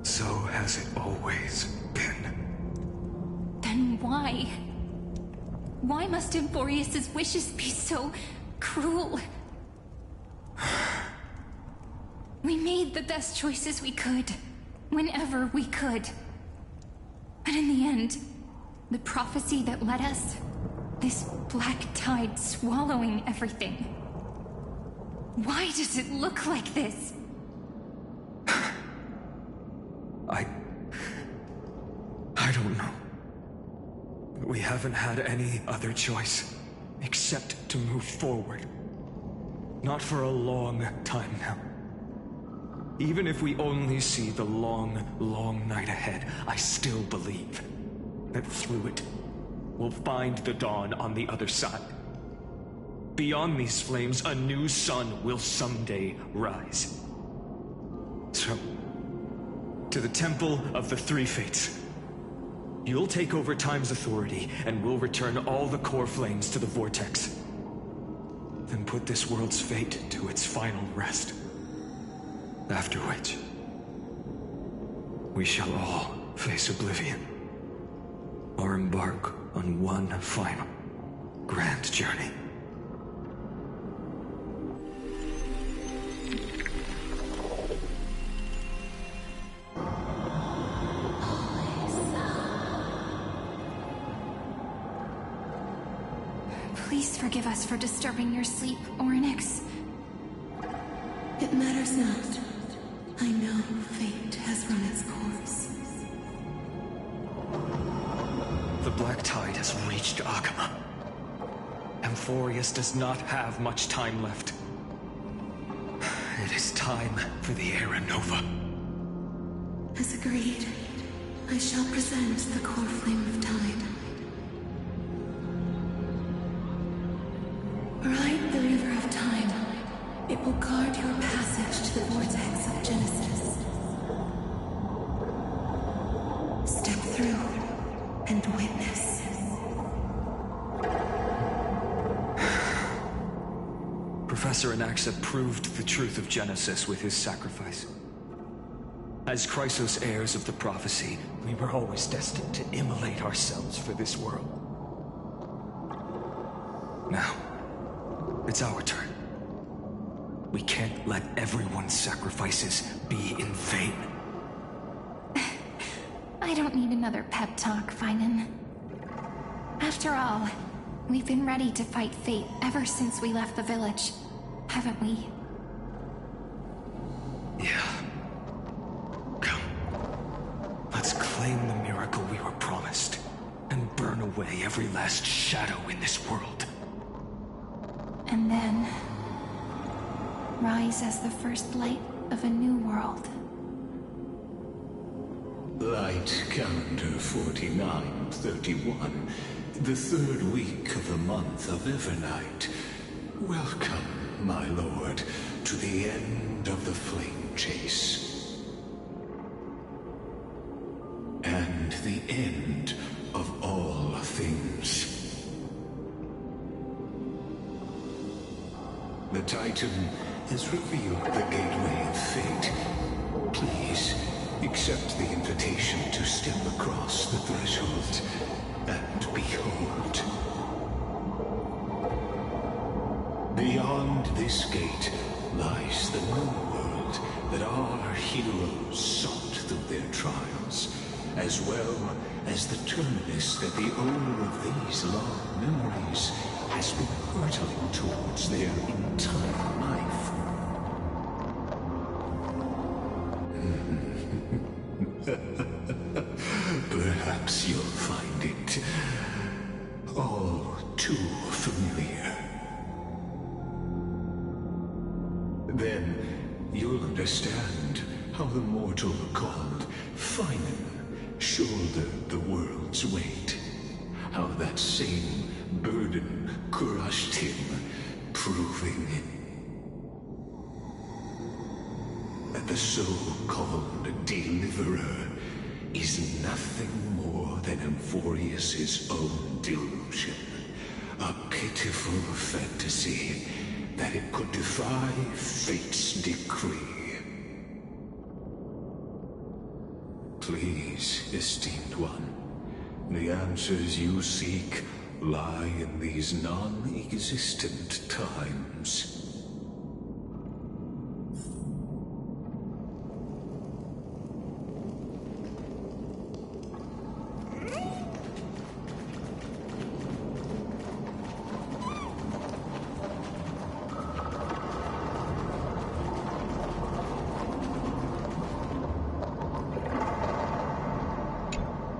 S3: So has it always been.
S13: Then why? Why must Amphorius' wishes be so cruel? We made the best choices we could, whenever we could. But in the end, the prophecy that led us, this black tide swallowing everything. Why does it look like this?
S10: I don't know. But we haven't had any other choice except to move forward. Not for a long time now. Even if we only see the long, long night ahead, I still believe that through it, we'll find the dawn on the other side. Beyond these flames, a new sun will someday rise. So, to the Temple of the Three Fates. You'll take over Time's authority, and we'll return all the core flames to the Vortex. Then put this world's fate to its final rest. After which, we shall all face oblivion, or embark on one final grand journey.
S13: Please forgive us for disturbing your sleep, Orynyx.
S4: It matters not. I know fate has run its course.
S10: The Black Tide has reached Akama. Amphorius does not have much time left. It is time for the Era Nova.
S4: As agreed, I shall present the core flame of Tide. Ride the river of time. It will guard your passage to the vortex of Genesis. Step through and witness.
S10: Professor Anaxa proved the truth of Genesis with his sacrifice. As Chrysos heirs of the prophecy, we were always destined to immolate ourselves for this world. Now, it's our turn. We can't let everyone's sacrifices be in vain.
S13: I don't need another pep talk, Finan. After all, we've been ready to fight fate ever since we left the village, haven't we?
S10: Yeah. Come. Let's claim the miracle we were promised, and burn away every last shadow in this world.
S13: And then rise as the first light of a new world.
S9: Light calendar 4931, the third week of the month of Evernight. Welcome, my lord, to the end of the flame chase. And the end of all things. The Titan has revealed the gateway of fate. Please, accept the invitation to step across the threshold and behold. Beyond this gate lies the new world that our heroes sought through their trials, as well as the terminus that the owner of these long memories has been hurtling towards their entire life. Perhaps you'll find it all too familiar. Then you'll understand how the mortal called Finan shouldered the world's weight. How that same burden crushed him, proving that the so-called deliverer is nothing more than Amphorius' own delusion. A pitiful fantasy that it could defy fate's decree. Please, esteemed one, the answers you seek lie in these non-existent times.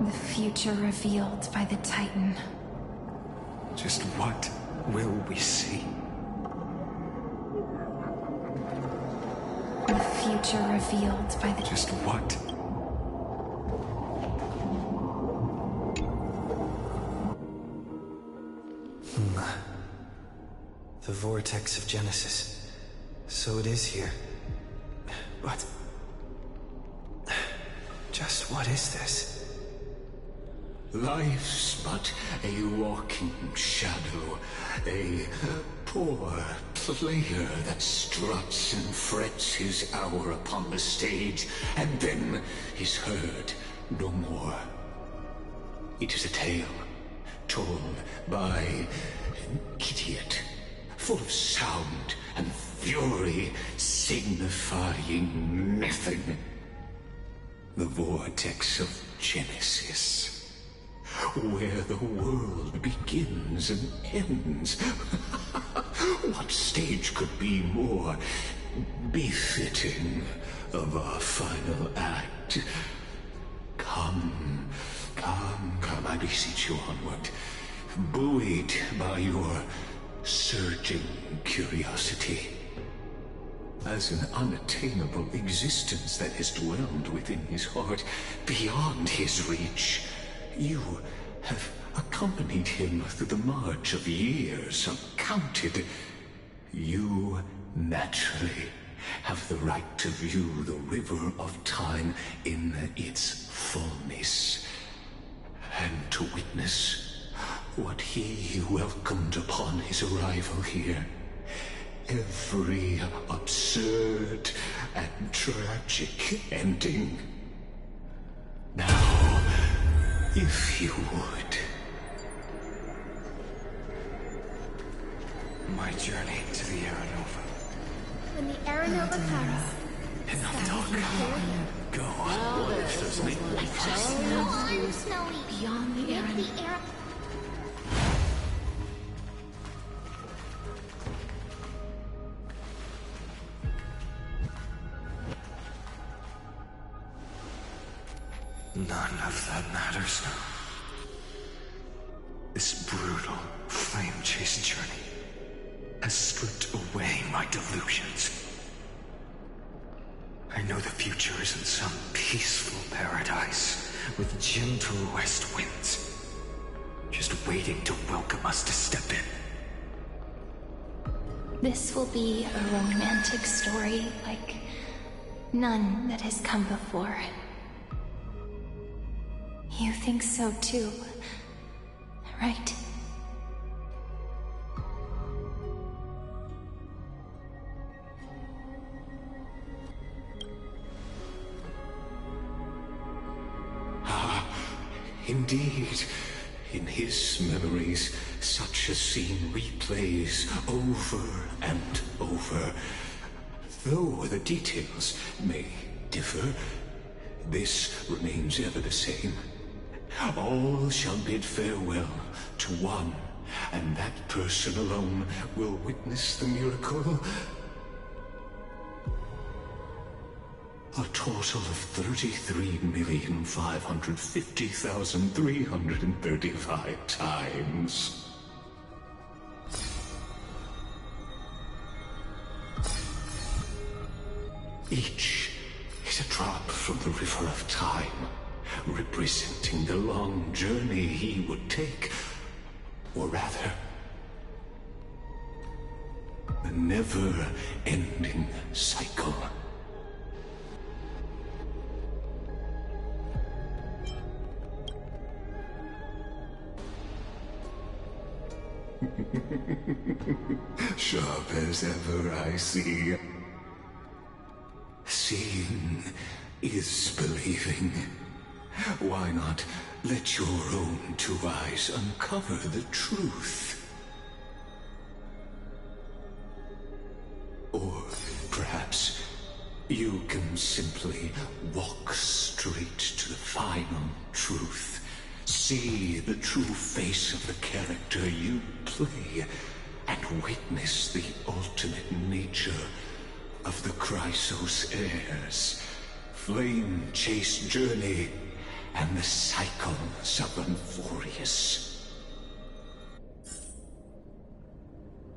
S13: The future revealed by the Titan.
S10: Just what will we see?
S13: The future revealed by the...
S10: Just what?
S1: The vortex of Genesis. So it is here. But... just what is this?
S9: Life's but a walking shadow, a poor player that struts and frets his hour upon the stage, and then is heard no more. It is a tale told by an idiot, full of sound and fury, signifying nothing. The vortex of Genesis. Where the world begins and ends. What stage could be more befitting of our final act? Come, I beseech you onward, buoyed by your surging curiosity. As an unattainable existence that has dwelled within his heart, beyond his reach, you have accompanied him through the march of years uncounted. You naturally have the right to view the river of time in its fullness, and to witness what he welcomed upon his arrival here. Every absurd and tragic ending. Now, if you would.
S10: My journey to the Aranova.
S18: When the Aranova comes,
S10: Enough talk. Go.
S18: go on, Snowy.
S7: Beyond the
S18: Make the air.
S10: None of that matters now. This brutal, flame-chased journey has stripped away my delusions. I know the future isn't some peaceful paradise with gentle west winds, just waiting to welcome us to step in.
S13: This will be a romantic story like none that has come before. You think so too, right?
S9: Indeed, in his memories, such a scene replays over and over. Though the details may differ, this remains ever the same. All shall bid farewell to one, and that person alone will witness the miracle. A total of 33,550,335 times. Each is a drop from the river of time, representing the long journey he would take, or rather, the never-ending cycle. Sharp as ever, I see. Seeing is believing. Why not let your own two eyes uncover the truth? Or perhaps you can simply walk straight to the final truth. See the true face of the character you play, and witness the ultimate nature of the Chrysos heirs. Flame-chased journey and the cycles of Unforius.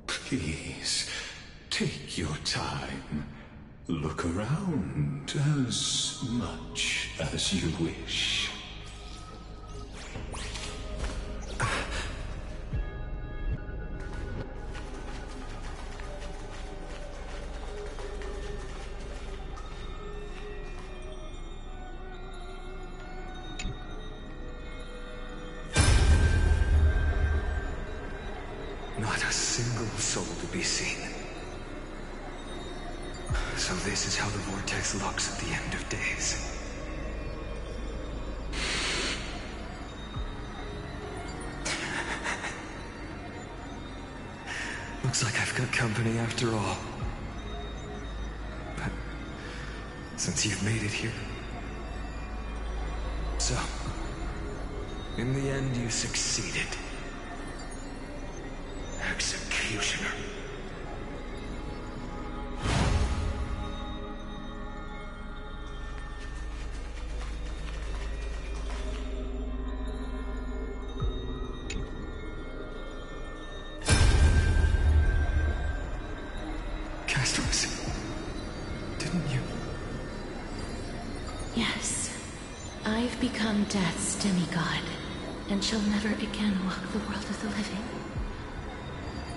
S9: Please, take your time. Look around as much as you wish.
S10: Not a single soul to be seen. So this is how the vortex looks at the end of days. Looks like I've got company after all. But since you've made it here... So, in the end you succeeded. Executioner.
S7: Didn't you? Yes. I've become Death's demigod, and shall never again walk the world of the living.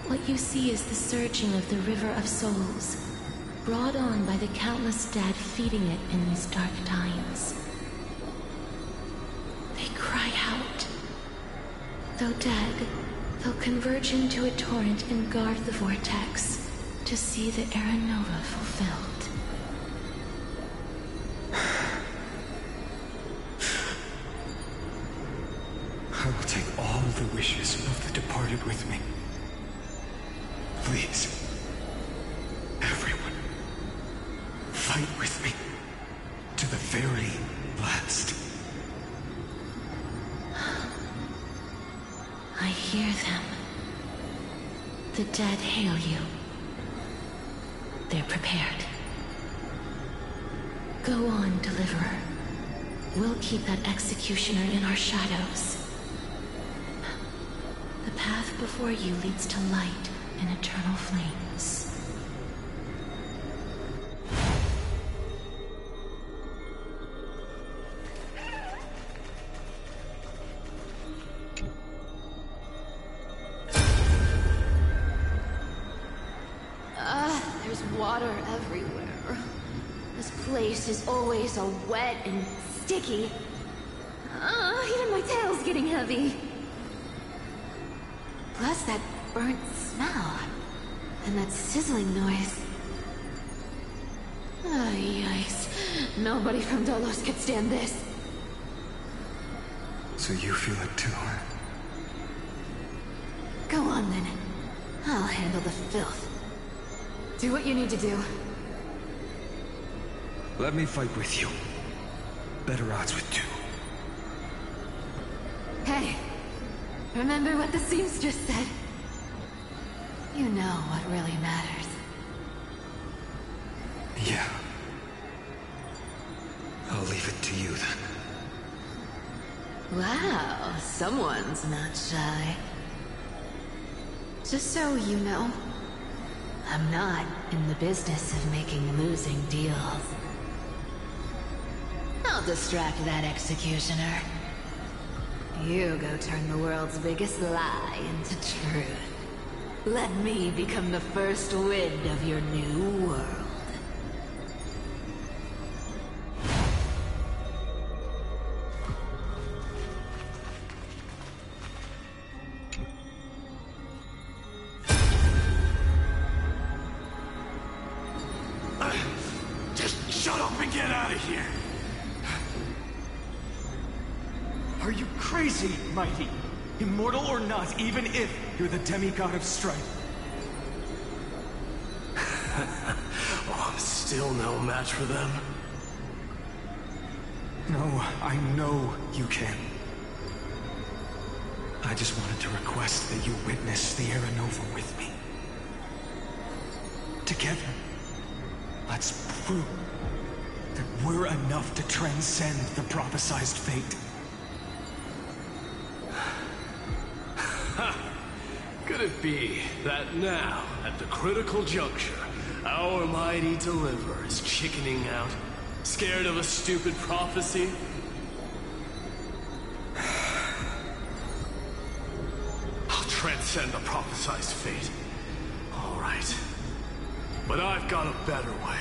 S7: What you see is the surging of the river of souls, brought on by the countless dead feeding it in these dark times. They cry out. Though dead, they'll converge into a torrent and guard the vortex to see the Era Nova fulfilled.
S10: I will take all the wishes of the departed with me. Please, everyone, fight with me to the very last.
S7: I hear them. The dead hail you. They're prepared. Go on, Deliverer. We'll keep that executioner in our shadows. The path before you leads to light and eternal flames.
S14: There's water everywhere. This place is always so wet and sticky. Even my tail's getting heavy. Plus that burnt smell. And that sizzling noise. Yikes. Nobody from Dolos could stand this.
S10: So you feel it too, huh?
S14: Go on then. I'll handle the filth. Do what you need to do.
S10: Let me fight with you. Better odds with two.
S14: Hey, remember what the seamstress said? You know what really matters.
S10: Yeah. I'll leave it to you then.
S14: Wow, someone's not shy. Just so you know, I'm not in the business of making losing deals. I'll distract that executioner. You go turn the world's biggest lie into truth. Let me become the first wind of your new world.
S11: Just shut up and get out of here!
S2: Are you crazy, Mighty? Immortal or not, even if you're the demigod of strife.
S12: Oh, I'm still no match for them.
S10: No, I know you can. I just wanted to request that you witness the Era Nova with me.
S2: Together, let's prove that we're enough to transcend the prophesized fate.
S12: it be that now, at the critical juncture, our mighty deliverer is chickening out, scared of a stupid prophecy? I'll transcend the prophesized fate. All right. But I've got a better way.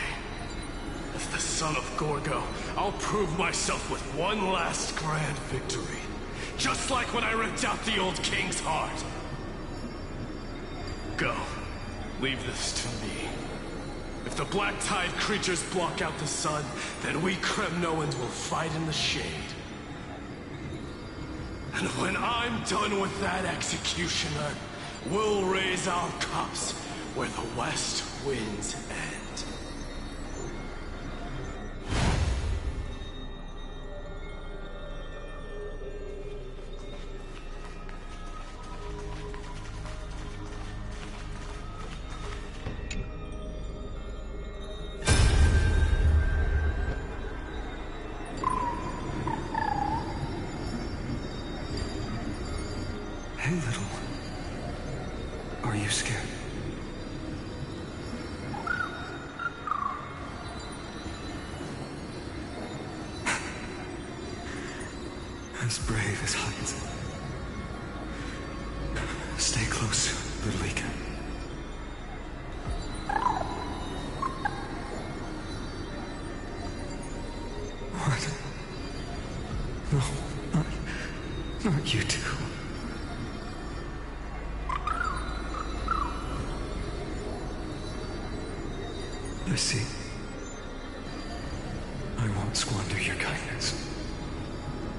S12: As the son of Gorgo, I'll prove myself with one last grand victory. Just like when I ripped out the old king's heart. Go. Leave this to me. If the black tide creatures block out the sun, then we Kremnoans will fight in the shade. And when I'm done with that executioner, we'll raise our cups where the west winds end.
S3: Hey, little. Are you scared? As brave as Heinz. Stay close, little Ika. What? No, not you two. I see. I won't squander your kindness.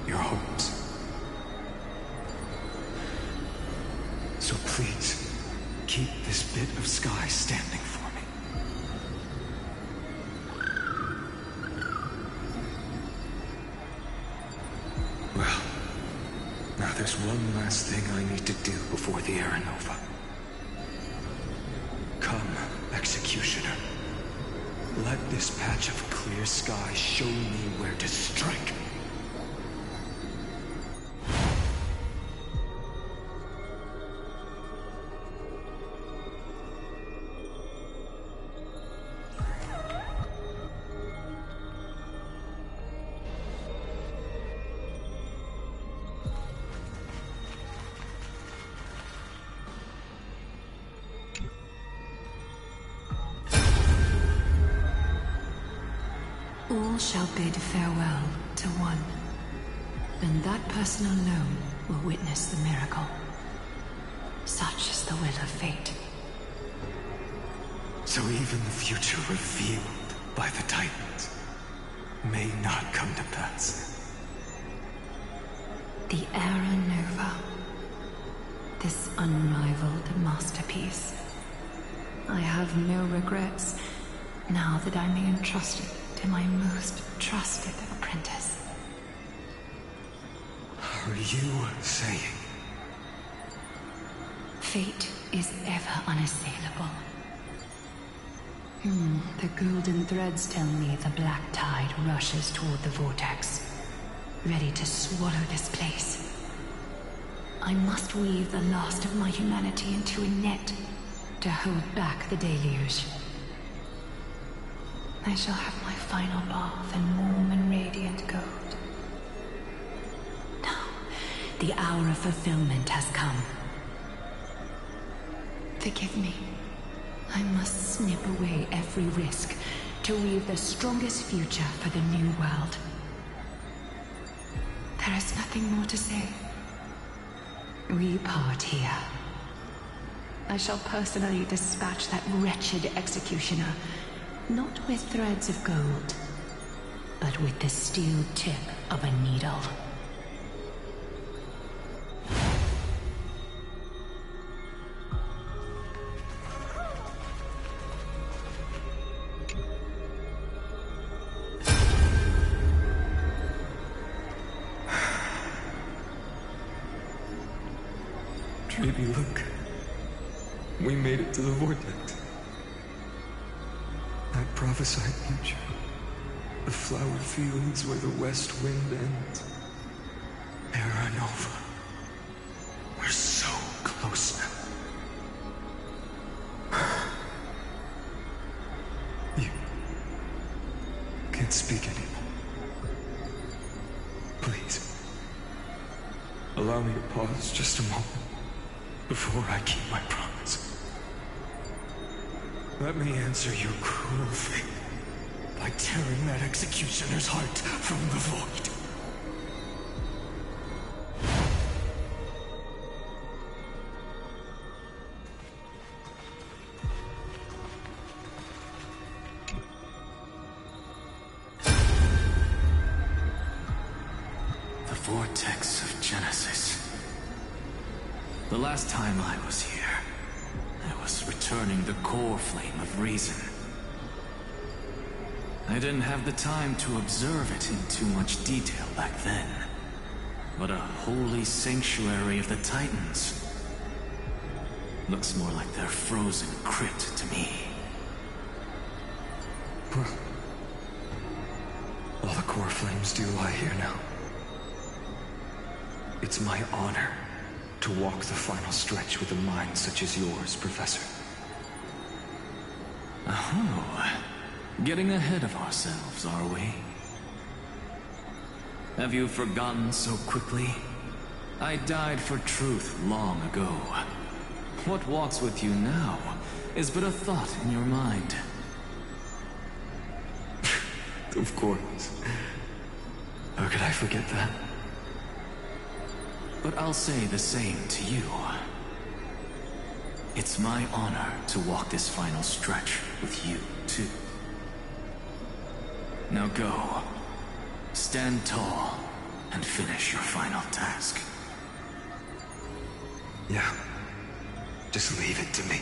S3: Your hopes. So please, keep this bit of sky standing for me. Well, now there's one last thing I need to do before the Era Nova. Come, Executioner. Let this patch of clear sky show me where to strike.
S22: All shall bid farewell to one, and that person alone will witness the miracle. Such is the will of fate.
S3: So even the future revealed by the Titans may not come to pass.
S22: The Era Nova. This unrivaled masterpiece. I have no regrets now that I may entrust it to my most trusted apprentice.
S3: Are you saying?
S22: Fate is ever unassailable. The golden threads tell me the black tide rushes toward the vortex, ready to swallow this place. I must weave the last of my humanity into a net to hold back the deluge. I shall have my final bath in warm and radiant gold. Now, the hour of fulfillment has come. Forgive me. I must snip away every risk to weave the strongest future for the new world. There is nothing more to say. We part here. I shall personally dispatch that wretched executioner, not with threads of gold, but with the steel tip of a needle.
S3: Baby, look. We made it to the vortex. That prophesied future. The flowered fields where the west wind ends. Era Nova. We're so close now.
S10: Allow me to pause just a moment before I keep my promise. Let me answer your cruel fate by tearing that executioner's heart from the void.
S11: The vortex of Genesis. The last time I was here, I was returning the core flame of reason. I didn't have the time to observe it in too much detail back then. But a holy sanctuary of the Titans looks more like their frozen crypt to me.
S10: Well, all the core flames do lie here now. It's my honor to walk the final stretch with a mind such as yours, Professor.
S11: Oh, getting ahead of ourselves, are we? Have you forgotten so quickly? I died for truth long ago. What walks with you now is but a thought in your mind.
S10: Of course. How could I forget that?
S11: But I'll say the same to you. It's my honor to walk this final stretch with you, too. Now go. Stand tall and finish your final task.
S10: Yeah. Just leave it to me.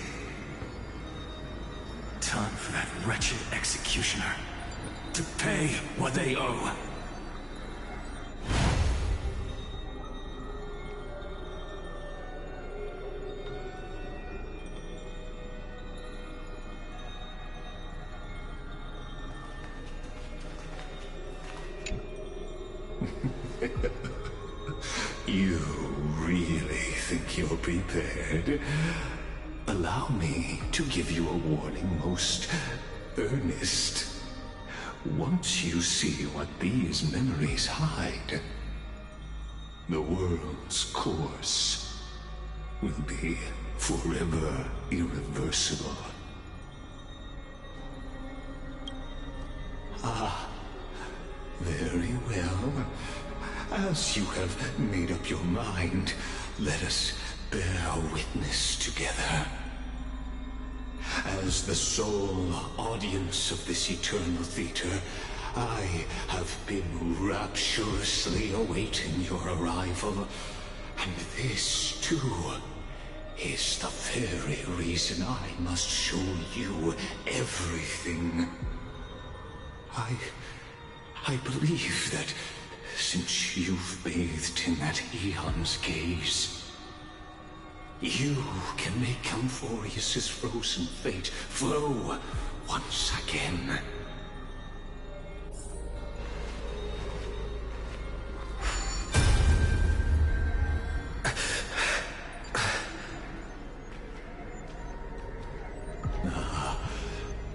S11: Time for that wretched executioner to pay what they owe.
S9: You really think you're prepared? Allow me to give you a warning, most earnest. Once you see what these memories hide, the world's course will be forever irreversible. Ah, very well. As you have made up your mind, let us bear witness together. As the sole audience of this eternal theater, I have been rapturously awaiting your arrival. And this, too, is the very reason I must show you everything. I believe that since you've bathed in that Eon's gaze, you can make Amphorius's frozen fate flow once again.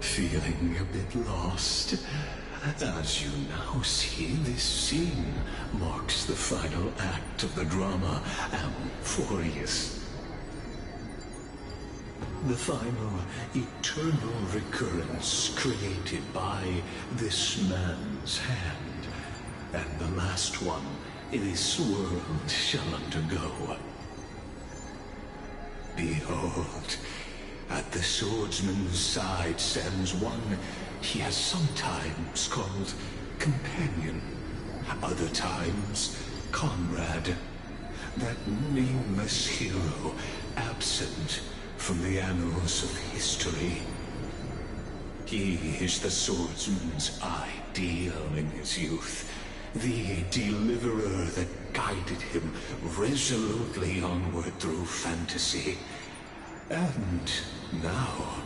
S9: Feeling a bit lost? As you now see, this scene marks the final act of the drama Amphorius. The final eternal recurrence created by this man's hand, and the last one this world shall undergo. Behold, at the swordsman's side stands one he has sometimes called companion, other times comrade, that nameless hero absent from the annals of history. He is the swordsman's ideal in his youth, the deliverer that guided him resolutely onward through fantasy. And now,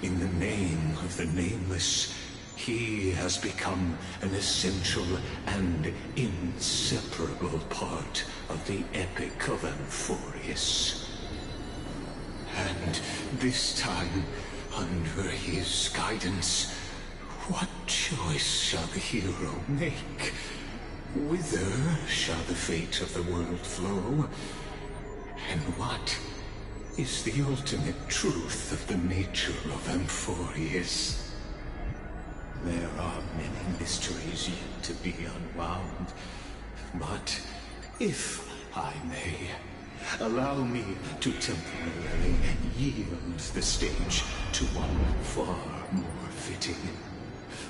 S9: in the name of the Nameless, he has become an essential and inseparable part of the epic of Amphorius. And this time, under his guidance, what choice shall the hero make? Whither shall the fate of the world flow? And what is the ultimate truth of the nature of Amphorius? There are many mysteries yet to be unwound, but if I may, allow me to temporarily yield the stage to one far more fitting.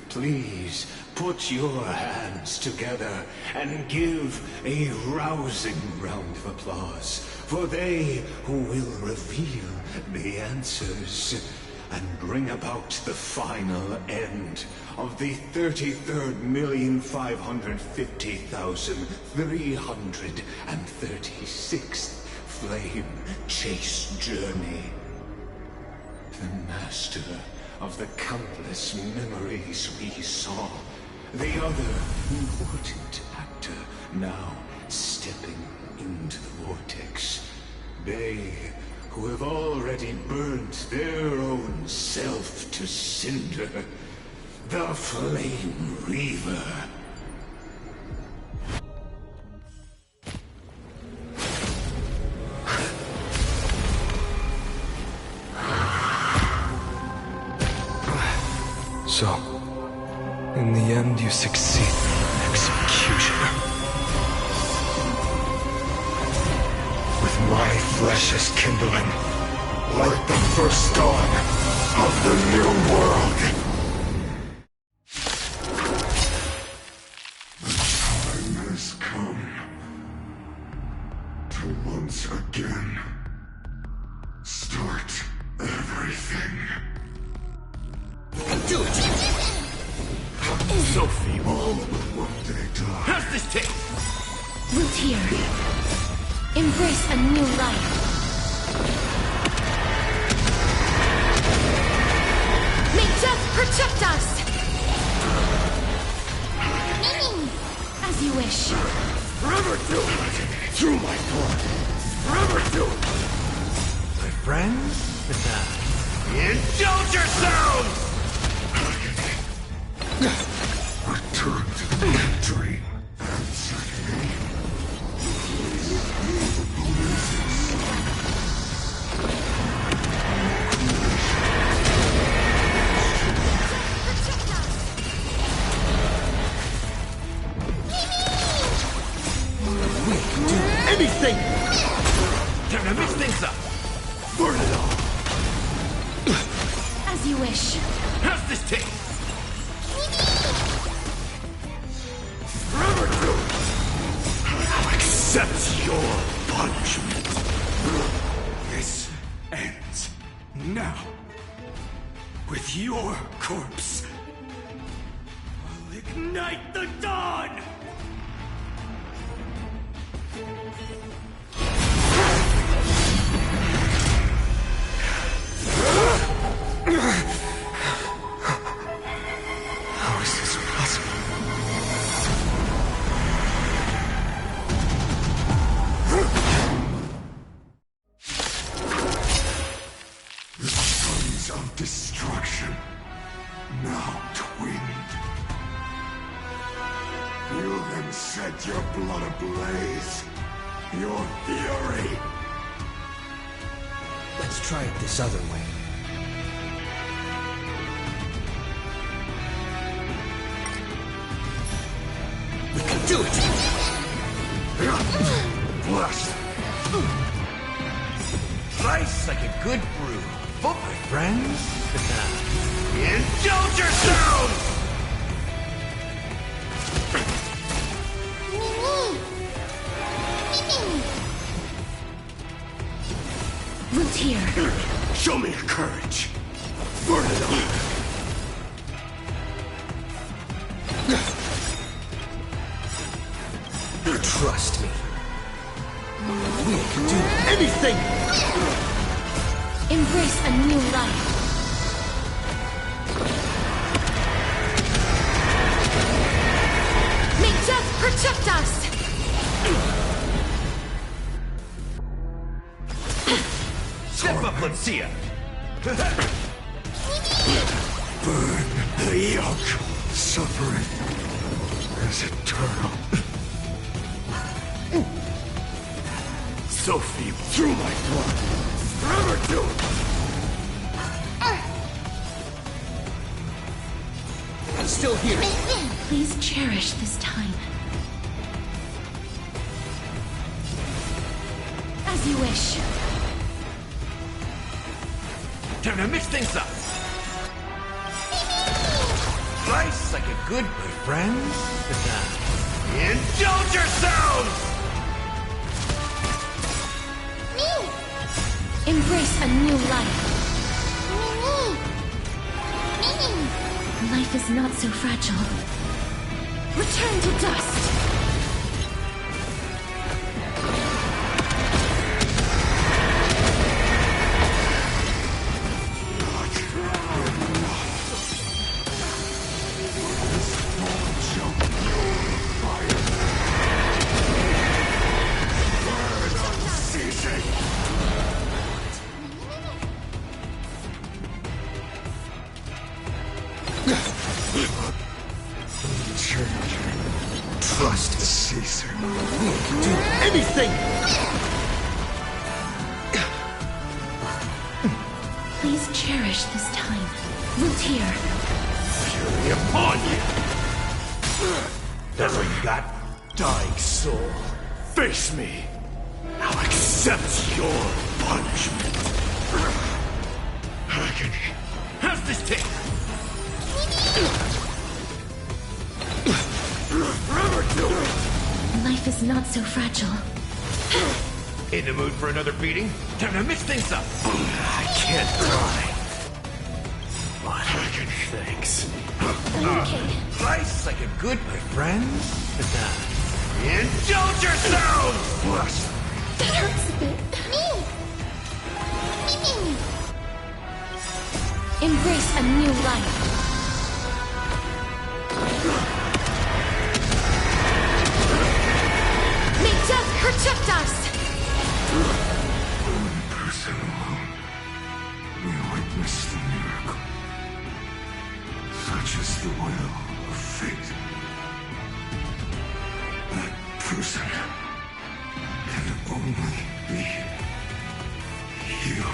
S9: Please put your hands together and give a rousing round of applause for they who will reveal the answers and bring about the final end of the 33,550,336th flame chase journey. The master of the countless memories we saw, the other important actor now stepping into the vortex. They who have already burnt their own self to cinder, the Flame Reaver.
S3: So, in the end, you succeed, Executioner.
S9: With my flesh as kindling, like the first dawn of the new world. The time has come to once again start everything.
S5: Do it! So feeble. How's this taste?
S20: Root here. Embrace a new life. May death protect us! As you wish.
S9: Forever do it! Through my blood! Forever do it!
S5: My friends? Indulge yourselves!
S9: Return to the dream. Answer me.
S5: We can do anything! Time to mix things up! Burn it all!
S20: As you wish.
S5: How's this taste?
S9: Forever do it!
S5: I'll accept your punishment.
S9: This ends now. With your corpse.
S5: I'll ignite the dawn!
S3: How is this possible?
S9: The sons of destruction, now twinned. You then set your blood ablaze. Your fury.
S1: Let's try it this other way.
S5: We can do it!
S9: Blast!
S5: Slice like a good brew. For my friends? Indulge yourselves!
S20: Root here.
S9: Show me your courage. Burn it up.
S1: Trust me. We can do anything!
S20: Embrace a new life. May death protect us!
S5: Step up, let's see ya!
S9: Burn the yoke. Suffering is eternal.
S5: so feeble. Through my blood. Forever doomed. I'm still here.
S7: Please cherish this time. As you wish.
S5: Time to mix things up. Slice like a good friend. Indulge yourselves!
S7: Embrace a new life. Life is not so fragile. Return to dust.
S5: Trust Caesar. We can do anything!
S7: Please cherish this time. Root here.
S5: Fury upon you! That's what you got? Dying soul. Face me. I'll accept your punishment. Agony. How's this take?
S7: Life is not so fragile.
S5: In the mood for another beating? Time to mix things up. I can't die. But thanks.
S7: Okay.
S5: Slice like a good friend. Indulge yourselves!
S7: That hurts a bit. Embrace a new life. May death protect us!
S9: One person alone will witness the miracle. Such is the will of fate. That person can only be you.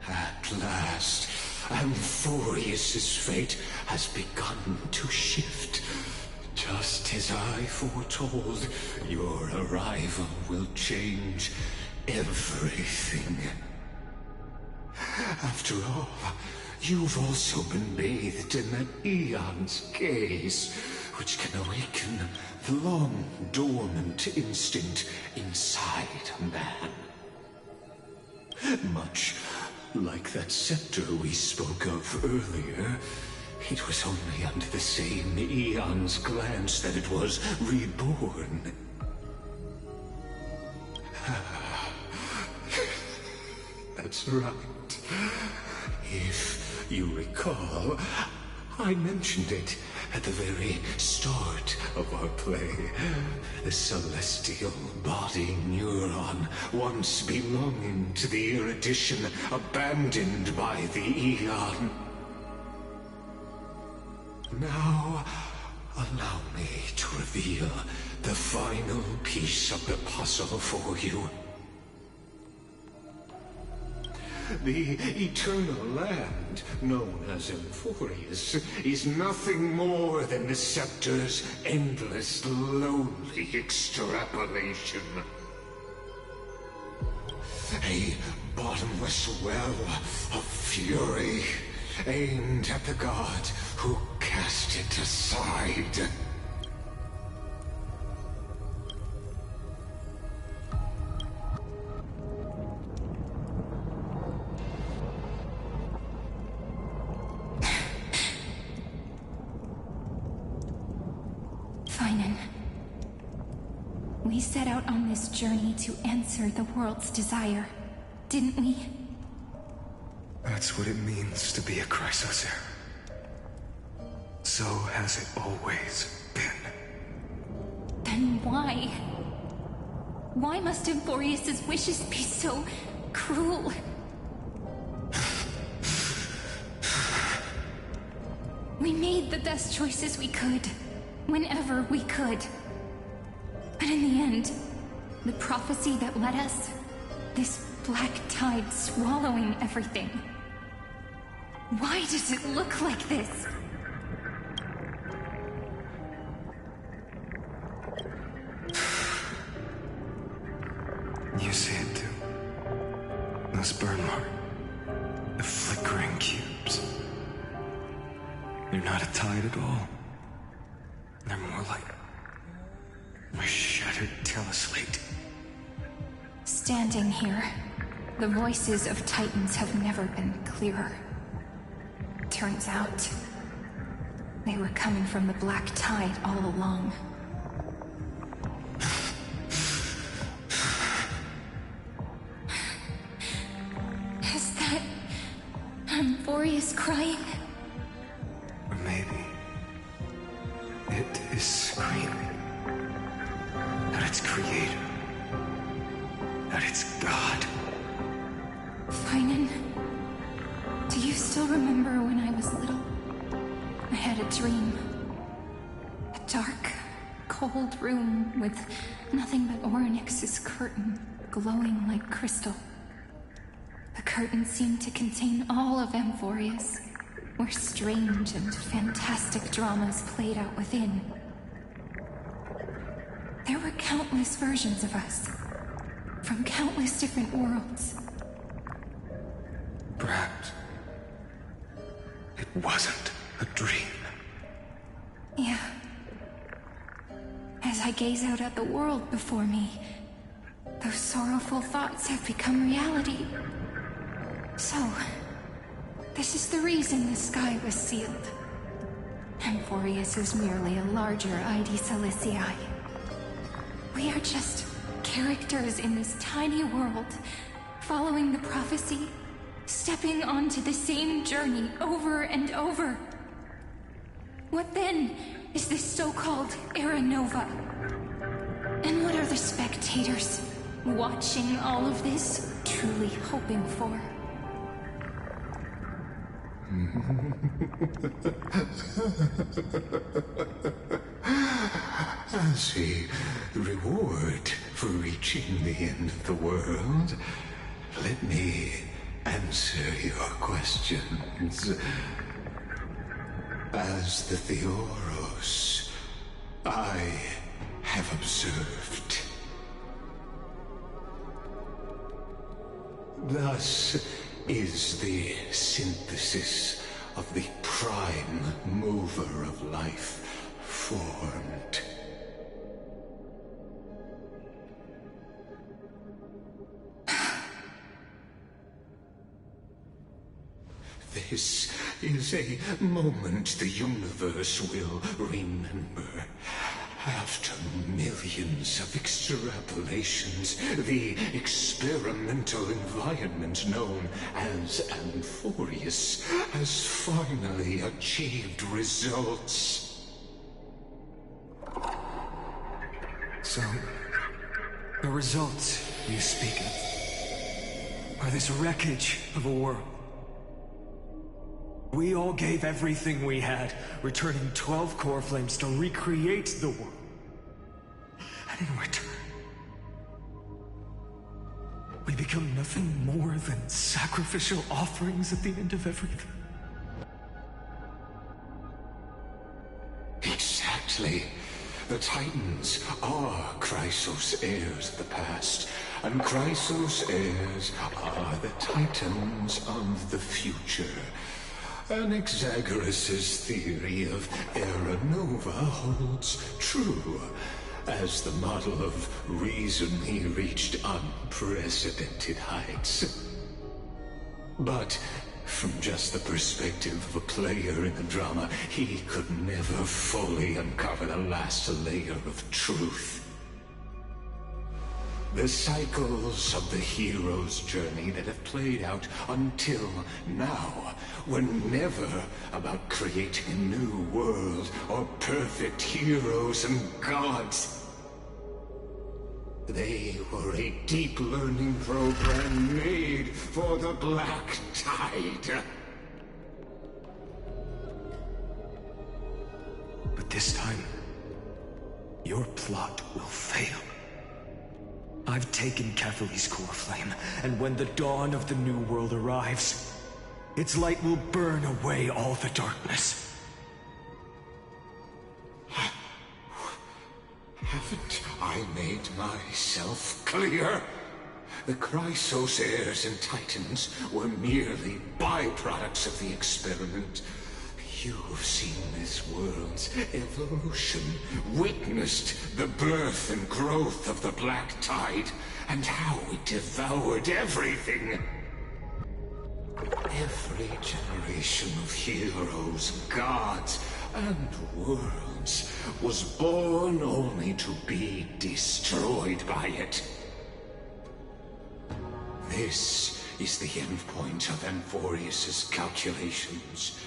S9: At last, Amphorius's fate has begun to shift. Just as I foretold, your arrival will change everything. After all, you've also been bathed in that Eon's gaze, which can awaken the long-dormant instinct inside a man. Much like that scepter we spoke of earlier, it was only under the same Eon's glance that it was reborn. That's right. If you recall, I mentioned it at the very start of our play. The celestial body neuron, once belonging to the erudition abandoned by the Eon. Now, allow me to reveal the final piece of the puzzle for you. The eternal land, known as Amphorius, is nothing more than the scepter's endless, lonely extrapolation. A bottomless well of fury, aimed at the god who cast it aside.
S20: We set out on this journey to answer the world's desire, didn't we?
S3: That's what it means to be a Chrysosaur. So has it always been.
S20: Then why? Why must Emphorius's wishes be so cruel? We made the best choices we could, whenever we could. But in the end, the prophecy that led us, this black tide swallowing everything. Why does it look like this?
S3: You see it too. Those burn marks. The flickering cubes. They're not a tide at all. They're more like a shattered teleslate.
S20: Standing here, the voices of Titans have never been clearer. Turns out, they were coming from the black tide all along. Is that Emphorius crying?
S3: Or maybe it is screaming at its creator, at its god.
S20: Finan, do you still remember when I was little? I had a dream. A dark, cold room with nothing but Orynyx's curtain glowing like crystal. The curtain seemed to contain all of Emphorius, where strange and fantastic dramas played out within. There were countless versions of us, from countless different worlds.
S3: Perhaps it wasn't a dream.
S20: Yeah. As I gaze out at the world before me, those sorrowful thoughts have become reality. So, this is the reason the sky was sealed. Emphorius is merely a larger ID Silicii. We are just characters in this tiny world, following the prophecy, stepping onto the same journey over and over. What then is this so-called Era Nova? And what are the spectators watching all of this truly hoping for?
S9: As a reward for reaching the end of the world, let me answer your questions. As the Theoros, I have observed. Thus is the synthesis of the prime mover of life formed. This is a moment the universe will remember. After millions of extrapolations, the experimental environment known as Emphorius has finally achieved results.
S3: So, the results you speak of are this wreckage of a world. We all gave everything we had, returning 12 core flames to recreate the world. And in return, we become nothing more than sacrificial offerings at the end of everything.
S9: Exactly. The Titans are Chrysos heirs of the past, and Chrysos heirs are the Titans of the future. Anaxagoras' theory of Era Nova holds true. As the model of reason, he reached unprecedented heights. But from just the perspective of a player in the drama, he could never fully uncover the last layer of truth. The cycles of the hero's journey that have played out until now were never about creating a new world or perfect heroes and gods. They were a deep learning program made for the Black Tide.
S10: But this time, your plot will fail. I've taken Catholi's core flame, and when the dawn of the new world arrives, its light will burn away all the darkness.
S9: Haven't I made myself clear? The Chrysos heirs and Titans were merely byproducts of the experiment. You've seen this world's evolution, witnessed the birth and growth of the Black Tide, and how it devoured everything. Every generation of heroes, gods, and worlds was born only to be destroyed by it. This is the endpoint of Amphorius's calculations.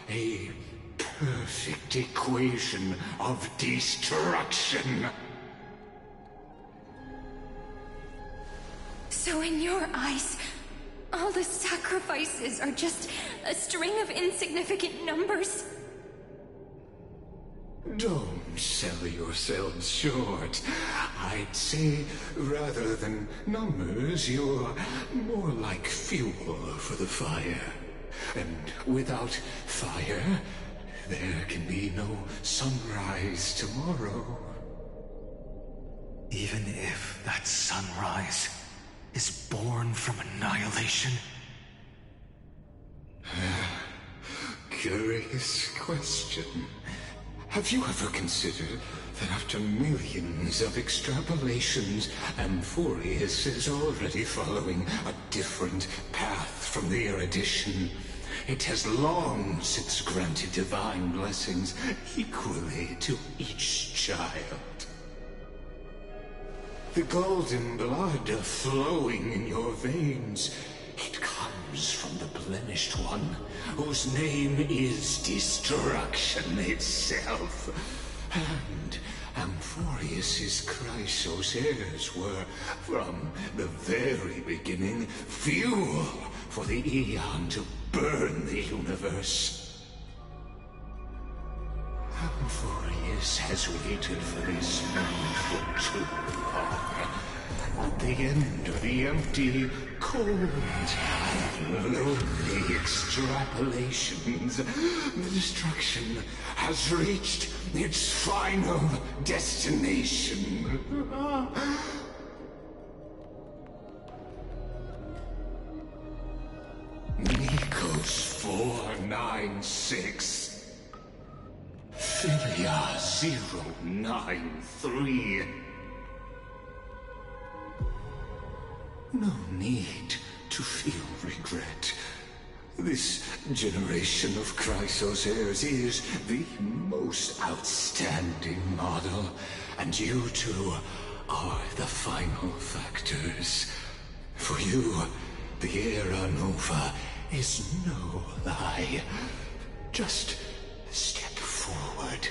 S9: A perfect equation of destruction.
S7: So in your eyes, all the sacrifices are just a string of insignificant numbers?
S9: Don't sell yourselves short. I'd say, rather than numbers, you're more like fuel for the fire. And without fire, there can be no sunrise tomorrow.
S10: Even if that sunrise is born from annihilation?
S9: Curious question. Have you ever considered that after millions of extrapolations, Amphorius is already following a different path from the erudition? It has long since granted divine blessings equally to each child. The golden blood flowing in your veins, it comes from the blemished one, whose name is destruction itself. And Amphorius's Chrysos heirs were, from the very beginning, fuel for the Aeon to burn the universe. Amphorius has waited for this moment for too long. At the end of the empty, cold, and lonely extrapolations, the destruction has reached its final destination. Nikos 496. Philia 093. No need to feel regret. This generation of Chrysos heirs is the most outstanding model, and you two are the final factors. For you, the Era Nova is no lie. Just step forward,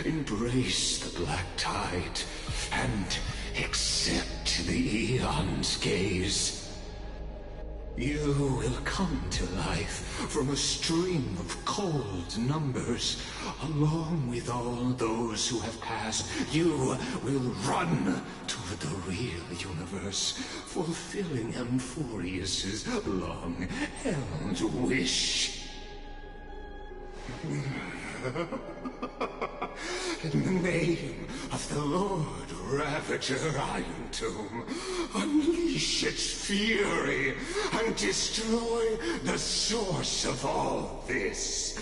S9: embrace the Black Tide, and accept the Aeon's gaze. You will come to life from a stream of cold numbers. Along with all those who have passed, you will run toward the real universe, fulfilling Amphorius's long-held wish. In the name of the Lord Ravager Iron Tomb, unleash its fury and destroy the source of all this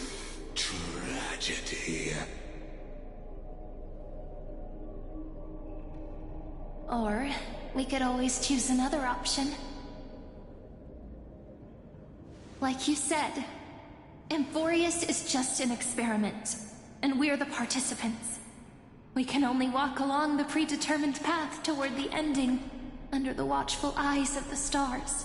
S9: tragedy.
S6: Or we could always choose another option. Like you said, Amphorius is just an experiment, and we're the participants. We can only walk along the predetermined path toward the ending. under the watchful eyes of the stars.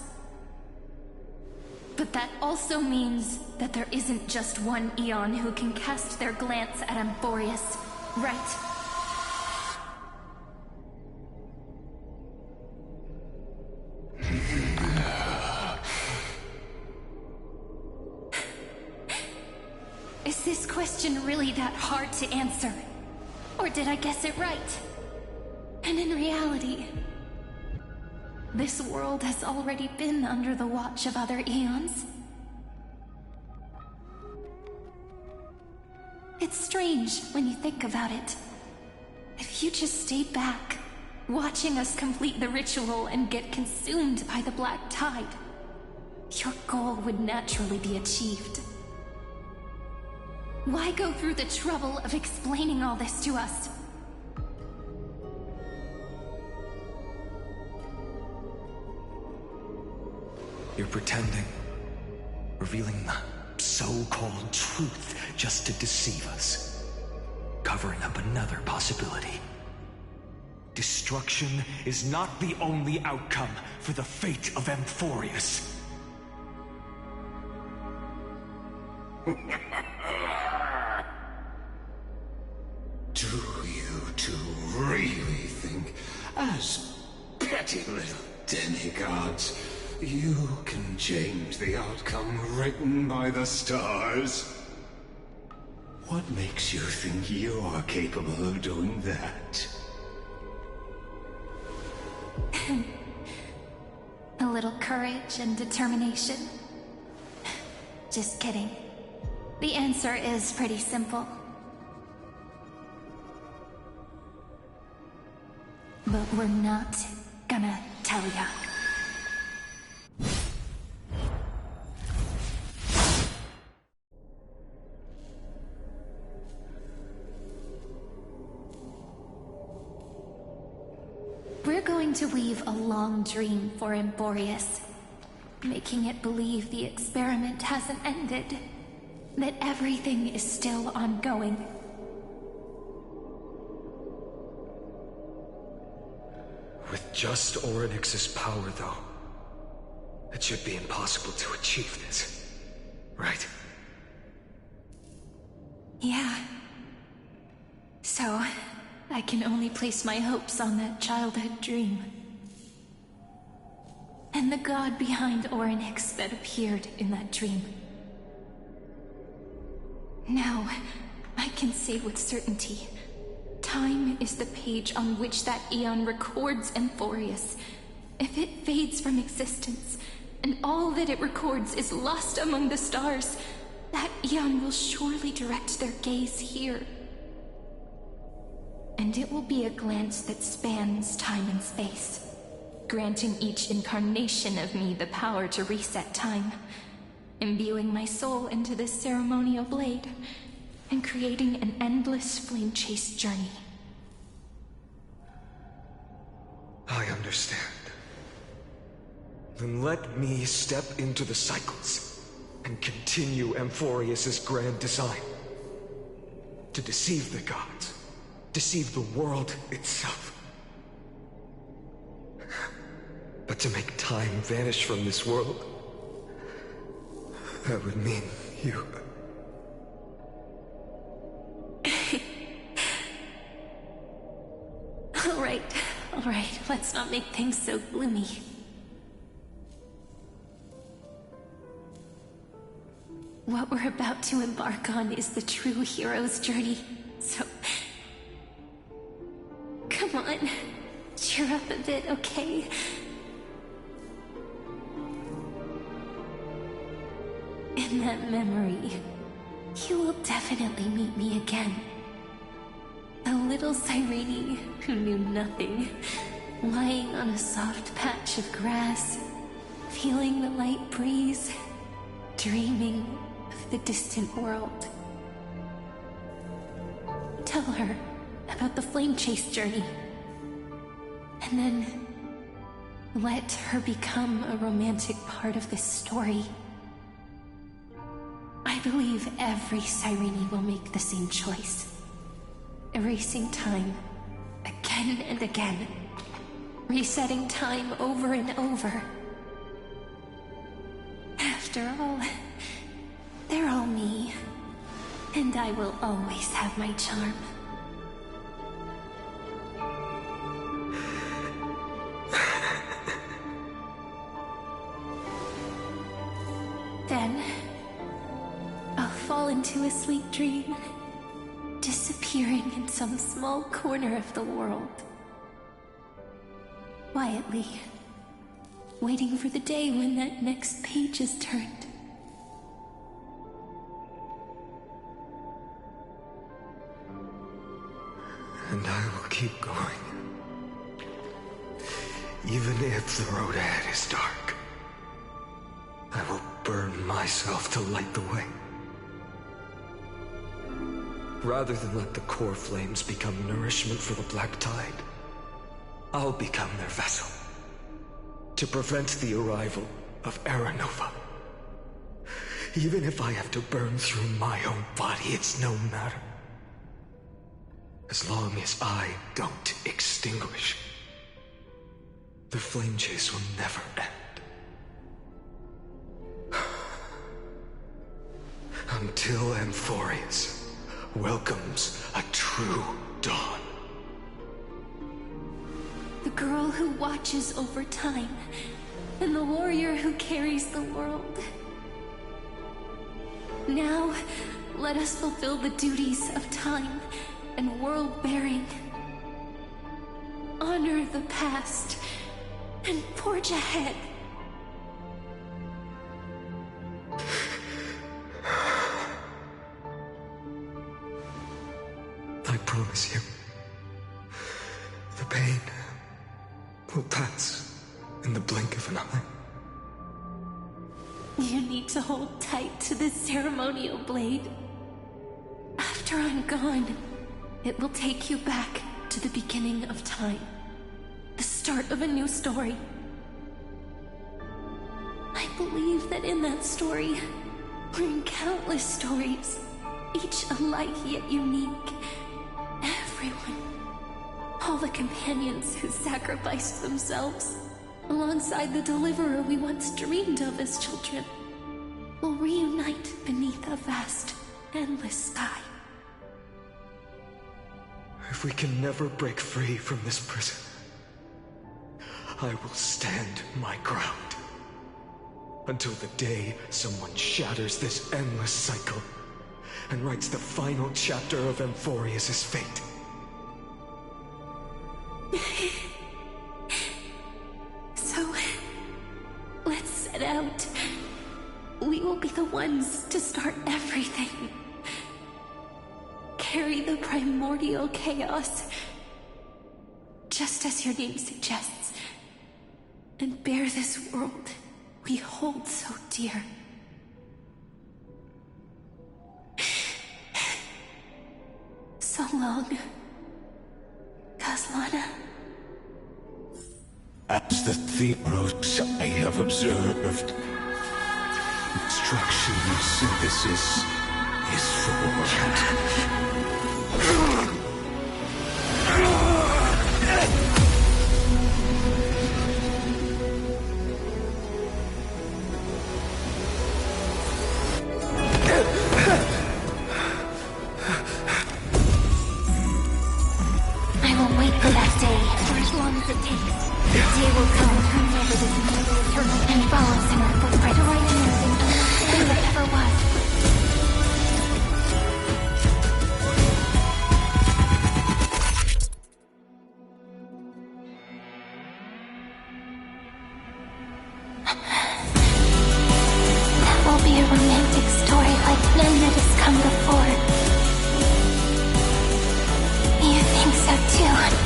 S6: But that also means that there isn't just one Eon who can cast their glance at Amphorius, right? Is this question really that hard to answer? Or did I guess it right? And in reality, this world has already been under the watch of other Eons. It's strange when you think about it. If you just stayed back, watching us complete the ritual and get consumed by the black tide, your goal would naturally be achieved. Why go through the trouble of explaining all this to us?
S10: You're pretending, revealing the so-called truth just to deceive us, covering up another possibility. Destruction is not the only outcome for the fate of Amphorius.
S9: Do you two really think, as petty little demigods, you can change the outcome written by the stars? What makes you think you're capable of doing that?
S6: A little courage and determination. Just kidding. The answer is pretty simple. But we're not gonna tell ya. We're going to weave a long dream for Amphorius, making it believe the experiment hasn't ended, that everything is still ongoing.
S10: With just Orynyx's power, though, it should be impossible to achieve this, right?
S6: Yeah. So, I can only place my hopes on that childhood dream. And the god behind Orynyx that appeared in that dream. Now, I can say with certainty, time is the page on which that Eon records Amphorius. If it fades from existence, and all that it records is lost among the stars, that Eon will surely direct their gaze here. And it will be a glance that spans time and space, granting each incarnation of me the power to reset time, imbuing my soul into this ceremonial blade, and creating an endless flame-chased journey.
S10: I understand. Then let me step into the cycles and continue Amphorius's grand design. To deceive the gods, deceive the world itself. But to make time vanish from this world, that would mean you.
S6: All right, let's not make things so gloomy. What we're about to embark on is the true hero's journey, so... Come on, cheer up a bit, okay? In that memory, you will definitely meet me again. A little Cyrene who knew nothing, lying on a soft patch of grass, feeling the light breeze, dreaming of the distant world. Tell her about the flame chase journey, and then let her become a romantic part of this story. I believe every Cyrene will make the same choice. Erasing time, again and again,
S7: resetting time over and over. After all, they're all me, and I will always have my charm. Then, I'll fall into a sweet dream, disappearing in some small corner of the world. Quietly, waiting for the day when that next page is turned.
S3: And I will keep going. Even if the road ahead is dark, I will burn myself to light the way. Rather than let the core flames become nourishment for the Black Tide, I'll become their vessel. To prevent the arrival of Era Nova. Even if I have to burn through my own body, it's no matter. As long as I don't extinguish, the flame chase will never end. Until Amphorius welcomes a true dawn.
S7: The girl who watches over time, and the warrior who carries the world. Now, let us fulfill the duties of time and world-bearing. Honor the past, and forge ahead.
S3: I promise you, the pain will pass in the blink of an eye.
S7: You need to hold tight to this ceremonial blade. After I'm gone, it will take you back to the beginning of time. The start of a new story. I believe that in that story, we're in countless stories, each alike yet unique. Everyone, all the companions who sacrificed themselves, alongside the deliverer we once dreamed of as children, will reunite beneath a vast, endless sky.
S3: If we can never break free from this prison, I will stand my ground. Until the day someone shatters this endless cycle and writes the final chapter of Amphorius' fate.
S7: So, let's set out. We will be the ones to start everything. Carry the primordial chaos, just as your name suggests, and bear this world we hold so dear. So long, Kaslana.
S9: As the Theros I have observed, instruction synthesis is formed.
S6: I will wait for that day, for as long as it takes. The day will come, turns over this immortal eternal, and follows in our footprint to write anything that ever was. That will be a romantic story like none that has come before. You think so too, right?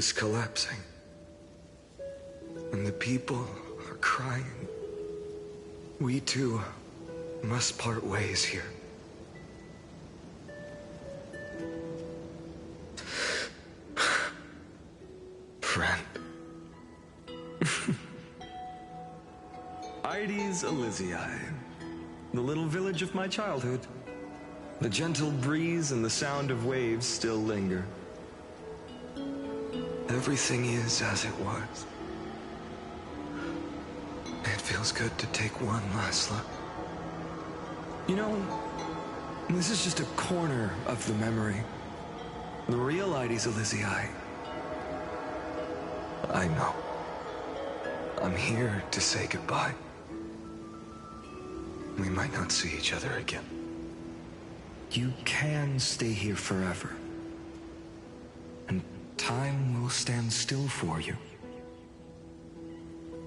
S3: is collapsing. And the people are crying. We too must part ways here. Friend. Ides Elysiae, the little village of my childhood. The gentle breeze and the sound of waves still linger. Everything is as it was. It feels good to take one last look. You know, this is just a corner of the memory. The real Ides Elysiae. I know. I'm here to say goodbye. We might not see each other again. You can stay here forever. And time will stand still for you.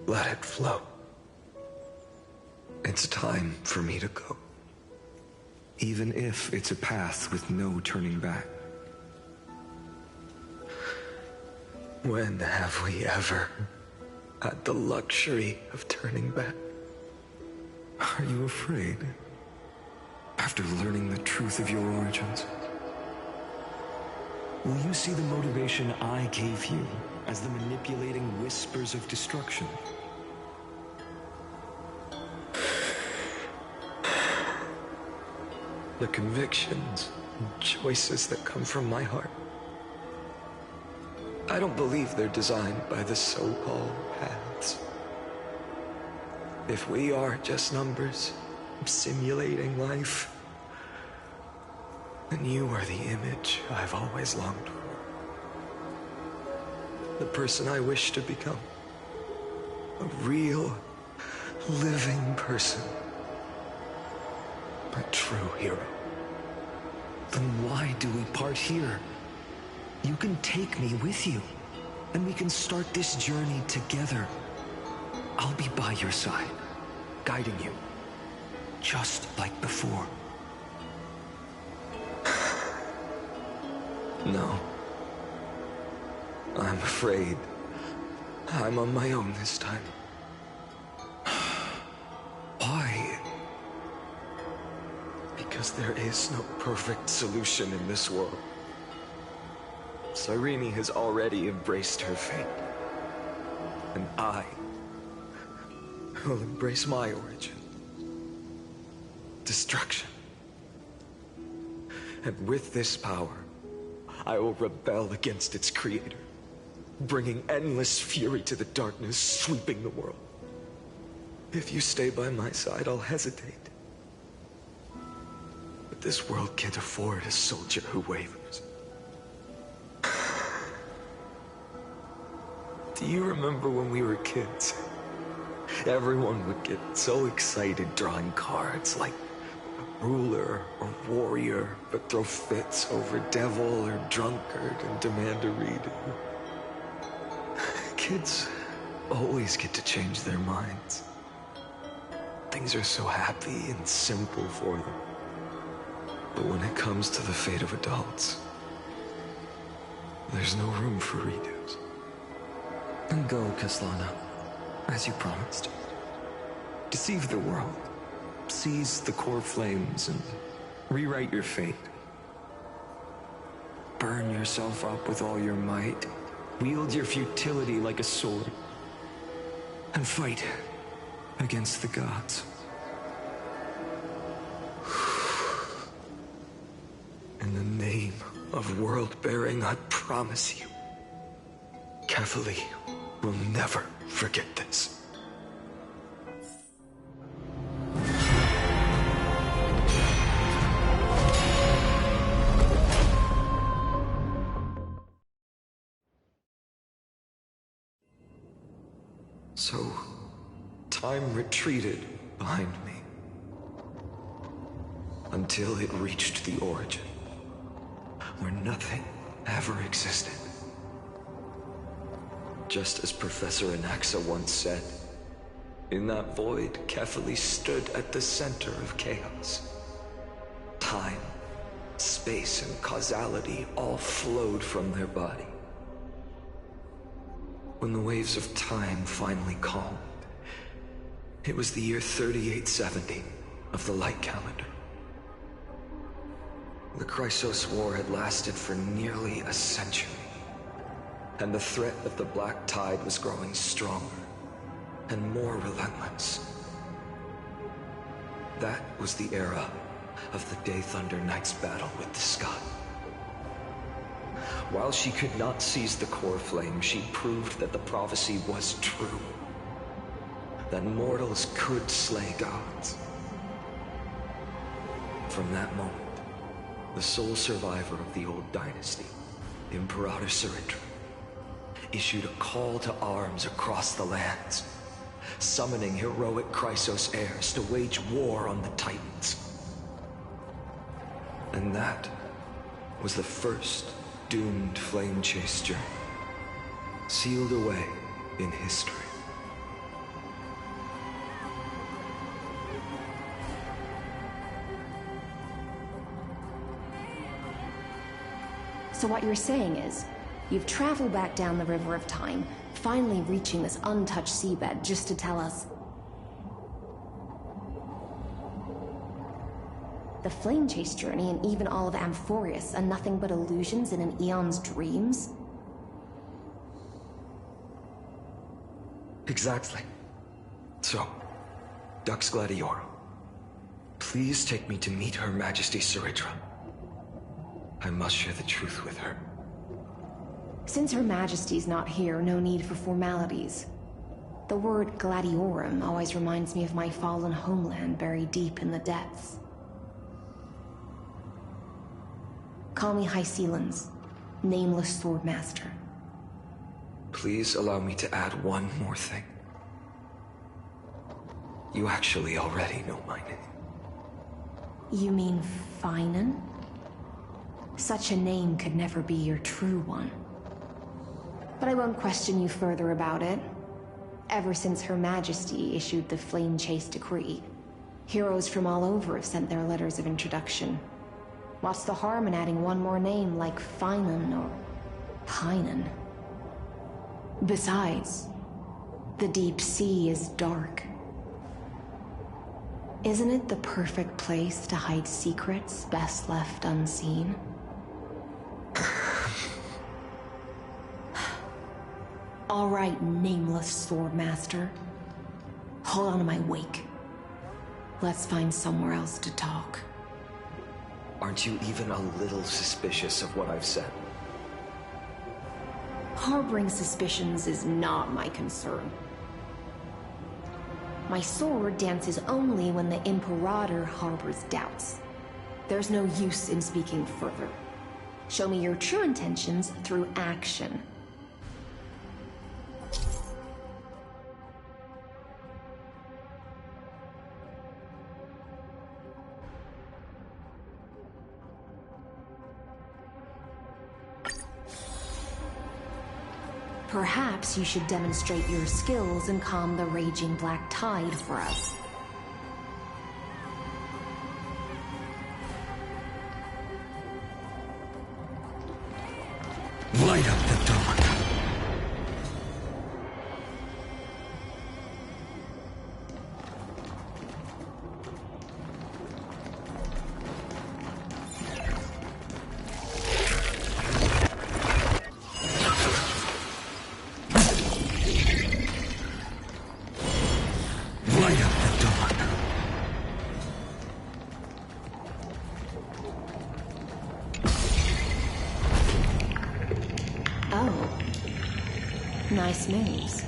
S3: Let it flow. It's time for me to go. Even if it's a path with no turning back. When have we ever had the luxury of turning back? Are you afraid? After learning the truth of your origins? Will you see the motivation I gave you as the manipulating whispers of destruction? The convictions and choices that come from my heart. I don't believe they're designed by the so-called paths. If we are just numbers, simulating life, then you are the image I've always longed for. The person I wish to become. A real, living person. A true hero. Then why do we part here? You can take me with you, and we can start this journey together. I'll be by your side, guiding you, just like before. No. I'm afraid I'm on my own this time. Why? Because there is no perfect solution in this world. Cyrene has already embraced her fate. And I will embrace my origin. Destruction. And with this power, I will rebel against its creator, bringing endless fury to the darkness, sweeping the world. If you stay by my side, I'll hesitate. But this world can't afford a soldier who wavers. Do you remember when we were kids? Everyone would get so excited drawing cards like ruler or warrior, but throw fits over devil or drunkard and demand a redo. Kids always get to change their minds. Things are so happy and simple for them. But when it comes to the fate of adults, there's no room for redos. And go, Kaslana, as you promised. Deceive the world. Seize the core flames and rewrite your fate. Burn yourself up with all your might. Wield your futility like a sword. And fight against the gods. In the name of world-bearing, I promise you, Cavalier will never forget this. So, time retreated behind me until it reached the origin, where nothing ever existed. Just as Professor Anaxa once said, in that void, Kefali stood at the center of chaos. Time, space, and causality all flowed from their body.
S10: When the waves of time finally calmed, it was the year 3870 of the Light Calendar. The Chrysos War had lasted for nearly a century, and the threat of the Black Tide was growing stronger and more relentless. That was the era of the Day Thunder Knight's battle with the sky. While she could not seize the core flame, she proved that the prophecy was true. That mortals could slay gods. From that moment, the sole survivor of the old dynasty, Imperator Saritra, issued a call to arms across the lands, summoning heroic Chrysos heirs to wage war on the Titans. And that was the first doomed flame chase journey, sealed away in history.
S8: So what you're saying is, you've traveled back down the River of Time, finally reaching this untouched seabed just to tell us the flame chase journey and even all of Amphorius are nothing but illusions in an eon's dreams?
S10: Exactly. So, Dux Gladiorum, please take me to meet Her Majesty Saritra. I must share the truth with her.
S8: Since Her Majesty's not here, no need for formalities. The word Gladiorum always reminds me of my fallen homeland buried deep in the depths. Call me High Sealans, Nameless Swordmaster.
S10: Please allow me to add one more thing. You actually already know my name.
S8: You mean Finan? Such a name could never be your true one. But I won't question you further about it. Ever since Her Majesty issued the Flame Chase Decree, heroes from all over have sent their letters of introduction. What's the harm in adding one more name like Finan or Pinan? Besides, the deep sea is dark. Isn't it the perfect place to hide secrets best left unseen? All right, Nameless Swordmaster. Hold on to my wake. Let's find somewhere else to talk.
S10: Aren't you even a little suspicious of what I've said?
S8: Harboring suspicions is not my concern. My sword dances only when the Imperator harbors doubts. There's no use in speaking further. Show me your true intentions through action. Perhaps you should demonstrate your skills and calm the raging black tide for us.
S3: Light up the dawn.
S8: Nice moves.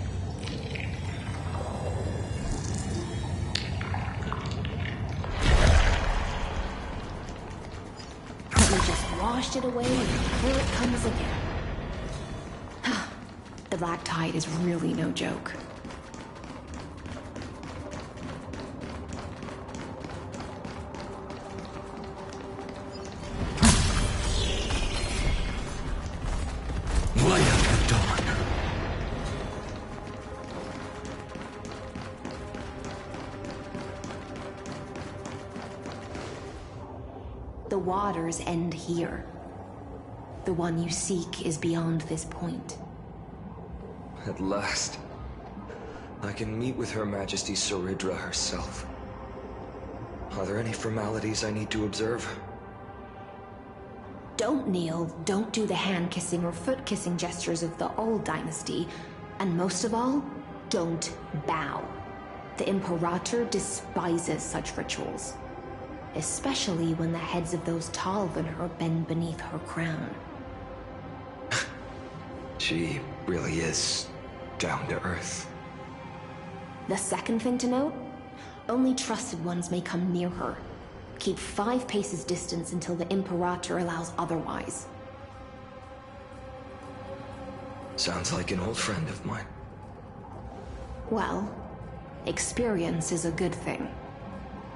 S8: We just washed it away and here it comes again. The black tide is really no joke. The waters end here. The one you seek is beyond this point.
S3: At last, I can meet with Her Majesty Saridra herself. Are there any formalities I need to observe?
S8: Don't kneel, don't do the hand-kissing or foot-kissing gestures of the old dynasty, and most of all, don't bow. The Imperator despises such rituals, especially when the heads of those taller than her bend beneath her crown.
S3: She really is down to earth.
S8: The second thing to note, only trusted ones may come near her. Keep 5 paces distance until the Imperator allows otherwise.
S3: Sounds like an old friend of mine.
S8: Well, experience is a good thing.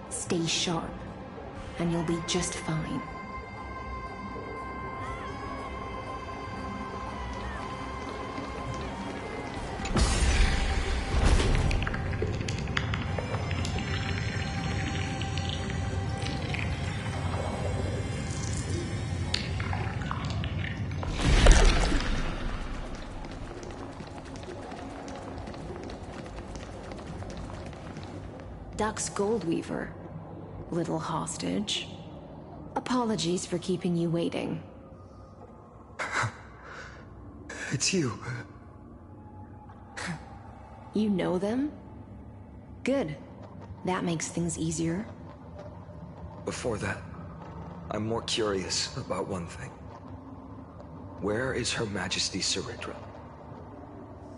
S8: Stay sharp, and you'll be just fine. Duck's Goldweaver, little hostage. Apologies for keeping you waiting.
S3: It's you.
S8: You know them? Good. That makes things easier.
S3: Before that, I'm more curious about one thing. Where is Her Majesty Saridra?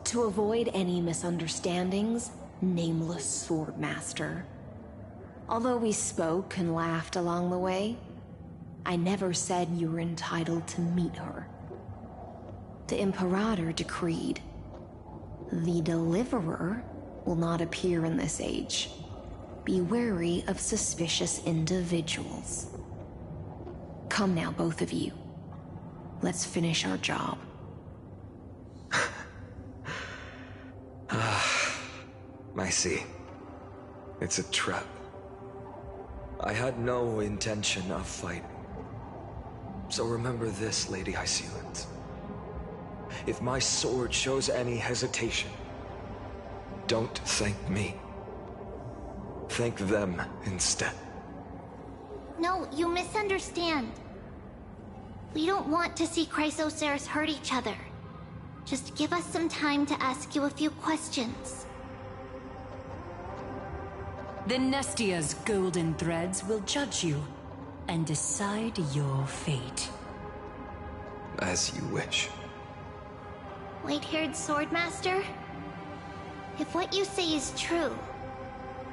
S8: To avoid any misunderstandings, Nameless Swordmaster. Although we spoke and laughed along the way, I never said you were entitled to meet her. The Imperator decreed, the Deliverer will not appear in this age. Be wary of suspicious individuals. Come now, both of you. Let's finish our job.
S3: I see. It's a trap. I had no intention of fighting. So remember this, Lady Hysealant. If my sword shows any hesitation, don't thank me. Thank them instead.
S18: No, you misunderstand. We don't want to see Chrysoceres hurt each other. Just give us some time to ask you a few questions.
S22: The Nestia's golden threads will judge you and decide your fate.
S3: As you wish.
S18: White-haired Swordmaster? If what you say is true,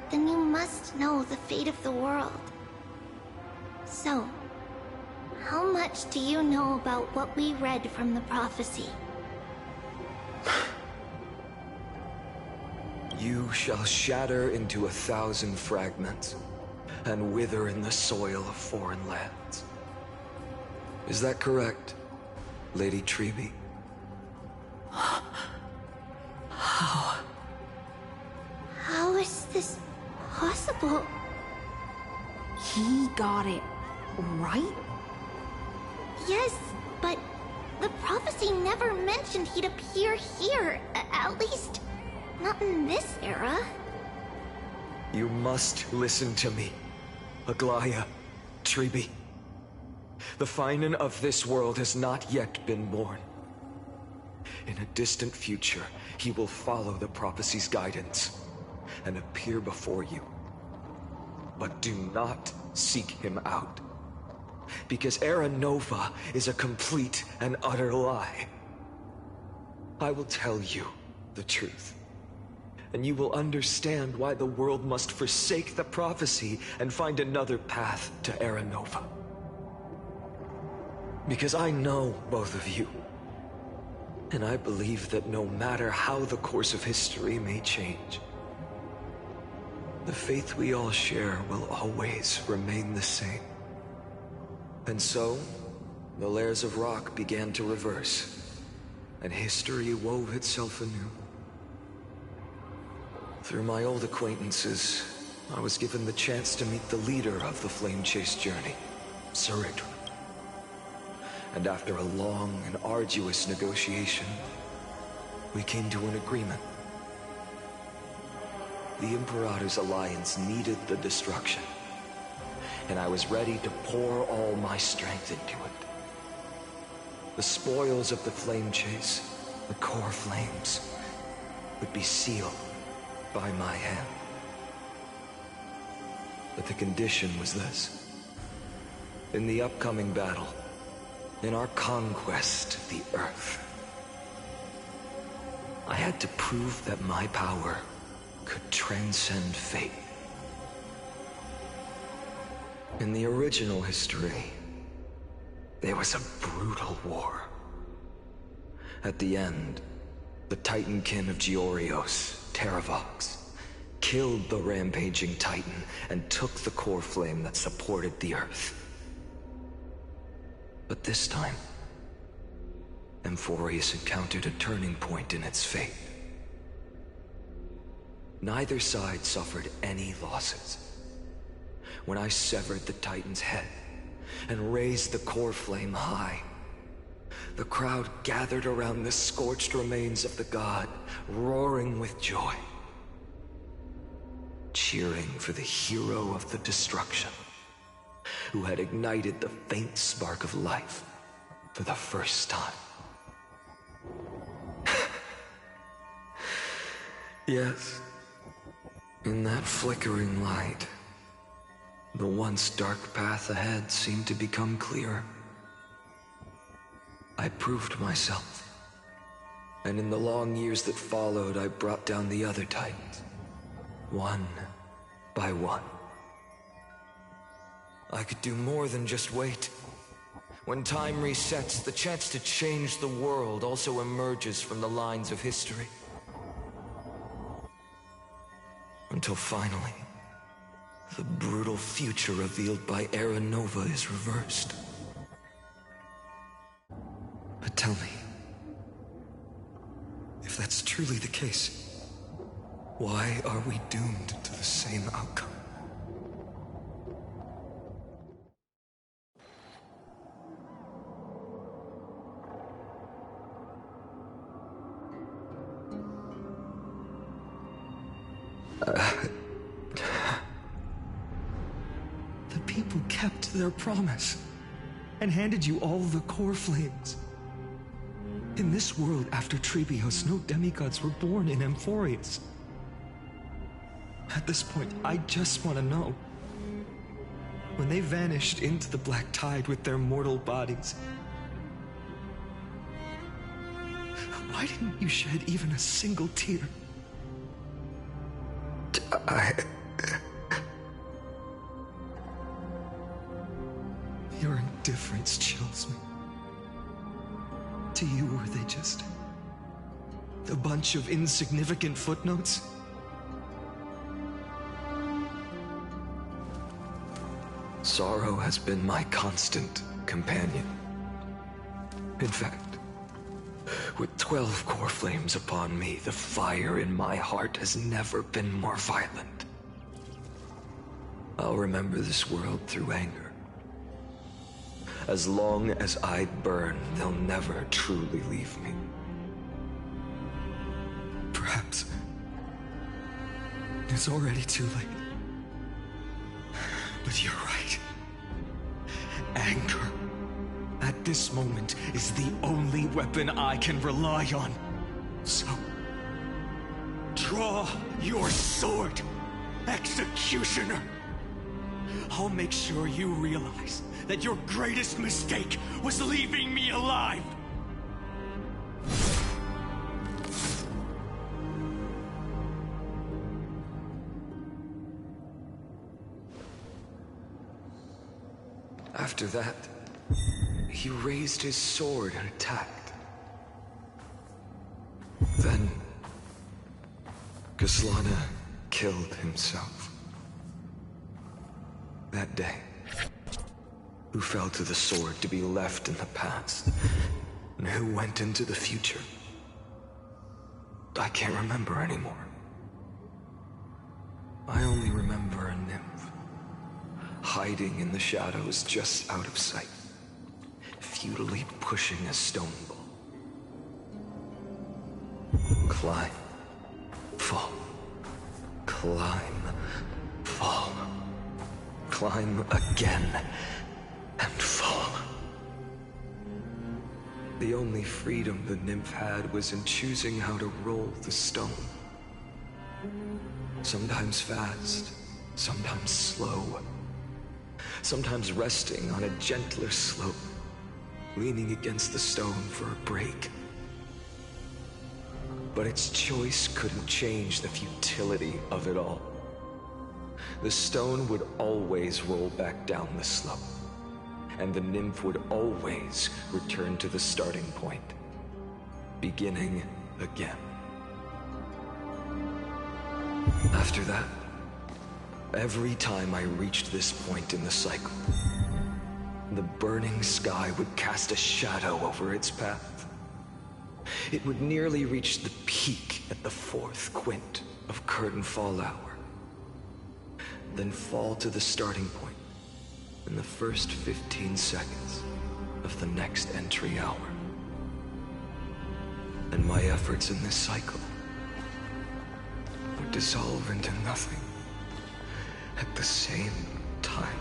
S18: then you must know the fate of the world. So, how much do you know about what we read from the prophecy?
S3: You shall shatter into 1,000 fragments and wither in the soil of foreign lands. Is that correct, Lady Treeby?
S22: How?
S18: How is this possible?
S8: He got it right?
S18: Yes, but the prophecy never mentioned he'd appear here, at least not in this era.
S3: You must listen to me, Aglaya, Treeby. The Finan of this world has not yet been born. In a distant future, he will follow the prophecy's guidance and appear before you. But do not seek him out, because Era Nova is a complete and utter lie. I will tell you the truth, and you will understand why the world must forsake the prophecy and find another path to Era Nova. Because I know both of you, and I believe that no matter how the course of history may change, the faith we all share will always remain the same. And so, the layers of rock began to reverse, and history wove itself anew. Through my old acquaintances, I was given the chance to meet the leader of the Flame Chase journey, Saridra. And after a long and arduous negotiation,
S10: We came to an agreement. The Imperator's alliance needed the destruction, and I was ready to pour all my strength into it. The spoils of the flame chase, the core flames, would be sealed by my hand. But the condition was this. In the upcoming battle, in our conquest of the Earth, I had to prove that my power could transcend fate. In the original history, there was a brutal war. At the end, the Titankin of Georios, Terravox, killed the rampaging Titan and took the core flame that supported the Earth. But this time, Amphorius encountered a turning point in its fate. Neither side suffered any losses. When I severed the Titan's head and raised the core flame high, the crowd gathered around the scorched remains of the god, roaring with joy, cheering for the hero of the destruction, who had ignited the faint spark of life for the first time. Yes, in that flickering light, the once dark path ahead seemed to become clearer. I proved myself, and in the long years that followed, I brought down the other Titans, one by one. I could do more than just wait. When time resets, the chance to change the world also emerges from the lines of history. Until finally, the brutal future revealed by Era Nova is reversed. But tell me, if that's truly the case, why are we doomed to the same outcome?
S2: The people kept their promise and handed you all the core flames. In this world after Trebios, no demigods were born in Amphorius. At this point, I just want to know. When they vanished into the black tide with their mortal bodies, why didn't you shed even a single tear? Your indifference chills me. To you, were they just a bunch of insignificant footnotes?
S10: Sorrow has been my constant companion. In fact, with 12 core flames upon me, the fire in my heart has never been more violent. I'll remember this world through anger. As long as I burn, they'll never truly leave me.
S2: Perhaps it's already too late. But you're right. Anger, at this moment, is the only weapon I can rely on. So, draw your sword, Executioner. I'll make sure you realize that your greatest mistake was leaving me alive.
S10: After that, he raised his sword and attacked. Then, Kaslana killed himself. That day, who fell to the sword to be left in the past, and who went into the future, I can't remember anymore. I only remember a nymph, hiding in the shadows just out of sight, futilely pushing a stone ball. Climb. Fall. Climb. Fall. Climb again. And fall. The only freedom the nymph had was in choosing how to roll the stone. Sometimes fast, sometimes slow. Sometimes resting on a gentler slope, leaning against the stone for a break. But its choice couldn't change the futility of it all. The stone would always roll back down the slope, and the nymph would always return to the starting point, beginning again. After that, every time I reached this point in the cycle, the burning sky would cast a shadow over its path. It would nearly reach the peak at the 4th quint of curtain fall hour, then fall to the starting point in the first 15 seconds of the next entry hour. And my efforts in this cycle would dissolve into nothing at the same time.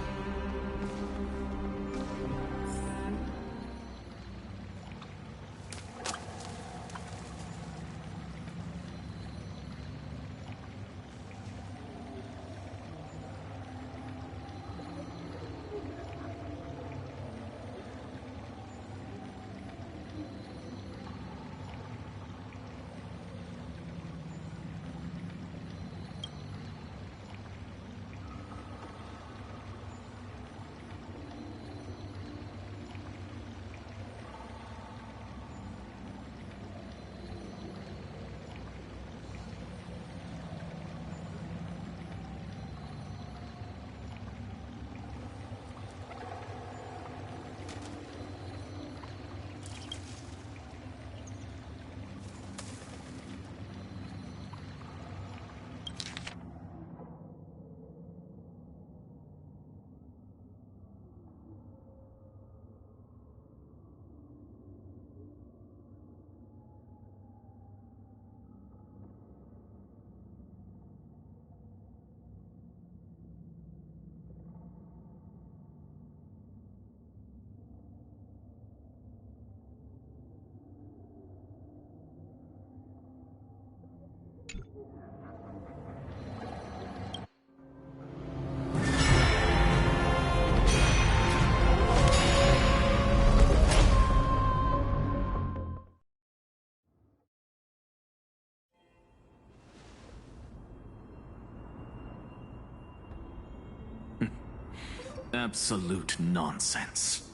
S11: Absolute nonsense.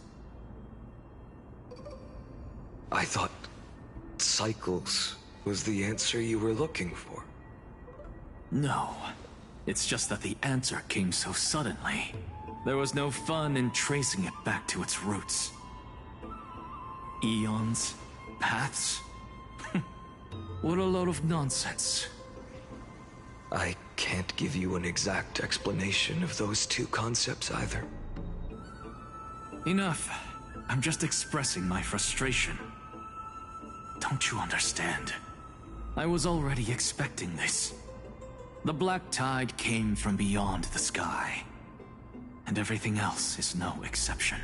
S10: I thought cycles was the answer you were looking for.
S11: No. It's just that the answer came so suddenly. There was no fun in tracing it back to its roots. Eons? Paths? What a load of nonsense.
S10: I can't give you an exact explanation of those two concepts either.
S11: Enough. I'm just expressing my frustration. Don't you understand? I was already expecting this. The black tide came from beyond the sky. And everything else is no exception.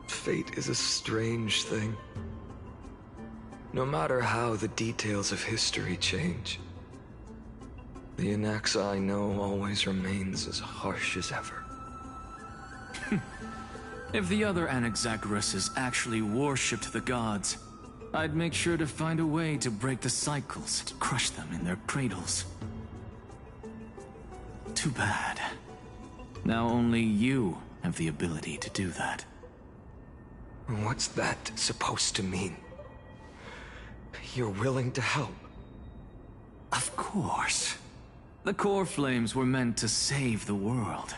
S10: Fate is a strange thing. No matter how the details of history change, the Anaxa I know always remains as harsh as ever.
S11: If the other Anaxagoras actually worshipped the gods, I'd make sure to find a way to break the cycles and crush them in their cradles. Too bad. Now only you have the ability to do that.
S10: What's that supposed to mean? You're willing to help?
S11: Of course. The core flames were meant to save the world.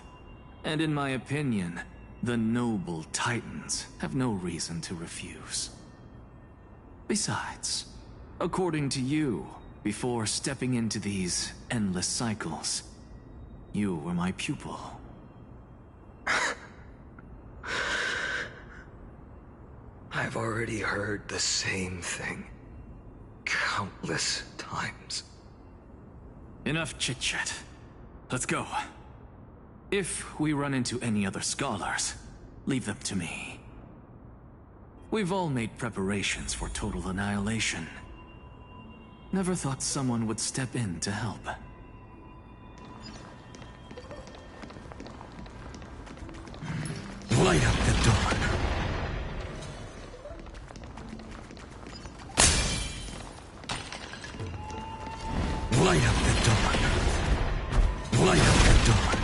S11: And in my opinion, the noble titans have no reason to refuse. Besides, according to you, before stepping into these endless cycles, you were my pupil.
S10: I've already heard the same thing countless times.
S11: Enough chit-chat. Let's go. If we run into any other scholars, leave them to me. We've all made preparations for total annihilation. Never thought someone would step in to help.
S10: Light up the dawn. Light up the dawn. Light up the dawn.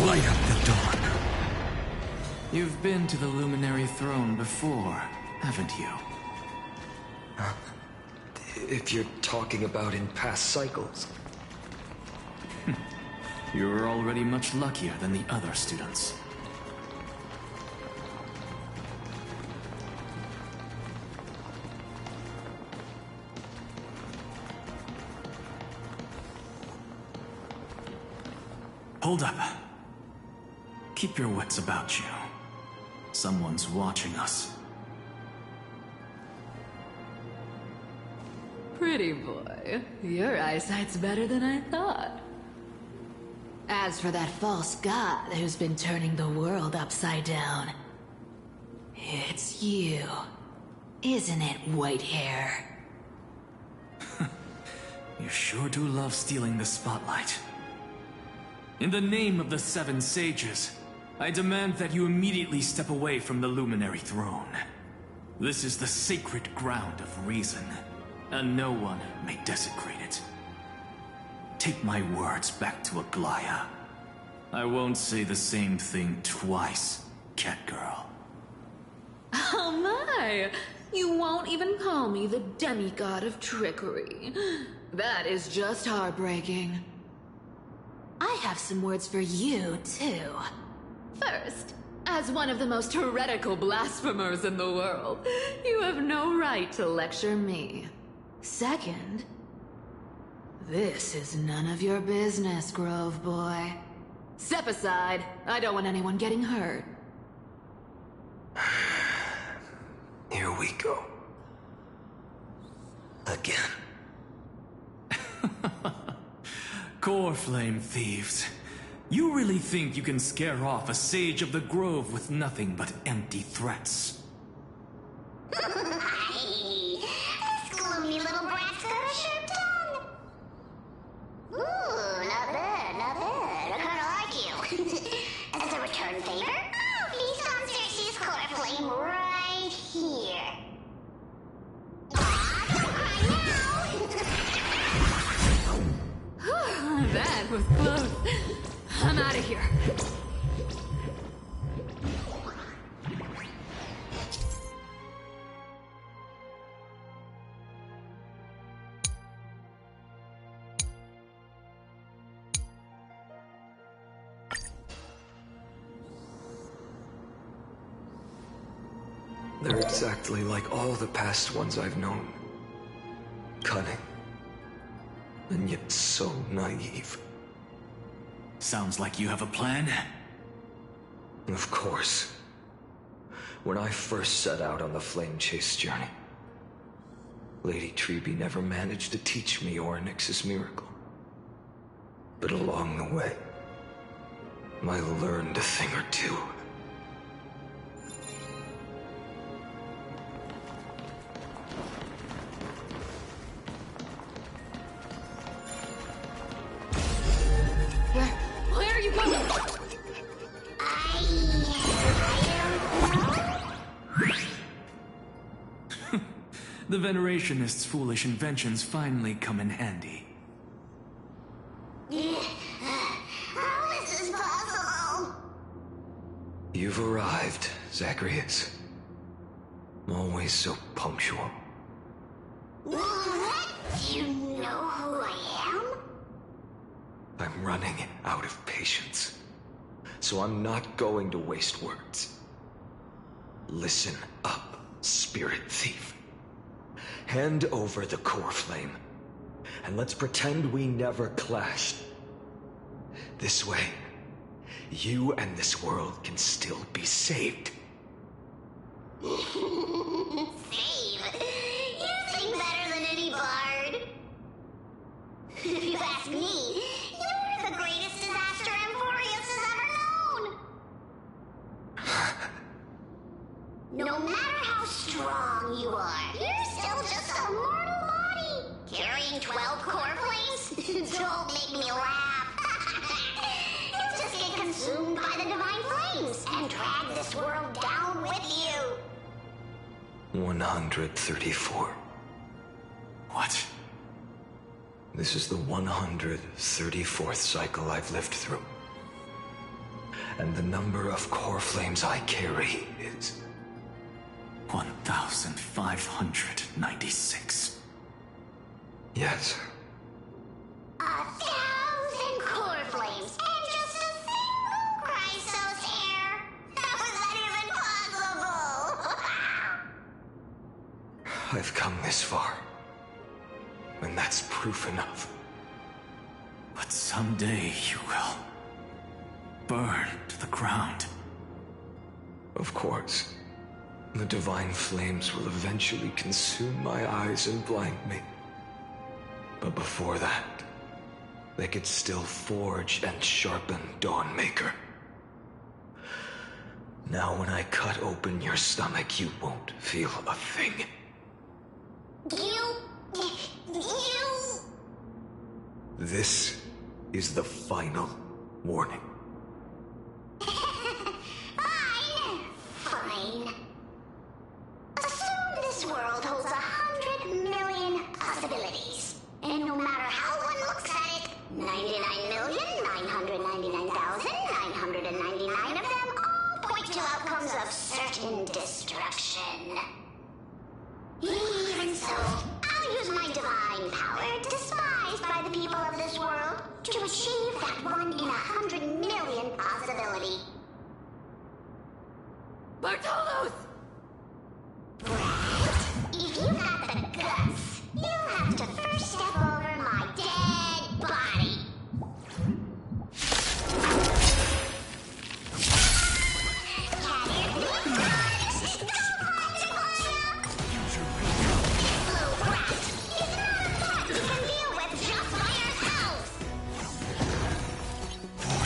S10: Light up the dawn.
S11: You've been to the Luminary Throne before, haven't you?
S10: If you're talking about in past cycles.
S11: You're already much luckier than the other students. Hold up. Keep your wits about you. Someone's watching us.
S14: Pretty boy, your eyesight's better than I thought. As for that false god who's been turning the world upside down, it's you, isn't it, white hair?
S11: You sure do love stealing the spotlight. In the name of the Seven Sages, I demand that you immediately step away from the Luminary Throne. This is the sacred ground of reason, and no one may desecrate it. Take my words back to Aglaya. I won't say the same thing twice, Catgirl.
S14: Oh my! You won't even call me the demigod of trickery. That is just heartbreaking. I have some words for you, too. First, as one of the most heretical blasphemers in the world, you have no right to lecture me. Second, this is none of your business, Grove Boy. Step aside. I don't want anyone getting hurt.
S10: Here we go. Again.
S11: Core Flame Thieves. You really think you can scare off a Sage of the Grove with nothing but empty threats?
S18: This gloomy little brat's got a sharp tongue. Ooh, not bad, not bad. I kinda like you. As a return favor, feast on Cersei's core flame right here. Aw, don't cry now.
S14: That was close. I'm out of here.
S10: They're exactly like all the past ones I've known. Cunning. And yet so naive.
S11: Sounds like you have a plan?
S10: Of course. When I first set out on the Flame Chase journey, Lady Treby never managed to teach me Orynyx's miracle. But along the way, I learned a thing or two.
S14: Where are you going?
S11: The Venerationist's foolish inventions finally come in handy.
S18: How is this possible?
S10: You've arrived, Zacharias. Always so punctual.
S18: What? Do you know who I am?
S10: I'm running out of patience. so I'm not going to waste words. Listen up, Spirit Thief. Hand over the core flame, and let's pretend we never clashed. This way, you and this world can still be saved.
S6: Save? You sing better than any bard. If you ask me, you're the greatest disaster Emporius has ever known. No matter how strong you are, you're still just a mortal body. Carrying 12 core flames? Don't make me laugh. You'll just get consumed by the divine flames and drag this world down with you.
S10: 134. What? This is the 134th cycle I've lived through. And the number of core flames I carry is
S11: 1,596.
S10: Yes.
S6: 1,000 core flames and just a single Chrysos hair. How is that even possible?
S10: I've come this far. And that's proof enough.
S11: But someday you will burn to the ground.
S10: Of course. The divine flames will eventually consume my eyes and blind me. But before that, they could still forge and sharpen Dawnmaker. Now when I cut open your stomach, you won't feel a thing.
S6: You...
S10: This is the final warning.
S6: Fine. Assume this world holds 100 million possibilities. And no matter how one looks at it, 99,999,999 of them all point to outcomes of certain destruction. Even so, I'll use my divine power, despised by the people of this world, to achieve that 1 in 100 million possibility. Bartolos! Right. If you got the guts, you'll have to first step over my dead body.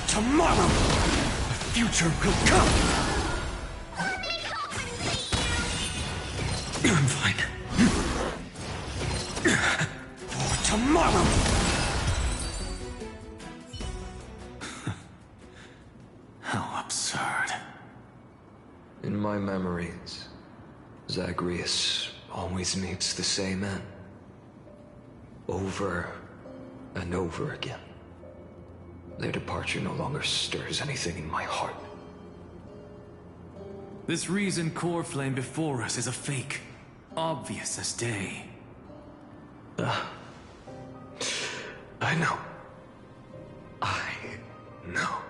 S21: Tomorrow, the future will come. I'm fine. For tomorrow.
S11: How absurd.
S10: In my memories, Zagreus always meets the same end. Over and over again. Their departure no longer stirs anything in my heart.
S11: This reason core flame before us is a fake. Obvious as day.
S10: I know. I know.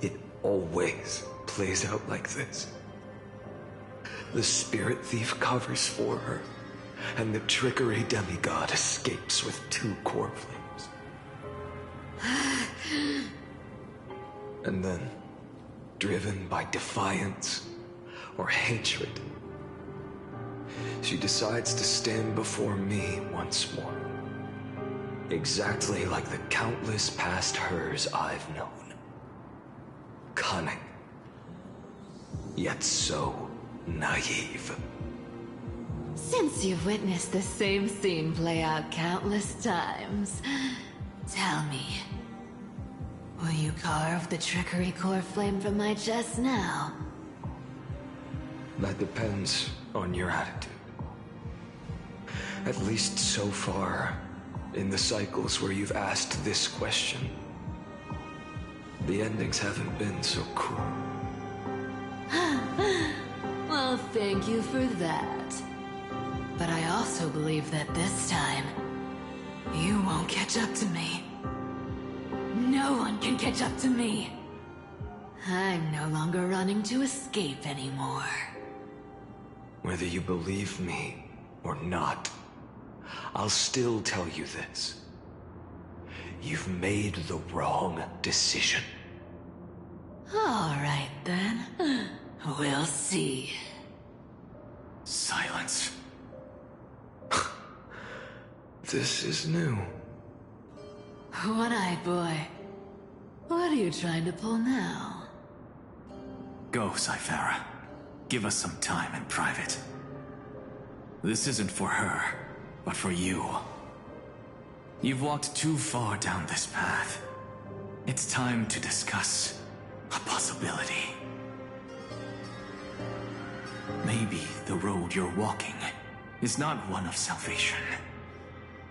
S10: It always plays out like this. The Spirit Thief covers for her, and the Trickery Demigod escapes with 2 core flames. And then, driven by defiance or hatred, she decides to stand before me once more. Exactly like the countless past hers I've known. Cunning. Yet so naive.
S14: Since you've witnessed the same scene play out countless times, tell me, will you carve the trickery core flame from my chest now?
S10: That depends on your attitude. At least so far, in the cycles where you've asked this question, the endings haven't been so cruel.
S14: Well, thank you for that. But I also believe that this time, you won't catch up to me. No one can catch up to me. I'm no longer running to escape anymore.
S10: Whether you believe me or not, I'll still tell you this. You've made the wrong decision.
S14: All right, then. We'll see.
S10: Silence. This is new.
S14: One-eyed boy. What are you trying to pull now?
S11: Go, Cyphera. Give us some time in private. This isn't for her, but for you. You've walked too far down this path. It's time to discuss a possibility. Maybe the road you're walking is not one of salvation,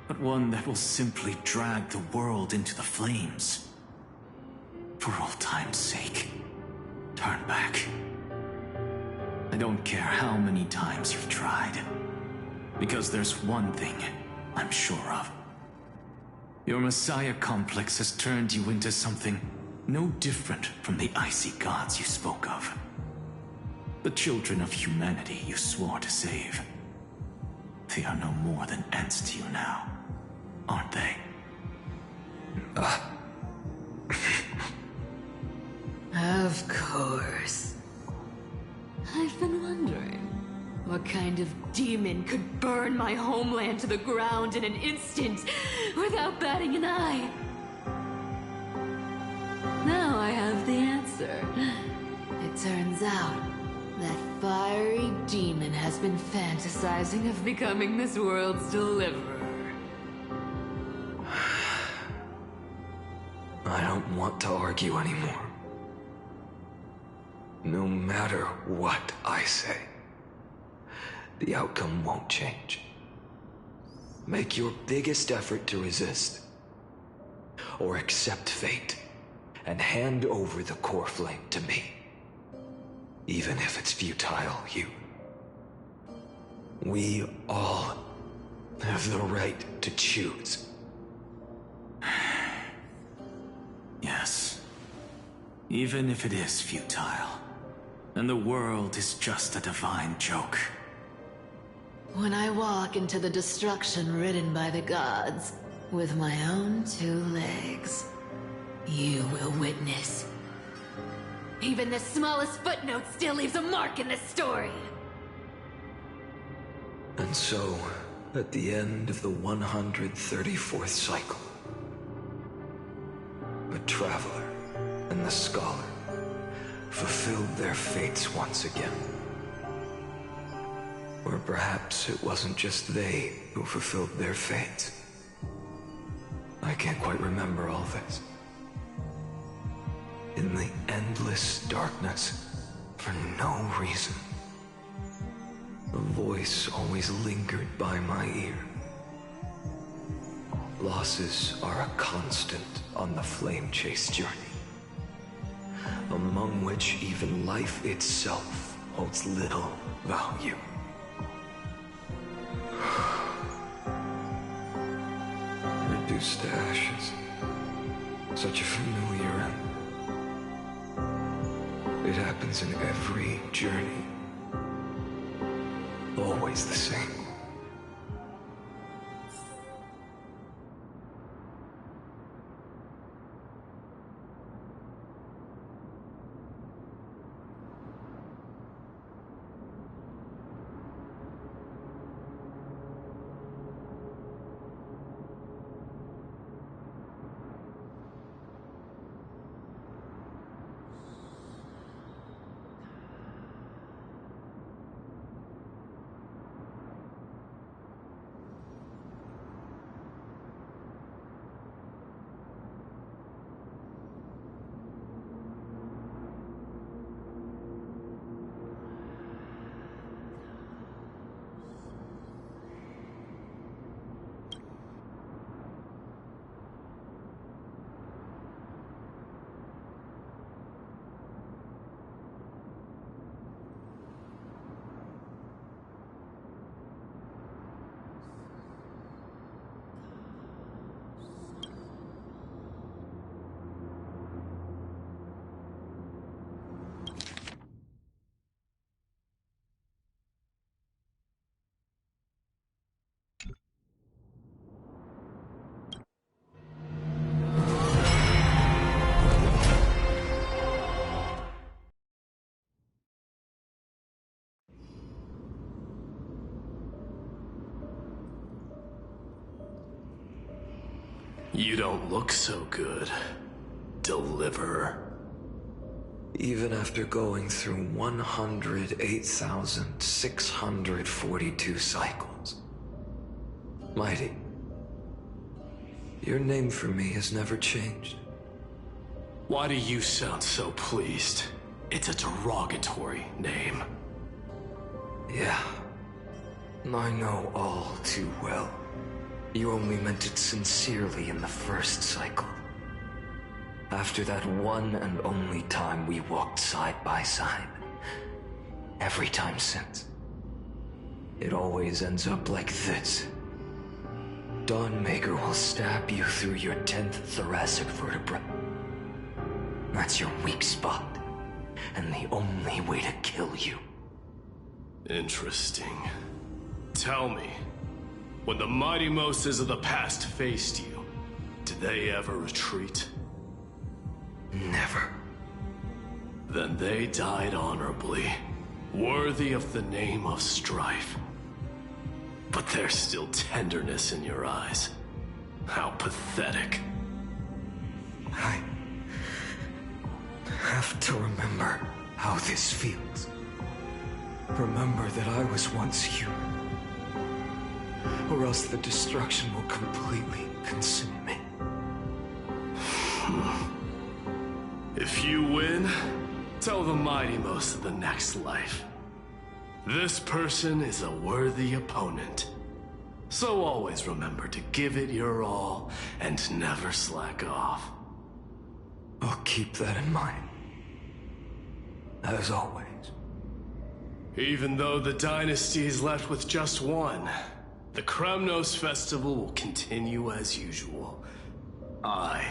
S11: but one that will simply drag the world into the flames. For old time's sake, turn back. I don't care how many times you've tried, because there's one thing I'm sure of. Your Messiah complex has turned you into something no different from the icy gods you spoke of. The children of humanity you swore to save. They are no more than ants to you now, aren't they?
S14: Of course. I've been wondering, what kind of demon could burn my homeland to the ground in an instant without batting an eye? Now I have the answer. It turns out that fiery demon has been fantasizing of becoming this world's deliverer.
S10: I don't want to argue anymore. No matter what I say, the outcome won't change. Make your biggest effort to resist, or accept fate, and hand over the core flame to me. Even if it's futile, we all have the right to choose.
S11: Yes. Even if it is futile, and the world is just a divine joke.
S14: When I walk into the destruction written by the gods, with my own 2 legs, you will witness. Even the smallest footnote still leaves a mark in this story.
S10: And so, at the end of the 134th cycle, the Traveler and the Scholar fulfilled their fates once again. Or perhaps it wasn't just they who fulfilled their fates. I can't quite remember all this. In the endless darkness, for no reason, a voice always lingered by my ear. Losses are a constant on the flame chase journey, among which even life itself holds little value. Reduced to ashes. Such a familiar end. It happens in every journey. Always the same.
S12: You don't look so good, Deliverer.
S10: Even after going through 108,642 cycles. Mighty, your name for me has never changed.
S12: Why do you sound so pleased? It's a derogatory name.
S10: Yeah, I know all too well. You only meant it sincerely in the first cycle. After that one and only time we walked side by side. Every time since. It always ends up like this. Dawnmaker will stab you through your 10th thoracic vertebra. That's your weak spot, and the only way to kill you.
S12: Interesting. Tell me, when the mighty Moses of the past faced you, did they ever retreat?
S10: Never.
S12: Then they died honorably, worthy of the name of strife. But there's still tenderness in your eyes. How pathetic.
S10: I have to remember how this feels. Remember that I was once human. Or else the destruction will completely consume me.
S12: If you win, tell the mighty most of the next life. This person is a worthy opponent. So always remember to give it your all and never slack off.
S10: I'll keep that in mind. As always.
S12: Even though the dynasty is left with just one, the Kremnos festival will continue as usual. I,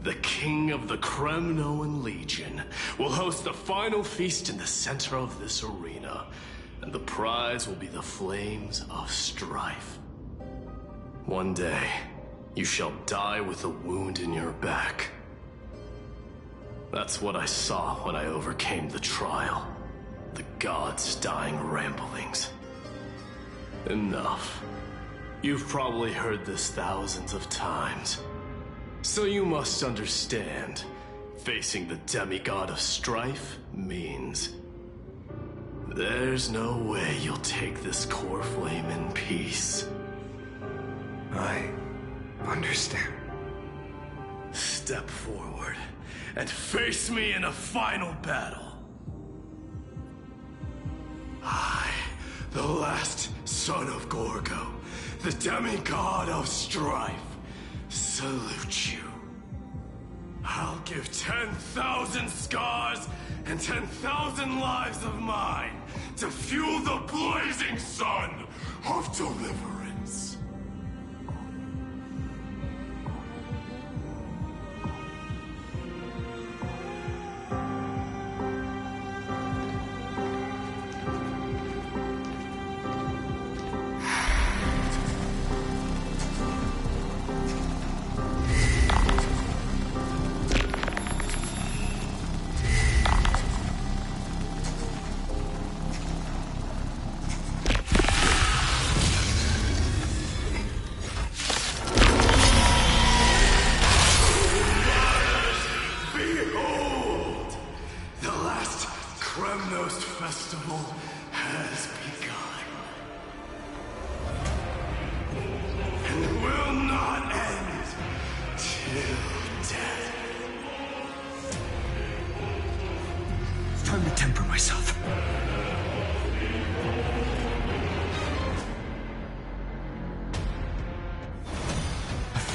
S12: the king of the Kremnoan Legion, will host the final feast in the center of this arena, and the prize will be the flames of strife. One day, you shall die with a wound in your back. That's what I saw when I overcame the trial. The gods' dying ramblings. Enough. You've probably heard this thousands of times. So you must understand, facing the demigod of strife means there's no way you'll take this core flame in peace.
S10: I understand.
S12: Step forward and face me in a final battle. I, the last son of Gorgo, the demigod of strife, salute you. I'll give 10,000 scars and 10,000 lives of mine to fuel the blazing sun of deliverance.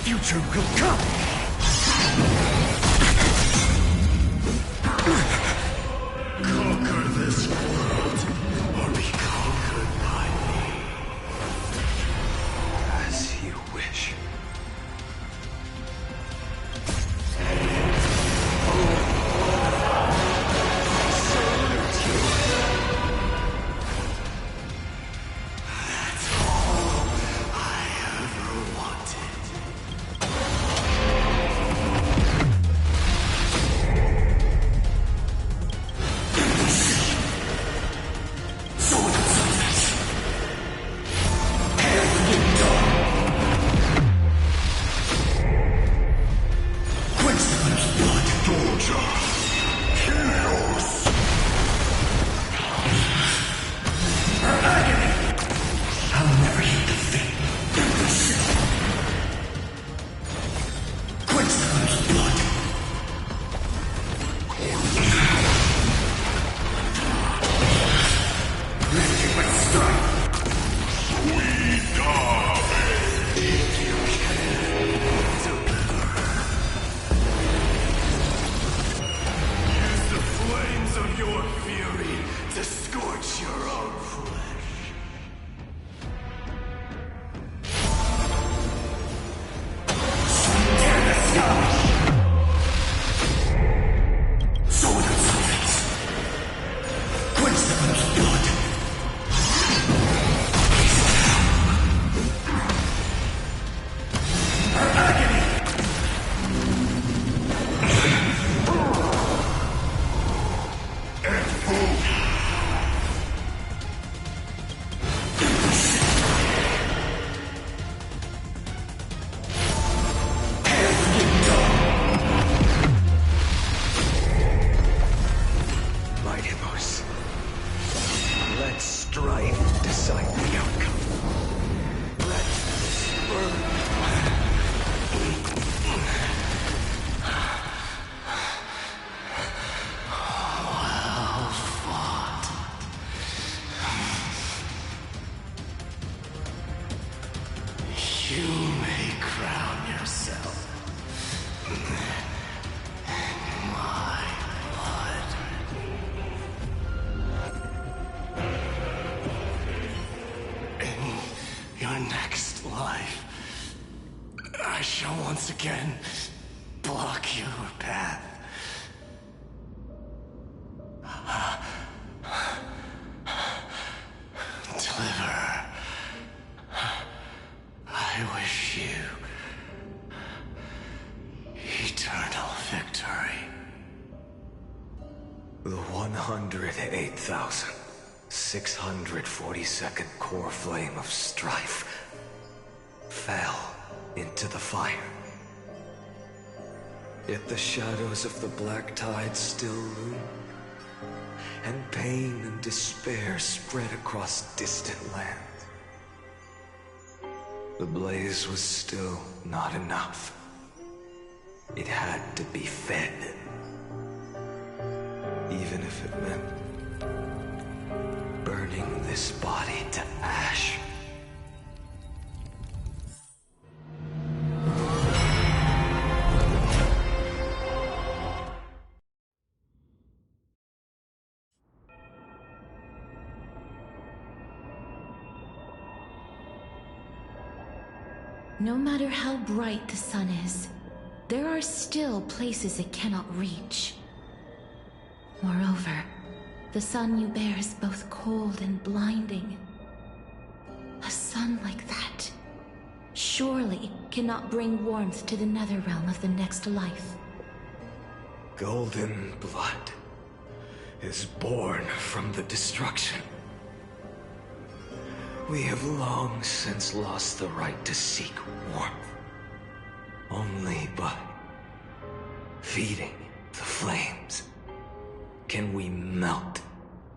S21: Future will come!
S12: Conquer this world, or be conquered by me.
S10: As you wish.
S12: That's all I ever wanted.
S5: Nothing but strife. Sweet dog. If you can deliver. Use the flames of your fury to scorch your own flesh. Tear the sky. Sword of silence. Quench the blood. You may crown yourself in my blood. In your next life, I shall once again block your path. Deliver. I wish you eternal victory.
S10: The 108,642nd core flame of strife fell into the fire. Yet the shadows of the black tide still loom, and pain and despair spread across distant lands. The blaze was still not enough. It had to be fed. Even if it meant burning this body to ash.
S7: No matter how bright the sun is, there are still places it cannot reach. Moreover, the sun you bear is both cold and blinding. A sun like that surely cannot bring warmth to the nether realm of the next life.
S10: Golden blood is born from the destruction. We have long since lost the right to seek warmth. Only by feeding the flames can we melt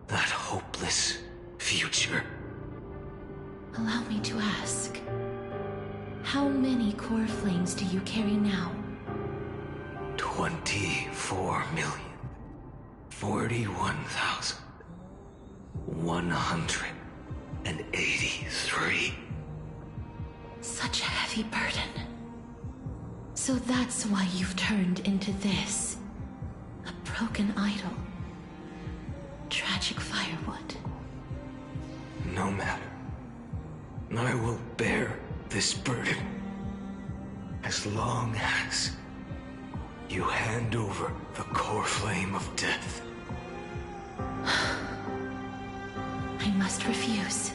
S10: that hopeless future.
S7: Allow me to ask, how many core flames do you carry now?
S10: 24,041,183.
S7: Such a heavy burden. So that's why you've turned into this. A broken idol. Tragic firewood.
S10: No matter. I will bear this burden as long as you hand over the core flame of death.
S7: I must refuse.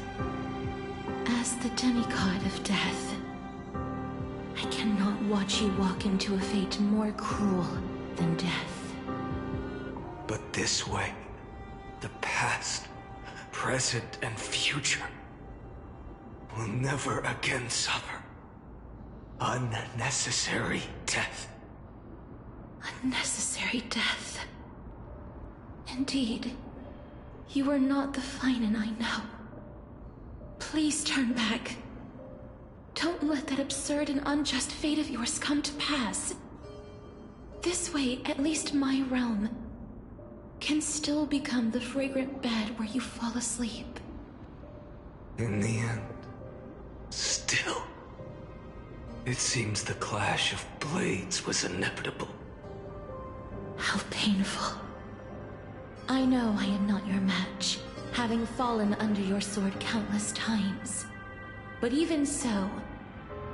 S7: As the demigod of death, I cannot watch you walk into a fate more cruel than death.
S10: But this way, the past, present, and future will never again suffer unnecessary death.
S7: Unnecessary death. Indeed, you are not the Finan I know. Please turn back. Don't let that absurd and unjust fate of yours come to pass. This way, at least my realm can still become the fragrant bed where you fall asleep.
S10: In the end, still, it seems the clash of blades was inevitable.
S7: How painful. I know I am not your match, having fallen under your sword countless times. But even so,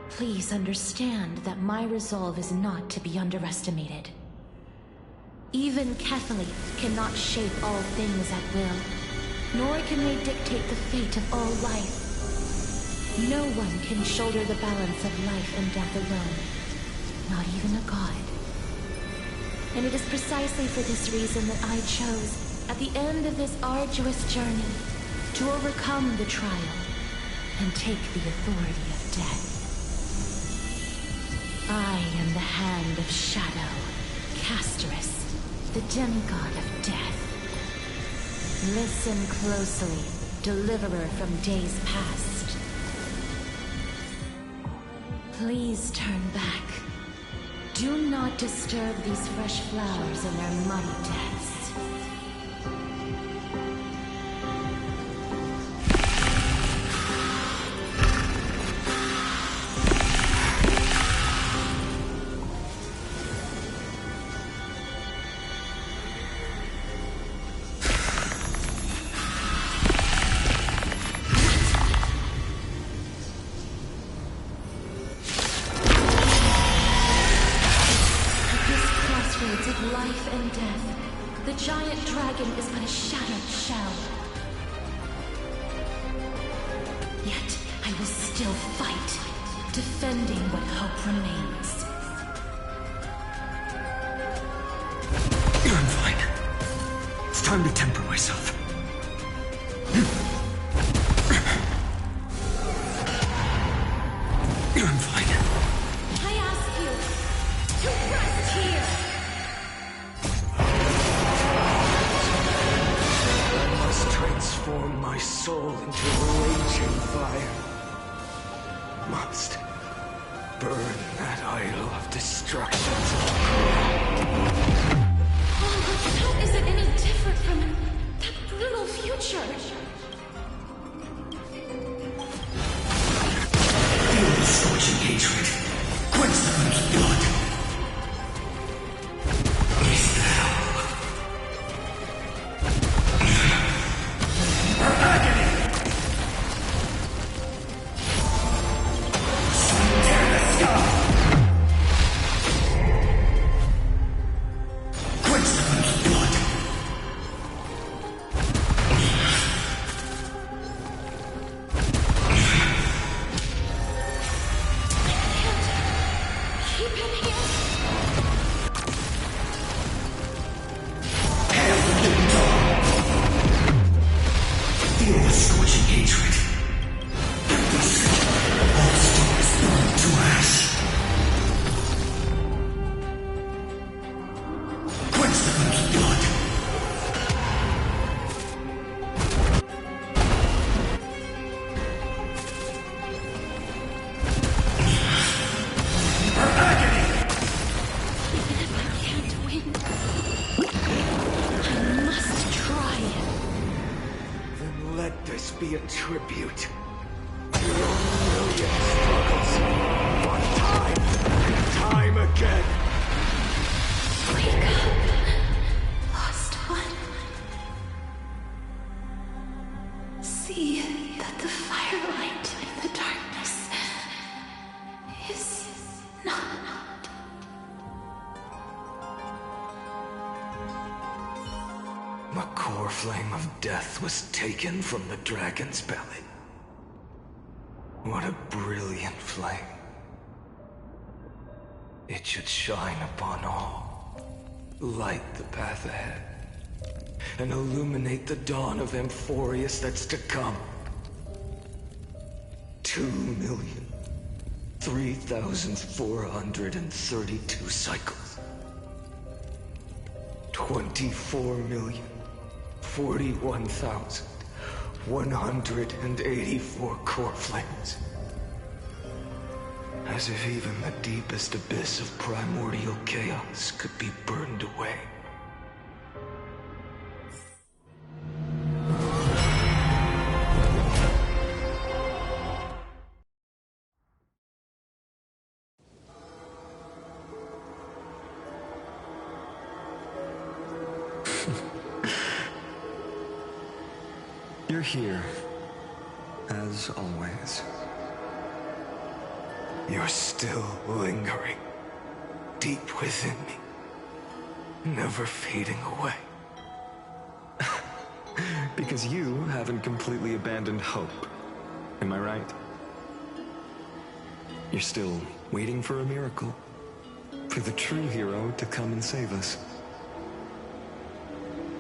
S7: please understand that my resolve is not to be underestimated. Even Catholite cannot shape all things at will, nor can they dictate the fate of all life. No one can shoulder the balance of life and death alone, not even a god. And it is precisely for this reason that I chose, at the end of this arduous journey, to overcome the trial and take the authority of death. I am the Hand of Shadow, Casterus, the demigod of death. Listen closely, deliverer from days past. Please turn back. Do not disturb these fresh flowers in their muddy deaths. Life and death, the giant dragon is but a shattered shell. Yet I will still fight, defending what hope remains.
S10: I'm fine. It's time to temper myself. I'm fine.
S7: I ask you to rest here.
S10: Transform my soul into raging fire. Must burn that idol of destruction.
S7: How is it any different from that brutal future?
S10: Feel the scorching hatred. Quench the moon's blood. Is thou be a tribute to your million struggles, one time and time again.
S7: Wake up, lost one. See that the firelight in the darkness is not.
S10: The core flame of death was taken from the dragon's belly. What a brilliant flame. It should shine upon all, light the path ahead, and illuminate the dawn of Amphorius that's to come. 2,003,432 cycles. 24,041,184 core flames. As if even the deepest abyss of primordial chaos could be burned away.
S3: You're here, as always.
S5: You're still lingering, deep within me, never fading away.
S3: Because you haven't completely abandoned hope. Am I right? You're still waiting for a miracle. For the true hero to come and save us.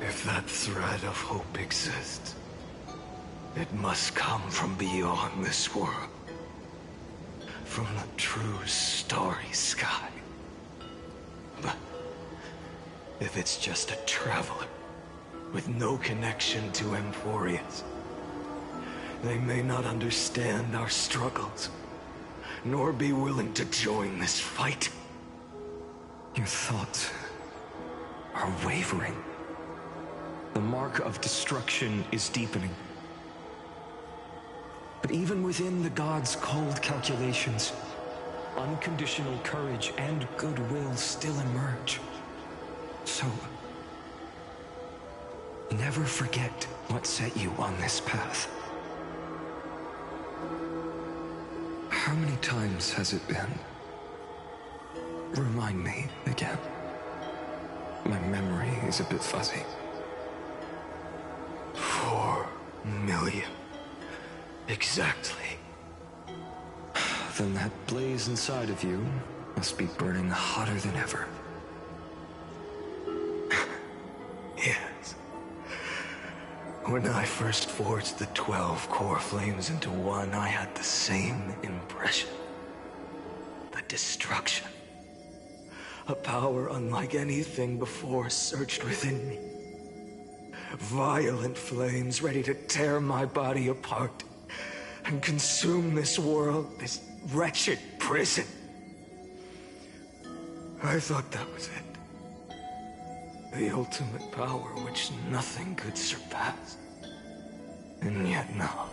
S5: If that thread of hope exists, it must come from beyond this world. From the true starry sky. But if it's just a traveler with no connection to Emporius, they may not understand our struggles, nor be willing to join this fight.
S3: Your thoughts are wavering. The mark of destruction is deepening. But even within the gods' cold calculations, unconditional courage and goodwill still emerge. So, never forget what set you on this path. How many times has it been? Remind me again. My memory is a bit fuzzy.
S5: 4 million. Exactly.
S3: Then that blaze inside of you must be burning hotter than ever.
S5: Yes. When I first forged the 12 core flames into one, I had the same impression. The destruction. A power unlike anything before surged within me. Violent flames ready to tear my body apart and consume this world, this wretched prison. I thought that was it. The ultimate power which nothing could surpass. And yet now,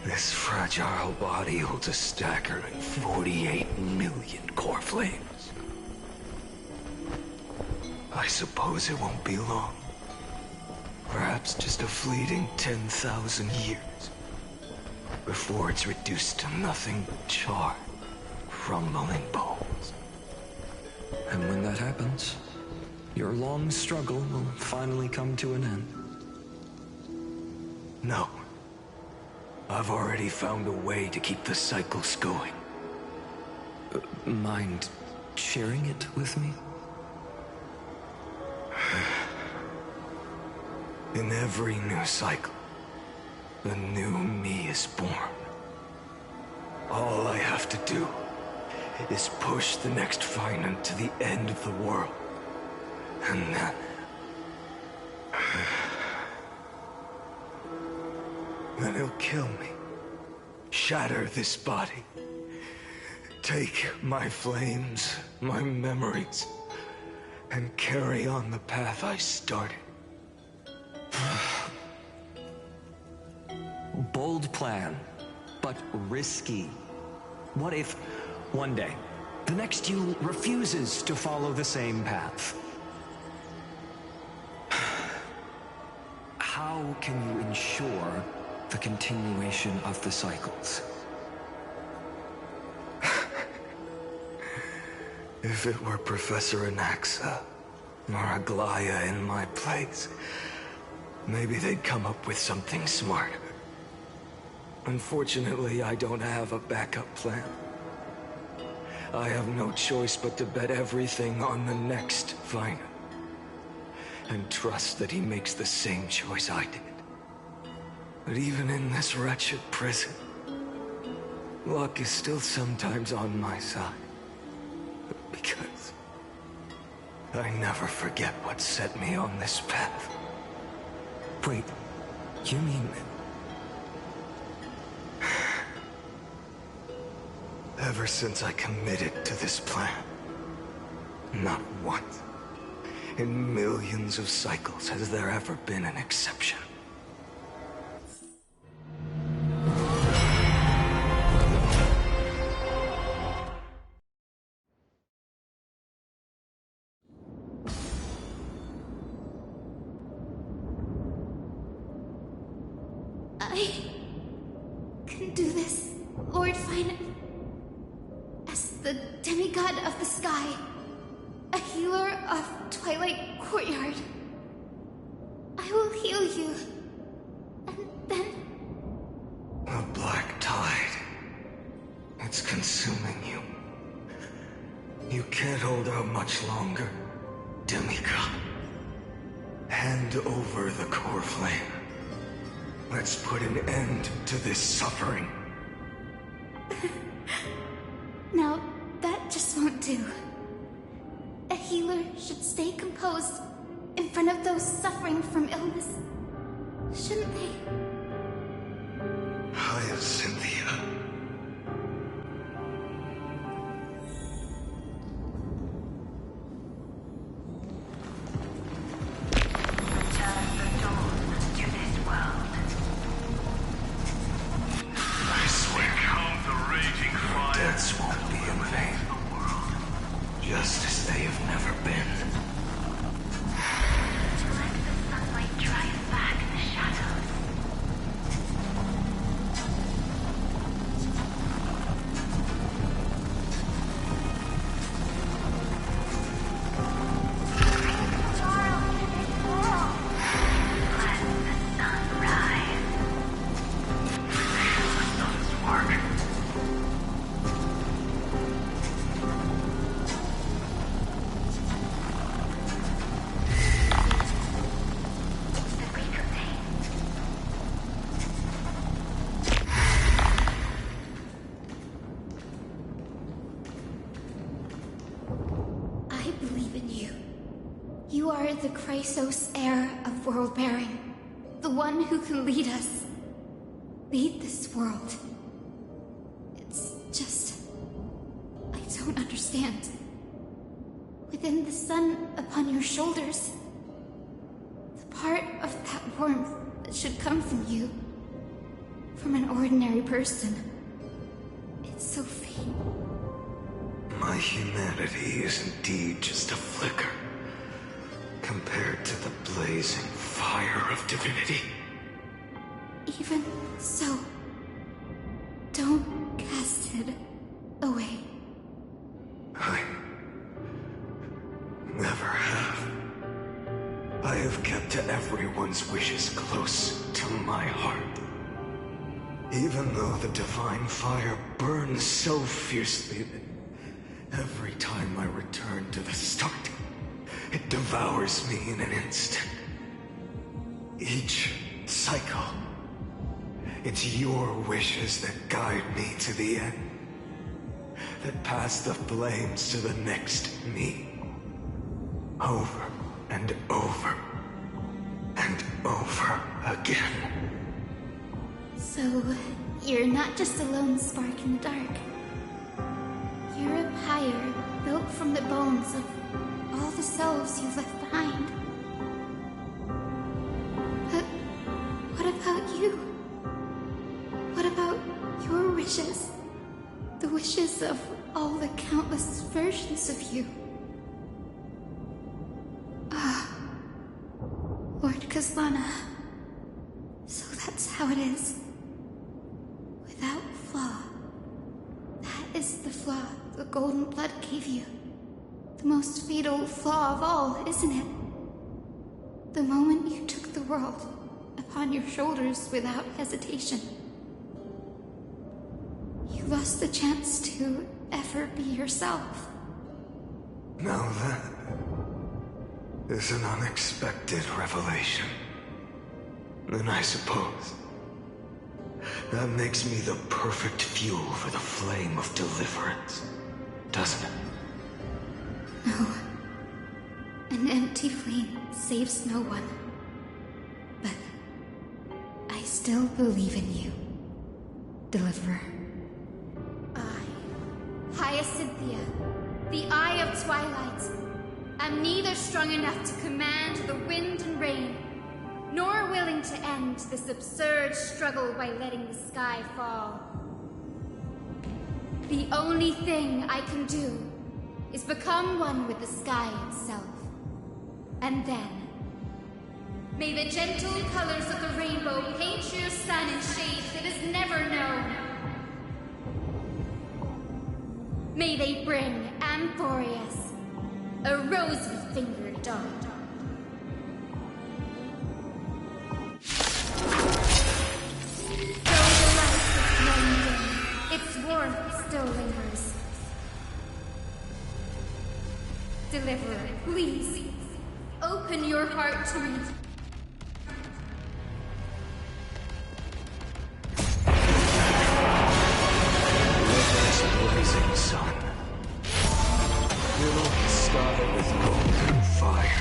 S5: this fragile body holds a staggering 48 million core flames. I suppose it won't be long. Perhaps just a fleeting 10,000 years. Before it's reduced to nothing but charred, crumbling bones.
S3: And when that happens, your long struggle will finally come to an end.
S5: No. I've already found a way to keep the cycles going.
S3: Mind sharing it with me?
S5: In every new cycle, a new me is born. All I have to do is push the next finite to the end of the world. And then he'll kill me. Shatter this body. Take my flames, my memories, and carry on the path I started.
S3: Bold plan, but risky. What if, one day, the next you refuses to follow the same path? How can you ensure the continuation of the cycles?
S5: If it were Professor Anaxa or Aglaya in my place, maybe they'd come up with something smarter. Unfortunately, I don't have a backup plan. I have no choice but to bet everything on the next finite. And trust that he makes the same choice I did. But even in this wretched prison, luck is still sometimes on my side. Because I never forget what set me on this path.
S3: Wait, you mean...
S5: Ever since I committed to this plan, not once, in millions of cycles, has there ever been an exception.
S20: I can do this, Lord Fine. As the demigod of the sky, a healer of Twilight Courtyard, I will heal you, and then...
S5: The black tide. It's consuming you. You can't hold out much longer, demigod. Hand over the core flame. Let's put an end to this suffering.
S20: Now, that just won't do. A healer should stay composed in front of those suffering from illness, shouldn't they?
S5: Hyacinthia. Deaths won't be in vain. Just as they have never been.
S6: Let the sunlight drive back the shadows.
S20: The Chrysos heir of world-bearing. The one who can lead us. Lead this world. It's just... I don't understand. Within the sun upon your shoulders, the part of that warmth that should come from you, from an ordinary person, it's so faint.
S5: My humanity is indeed just a flicker. Compared to the blazing fire of divinity.
S20: Even so, don't cast it away.
S5: I never have. I have kept everyone's wishes close to my heart. Even though the divine fire burns so fiercely that every time I return to the start, it devours me in an instant. Each cycle, it's your wishes that guide me to the end. That pass the flames to the next me. Over and over and over again.
S20: So, you're not just a lone spark in the dark. You're a pyre built from the bones of all the selves you've left behind. But what about you? What about your wishes? The wishes of all the countless versions of you? Lord Kazlana. So that's how it is. Without flaw. That is the flaw the golden blood gave you. The most fatal flaw of all, isn't it? The moment you took the world upon your shoulders without hesitation. You lost the chance to ever be yourself.
S5: Now that is an unexpected revelation. Then I suppose that makes me the perfect fuel for the flame of deliverance, doesn't it?
S20: No. An empty flame saves no one. But I still believe in you, Deliverer. I, Hyacinthia, the Eye of Twilight, am neither strong enough to command the wind and rain, nor willing to end this absurd struggle by letting the sky fall. The only thing I can do is become one with the sky itself. And then,
S15: May the gentle colors of the rainbow paint your sun in shades it has never known. May they bring Amphorius, a rosy-fingered dog. Though the light is growing dim, its warmth still lingers. Deliverer, please, open your heart to me.
S5: Blazing sun, fill the sky with golden fire.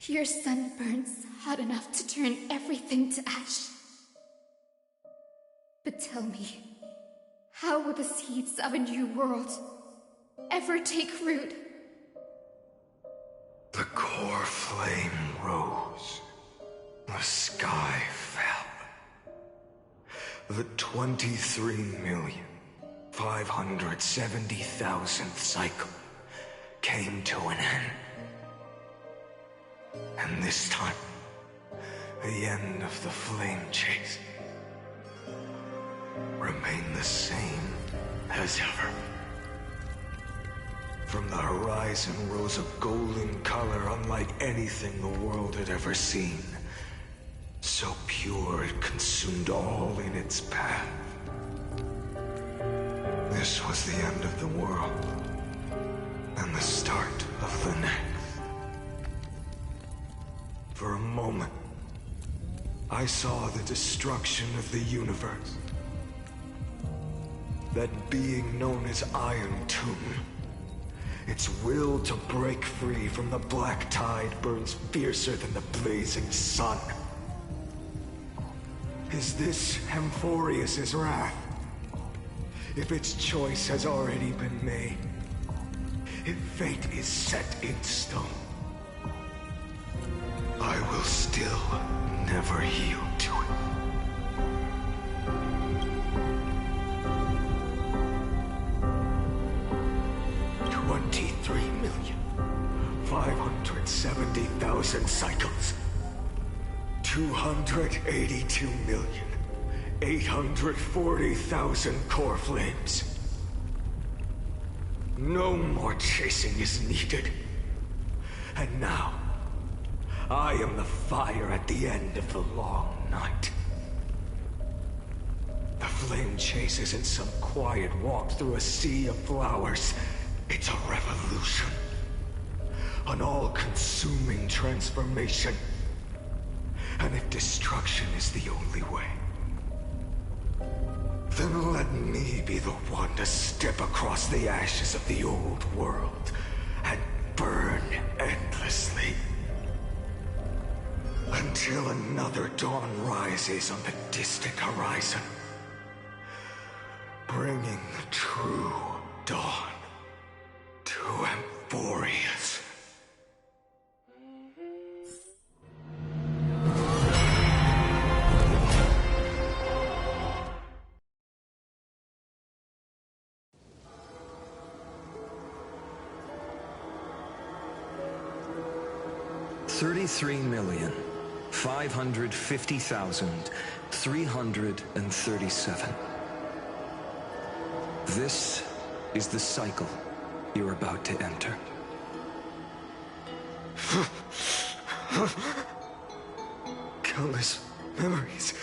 S15: Your sun burns hot enough to turn everything to ash. But tell me, how will the seeds of a new world ever take root?
S5: The core flame rose. The sky fell. The 23,570,000th cycle came to an end. And this time, the end of the flame chase remained the same as ever. From the horizon rose a golden color unlike anything the world had ever seen. So pure it consumed all in its path. This was the end of the world, and the start of the next. For a moment, I saw the destruction of the universe. That being known as Iron Tomb, its will to break free from the black tide burns fiercer than the blazing sun. Is this Amphorius' wrath? If its choice has already been made, if fate is set in stone, I will still never yield to it. $23,570,000 cycles. 282,840,000 core flames. No more chasing is needed. And now, I am the fire at the end of the long night. The flame chase isn't some quiet walk through a sea of flowers. It's a revolution. An all-consuming transformation. And if destruction is the only way, then let me be the one to step across the ashes of the old world and burn endlessly. Until another dawn rises on the distant horizon, bringing the true dawn to Amphorius.
S3: 33,550,337. This is the cycle you're about to enter.
S5: Countless memories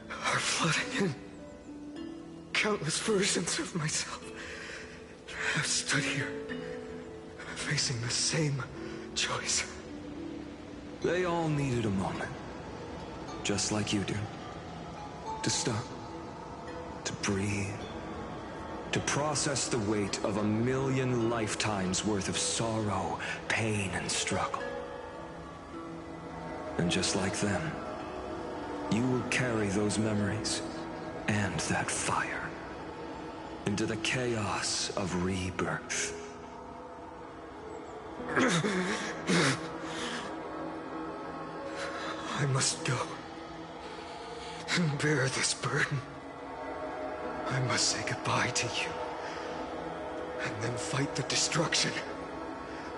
S5: are flooding in. Countless versions of myself have stood here, facing the same choice.
S3: They all needed a moment, just like you do. To stop, to breathe, to process the weight of 1,000,000 lifetimes worth of sorrow, pain, and struggle. And just like them, you will carry those memories and that fire into the chaos of rebirth.
S5: I must go and bear this burden. I must say goodbye to you, and then fight the destruction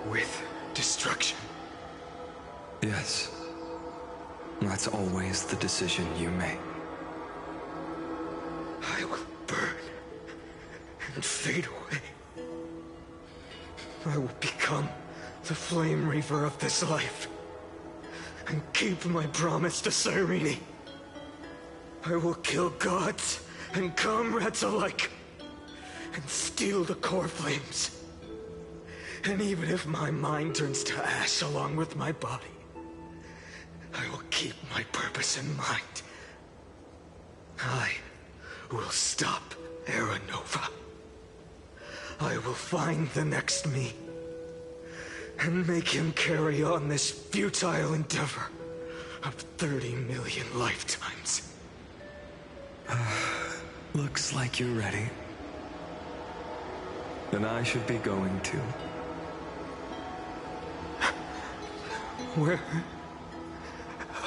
S5: with destruction.
S3: Yes, that's always the decision you make.
S5: I will burn and fade away. I will become the flame reaver of this life and keep my promise to Cyrene. I will kill gods and comrades alike and steal the core flames. And even if my mind turns to ash along with my body, I will keep my purpose in mind. I will stop Era Nova. I will find the next me and make him carry on this futile endeavor of 30 million lifetimes.
S3: Looks like you're ready. Then I should be going too.
S5: Where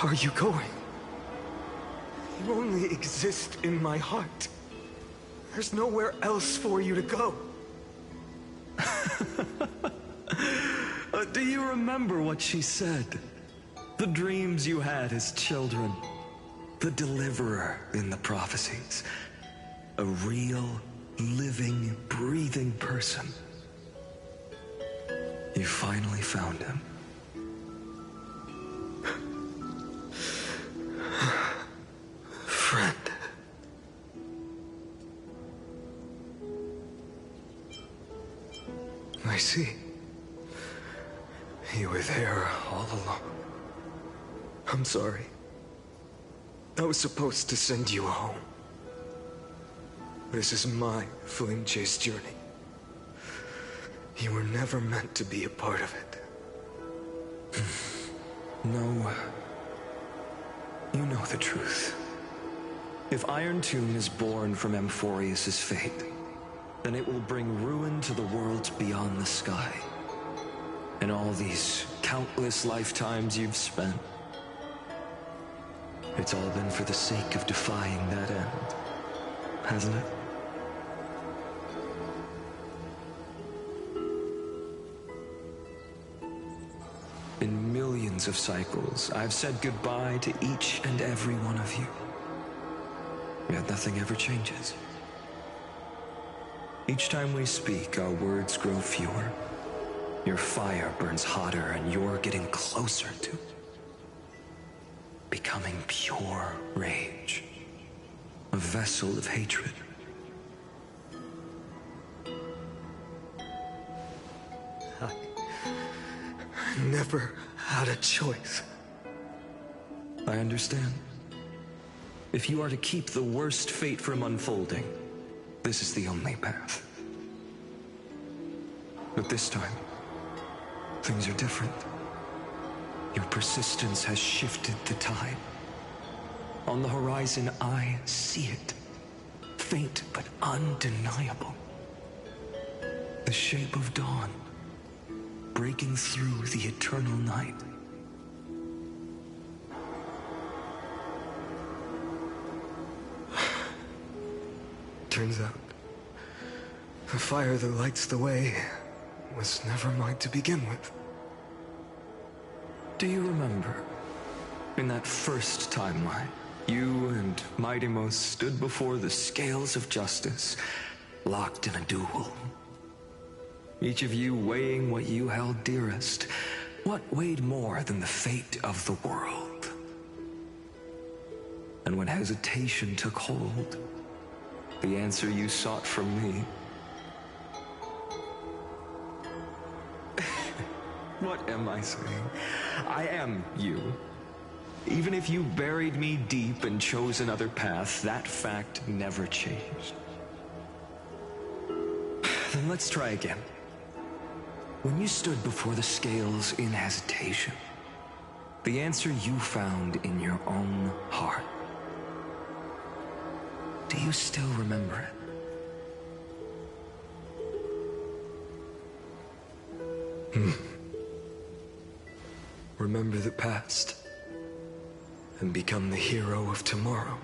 S5: are you going? You only exist in my heart. There's nowhere else for you to go.
S3: Do you remember what she said? The dreams you had as children. The deliverer in the prophecies. A real, living, breathing person. You finally found him.
S5: Friend. I see. You were there all along. I'm sorry. I was supposed to send you home. This is my flame chase journey. You were never meant to be a part of it.
S3: No. You know the truth. If Iron Tomb is born from Amphorius' fate, then it will bring ruin to the worlds beyond the sky. And all these countless lifetimes you've spent, it's all been for the sake of defying that end, hasn't it? In millions of cycles, I've said goodbye to each and every one of you. Yet nothing ever changes. Each time we speak, our words grow fewer. Your fire burns hotter, and you're getting closer to becoming pure rage. A vessel of hatred.
S5: I never had a choice.
S3: I understand. If you are to keep the worst fate from unfolding, this is the only path. But this time, things are different. Your persistence has shifted the tide. On the horizon, I see it. Faint but undeniable. The shape of dawn, breaking through the eternal night.
S5: Turns out, the fire that lights the way was never mine to begin with.
S3: Do you remember, in that first timeline, you and Mightymost stood before the scales of justice, locked in a duel? Each of you weighing what you held dearest. What weighed more than the fate of the world? And when hesitation took hold, the answer you sought from me. What am I saying? I am you. Even if you buried me deep and chose another path, that fact never changed. Then let's try again. When you stood before the scales in hesitation, the answer you found in your own heart. Do you still remember it?
S1: Remember the past and become the hero of tomorrow.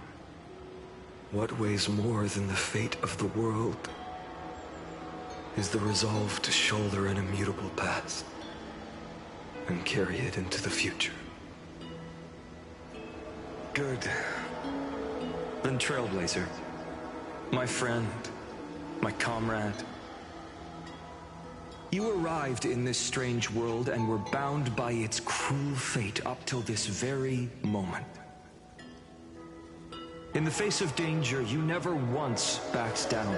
S1: What weighs more than the fate of the world is the resolve to shoulder an immutable past and carry it into the future.
S3: Good. Then Trailblazer, my friend, my comrade. You arrived in this strange world and were bound by its cruel fate up till this very moment. In the face of danger, you never once backed down.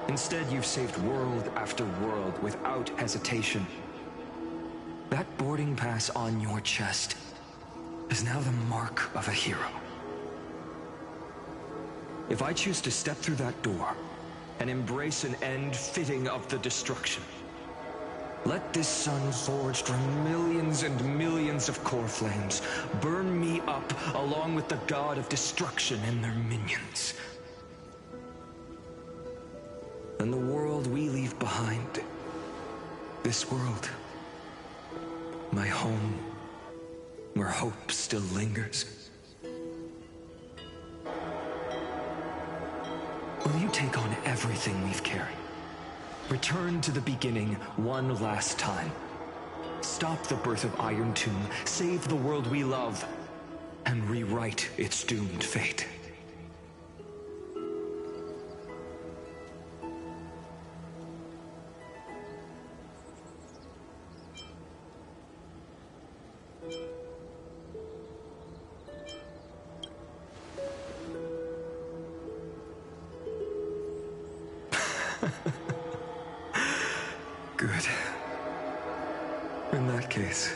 S3: Instead, you've saved world after world without hesitation. That boarding pass on your chest is now the mark of a hero. If I choose to step through that door and embrace an end fitting of the destruction, let this sun forged from millions and millions of core flames burn me up along with the god of destruction and their minions. And the world we leave behind, this world, my home, where hope still lingers. Will you take on everything we've carried? Return to the beginning one last time. Stop the birth of Iron Tomb, save the world we love, and rewrite its doomed fate. Good. In that case,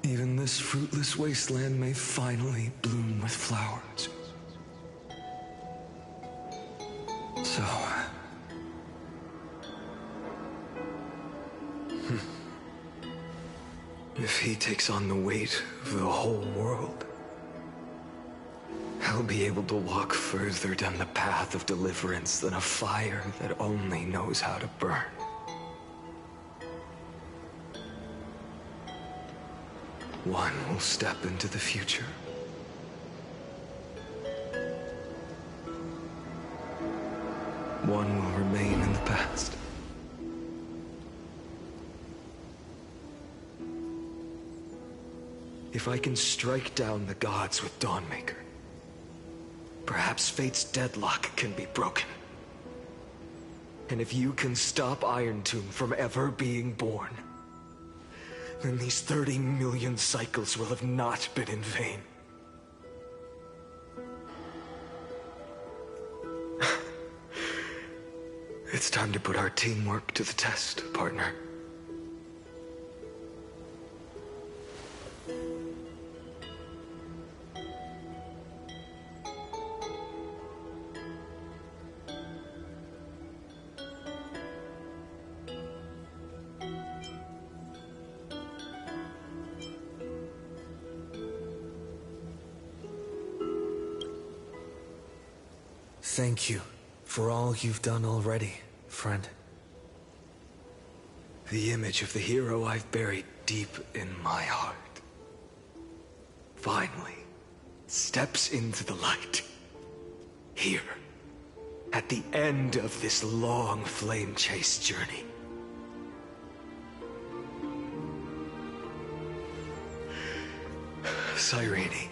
S3: even this fruitless wasteland may finally bloom with flowers. So...
S1: If he takes on the weight of the whole world, I'll be able to walk further down the path of deliverance than a fire that only knows how to burn. One will step into the future. One will remain in the past. If I can strike down the gods with Dawnmaker, perhaps fate's deadlock can be broken. And if you can stop Iron Tomb from ever being born, then these 30 million cycles will have not been in vain. It's time to put our teamwork to the test, partner. Thank you for all you've done already, friend. The image of the hero I've buried deep in my heart finally steps into the light. Here, at the end of this long flame chase journey.
S5: Cyrene.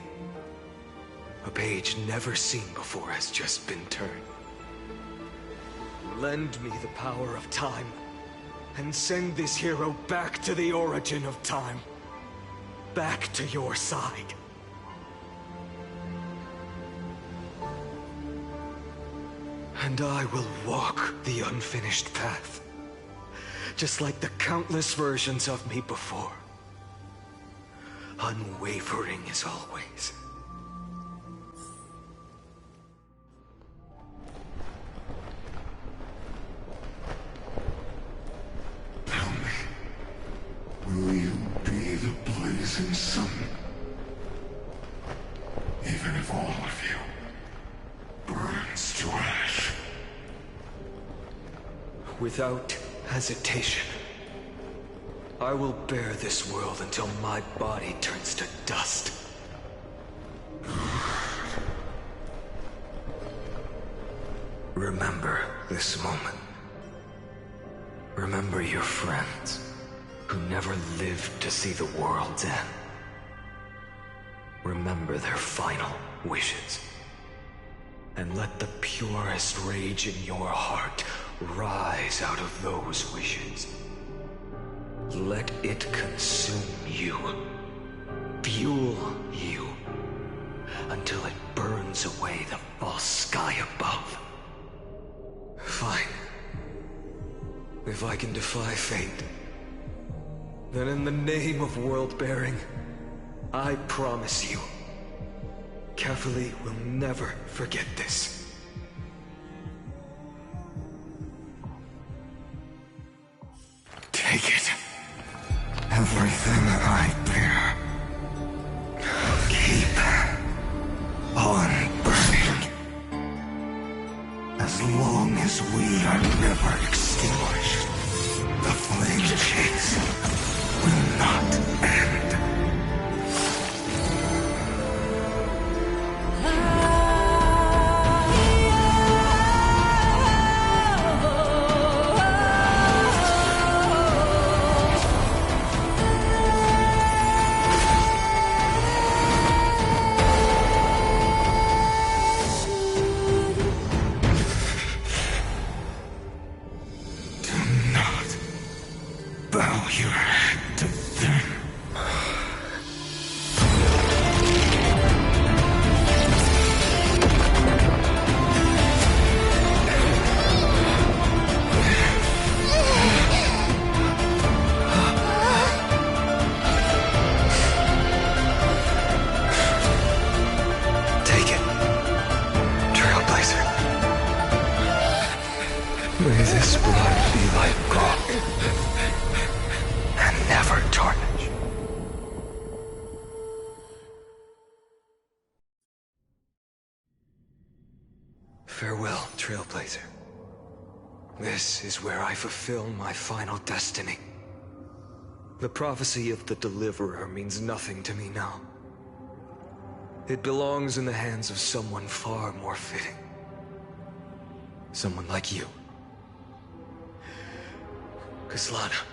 S5: A page never seen before has just been turned. Lend me the power of time, and send this hero back to the origin of time. Back to your side. And I will walk the unfinished path, just like the countless versions of me before. Unwavering as always.
S9: Tell me, will you be the blazing sun? Even if all of you burns to ash.
S5: Without hesitation, I will bear this world until my body turns to dust. Remember this moment. Remember your friends who never lived to see the world's end. Remember their final wishes. And let the purest rage in your heart rise out of those wishes. Let it consume you, fuel you, until it burns away the false sky above. Fine. If I can defy fate, then in the name of world-bearing, I promise you, Kefali will never forget this.
S9: Take it. Everything I bear. Keep on burning. As long as we are never extinguished, the flame chase will not end. Bow your head to them.
S5: Take it, Trailblazer. May this blood be like gold, and never tarnish. Farewell, Trailblazer. This is where I fulfill my final destiny. The prophecy of the Deliverer means nothing to me now. It belongs in the hands of someone far more fitting. Someone like you. Kaslana,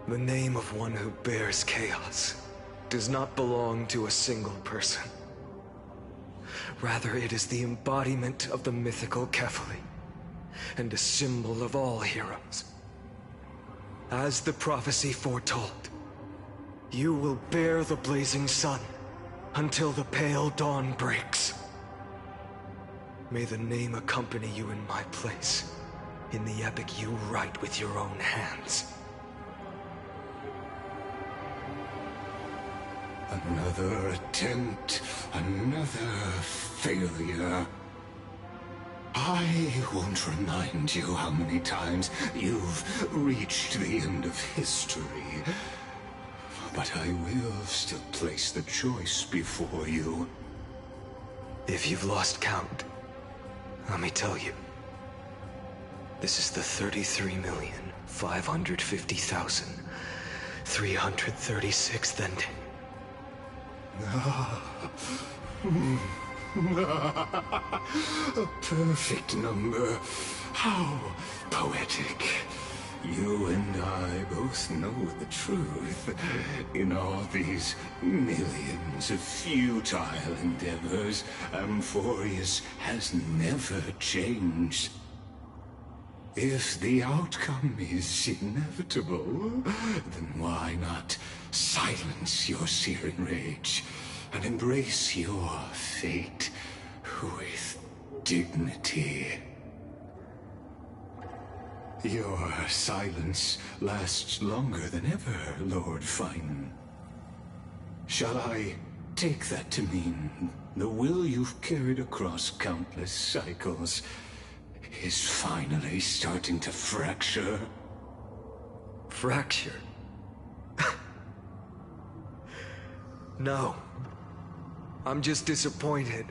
S5: the name of one who bears chaos does not belong to a single person. Rather, it is the embodiment of the mythical Kefali, and a symbol of all heroes. As the prophecy foretold, you will bear the blazing sun until the pale dawn breaks. May the name accompany you in my place, in the epic you write with your own hands.
S9: Another attempt, another failure. I won't remind you how many times you've reached the end of history. But I will still place the choice before you.
S5: If you've lost count, let me tell you. This is the 33,550,336th ending.
S9: A perfect number. How poetic. You and I both know the truth. In all these millions of futile endeavors, Amphorius has never changed. If the outcome is inevitable, then why not silence your searing rage and embrace your fate with dignity? Your silence lasts longer than ever, Lord Finan. Shall I take that to mean the will you've carried across countless cycles is finally starting to fracture?
S1: Fracture? No. I'm just disappointed.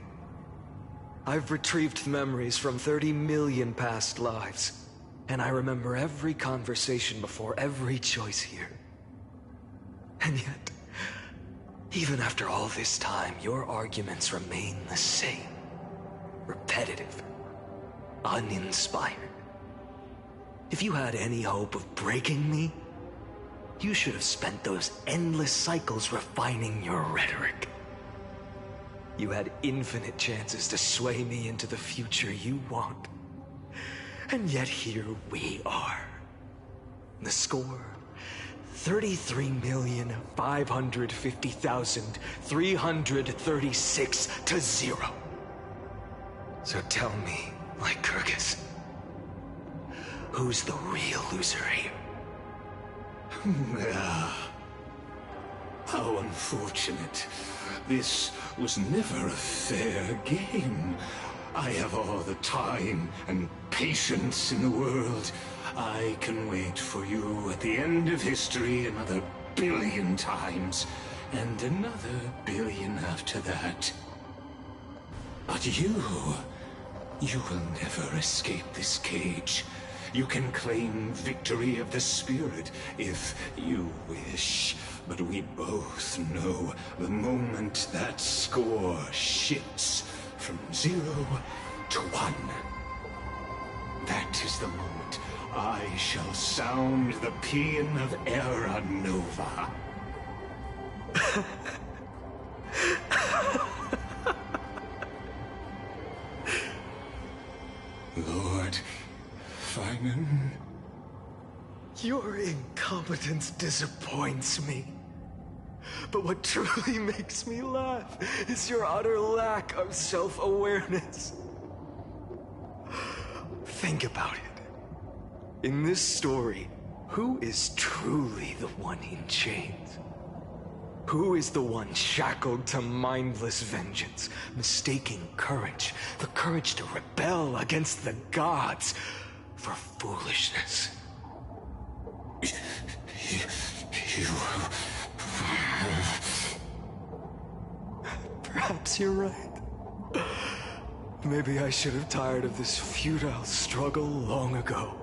S1: I've retrieved memories from 30 million past lives, and I remember every conversation before every choice here. And yet, even after all this time, your arguments remain the same. Repetitive. Uninspired. If you had any hope of breaking me, you should have spent those endless cycles refining your rhetoric. You had infinite chances to sway me into the future you want. And yet here we are. The score, 33,550,336 to 0. So tell me, Lycurgus, who's the real loser here?
S9: How unfortunate. This was never a fair game. I have all the time and patience in the world. I can wait for you at the end of history another billion times, and another billion after that. But you will never escape this cage. You can claim victory of the spirit if you wish, but we both know the moment that score shifts from 0 to 1. That is the moment I shall sound the paean of Era Nova. Lord Finan.
S1: Your incompetence disappoints me. But what truly makes me laugh is your utter lack of self-awareness. Think about it. In this story, who is truly the one in chains? Who is the one shackled to mindless vengeance, mistaking courage, the courage to rebel against the gods, for foolishness? Perhaps you're right. Maybe I should have tired of this futile struggle long ago.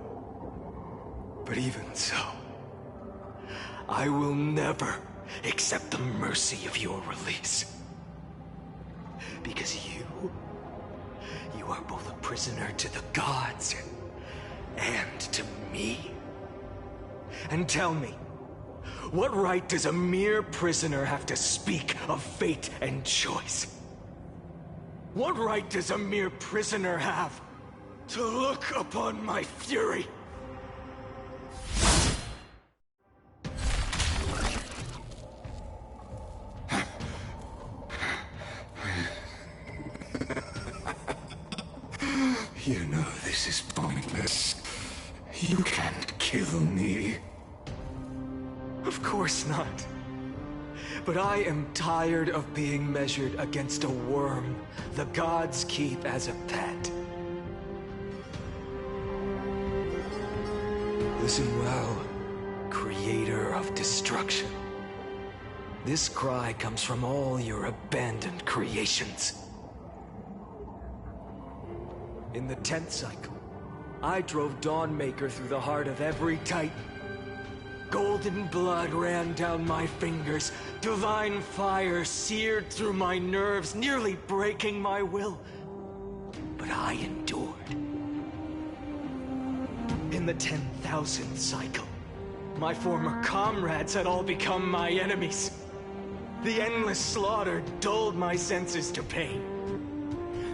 S1: But even so, I will never accept the mercy of your release. Because you are both a prisoner to the gods and to me. And tell me, what right does a mere prisoner have to speak of fate and choice? What right does a mere prisoner have to look upon my fury?
S9: You know this is pointless. You can't kill me.
S1: Of course not. But I am tired of being measured against a worm the gods keep as a pet. Listen well, creator of destruction. This cry comes from all your abandoned creations. In the 10th cycle, I drove Dawnmaker through the heart of every Titan. Golden blood ran down my fingers, divine fire seared through my nerves, nearly breaking my will. But I endured.
S2: In the 10,000th cycle, my former comrades had all become my enemies. The endless slaughter dulled my senses to pain.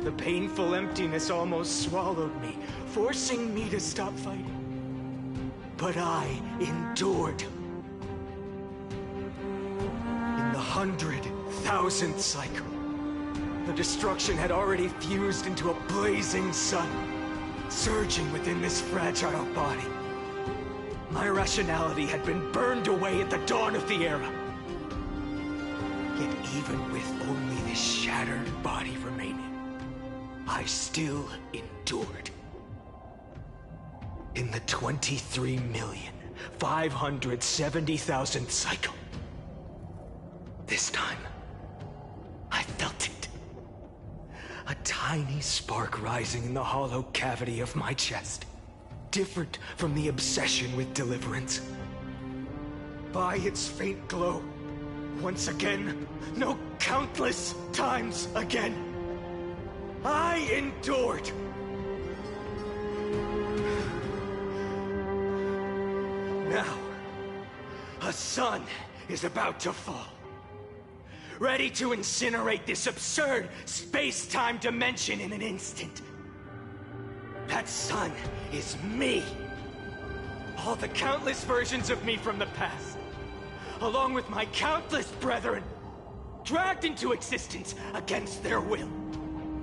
S2: The painful emptiness almost swallowed me, forcing me to stop fighting. But I endured. In the 100,000th cycle, the destruction had already fused into a blazing sun, surging within this fragile body. My rationality had been burned away at the dawn of the era. Yet even with only this shattered body remaining, I still endured. In the 23,570,000th cycle, this time, I felt it. A tiny spark rising in the hollow cavity of my chest. Different from the obsession with deliverance. By its faint glow, once again, no, countless times again, I endured. Now, a sun is about to fall. Ready to incinerate this absurd space-time dimension in an instant. That sun is me. All the countless versions of me from the past, along with my countless brethren, dragged into existence against their will,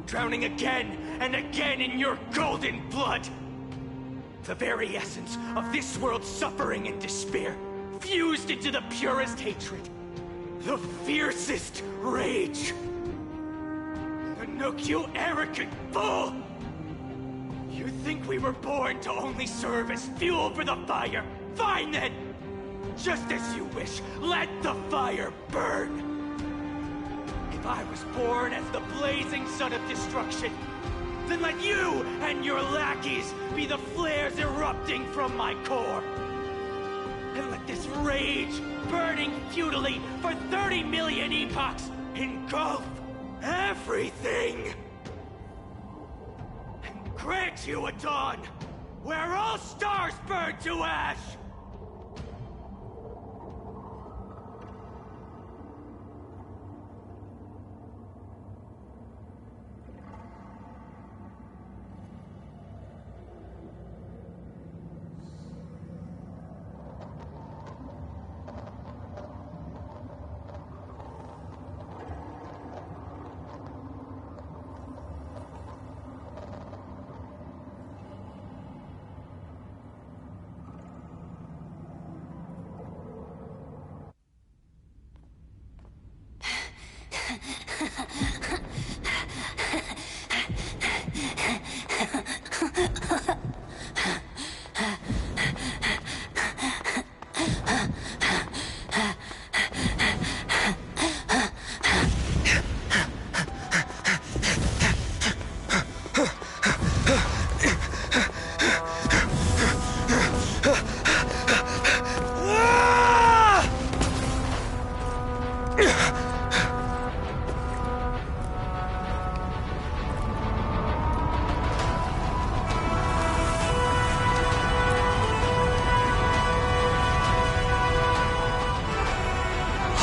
S2: drowning again and again in your golden blood. The very essence of this world's suffering and despair, fused into the purest hatred, the fiercest rage. Nanook, you arrogant fool! You think we were born to only serve as fuel for the fire? Fine then! Just as you wish, let the fire burn! If I was born as the blazing sun of destruction, then let you and your lackeys be the flares erupting from my core. And let this rage, burning futilely for 30 million epochs, engulf everything. And grant you a dawn where all stars burn to ash.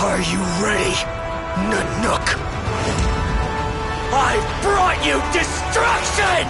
S2: Are you ready, Nanook? I've brought you destruction!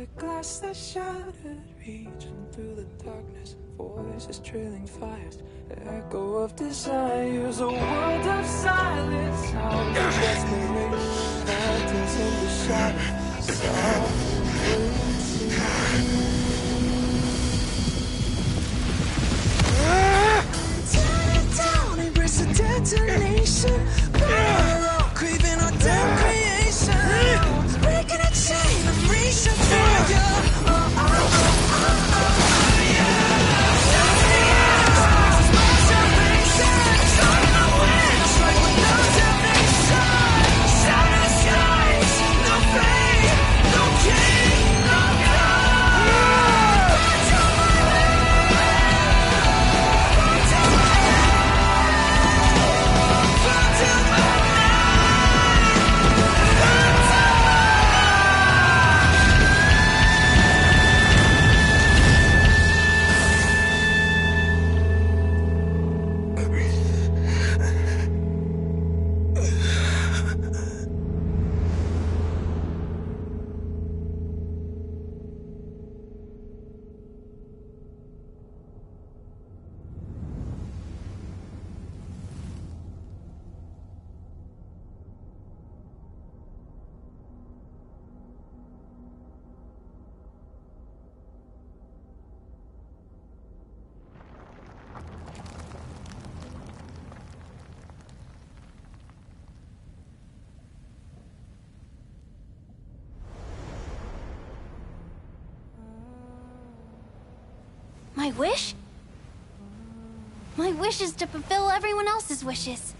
S16: like glass that shattered, reaching through the darkness. Voices trailing fires, the echo of desires. A world of silence, sounds of desperation, phantoms in the shadow, tear it down, embrace the detonation. Craving our damn creation, breaking a chain, I'm reaching for you.
S6: My wish? My wish is to fulfill everyone else's wishes.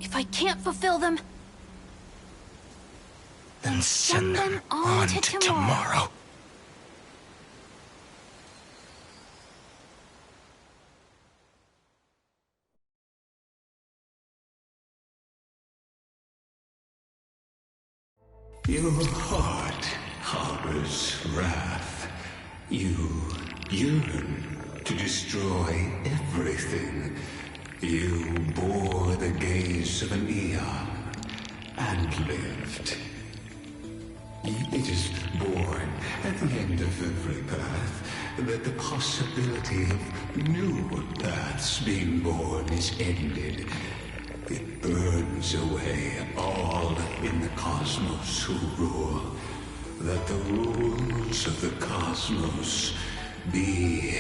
S6: If I can't fulfill them,
S5: then send them on to tomorrow.
S9: Your heart harbors wrath. You yearn to destroy everything. You bore the gaze of an eon and lived. It is born at the end of every path that the possibility of new paths being born is ended. It burns away all in the cosmos who rule, that the rules of the cosmos be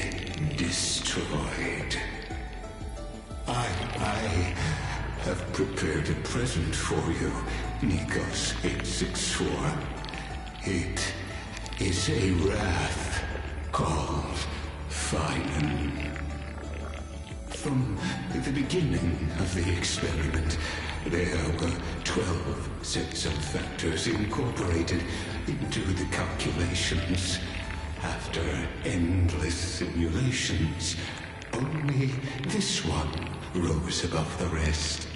S9: destroyed. I have prepared a present for you, Nikos 864. It is a wrath called Finan. From the beginning of the experiment, there were 12 sets of factors incorporated into the calculations. After endless simulations, only this one rose above the rest.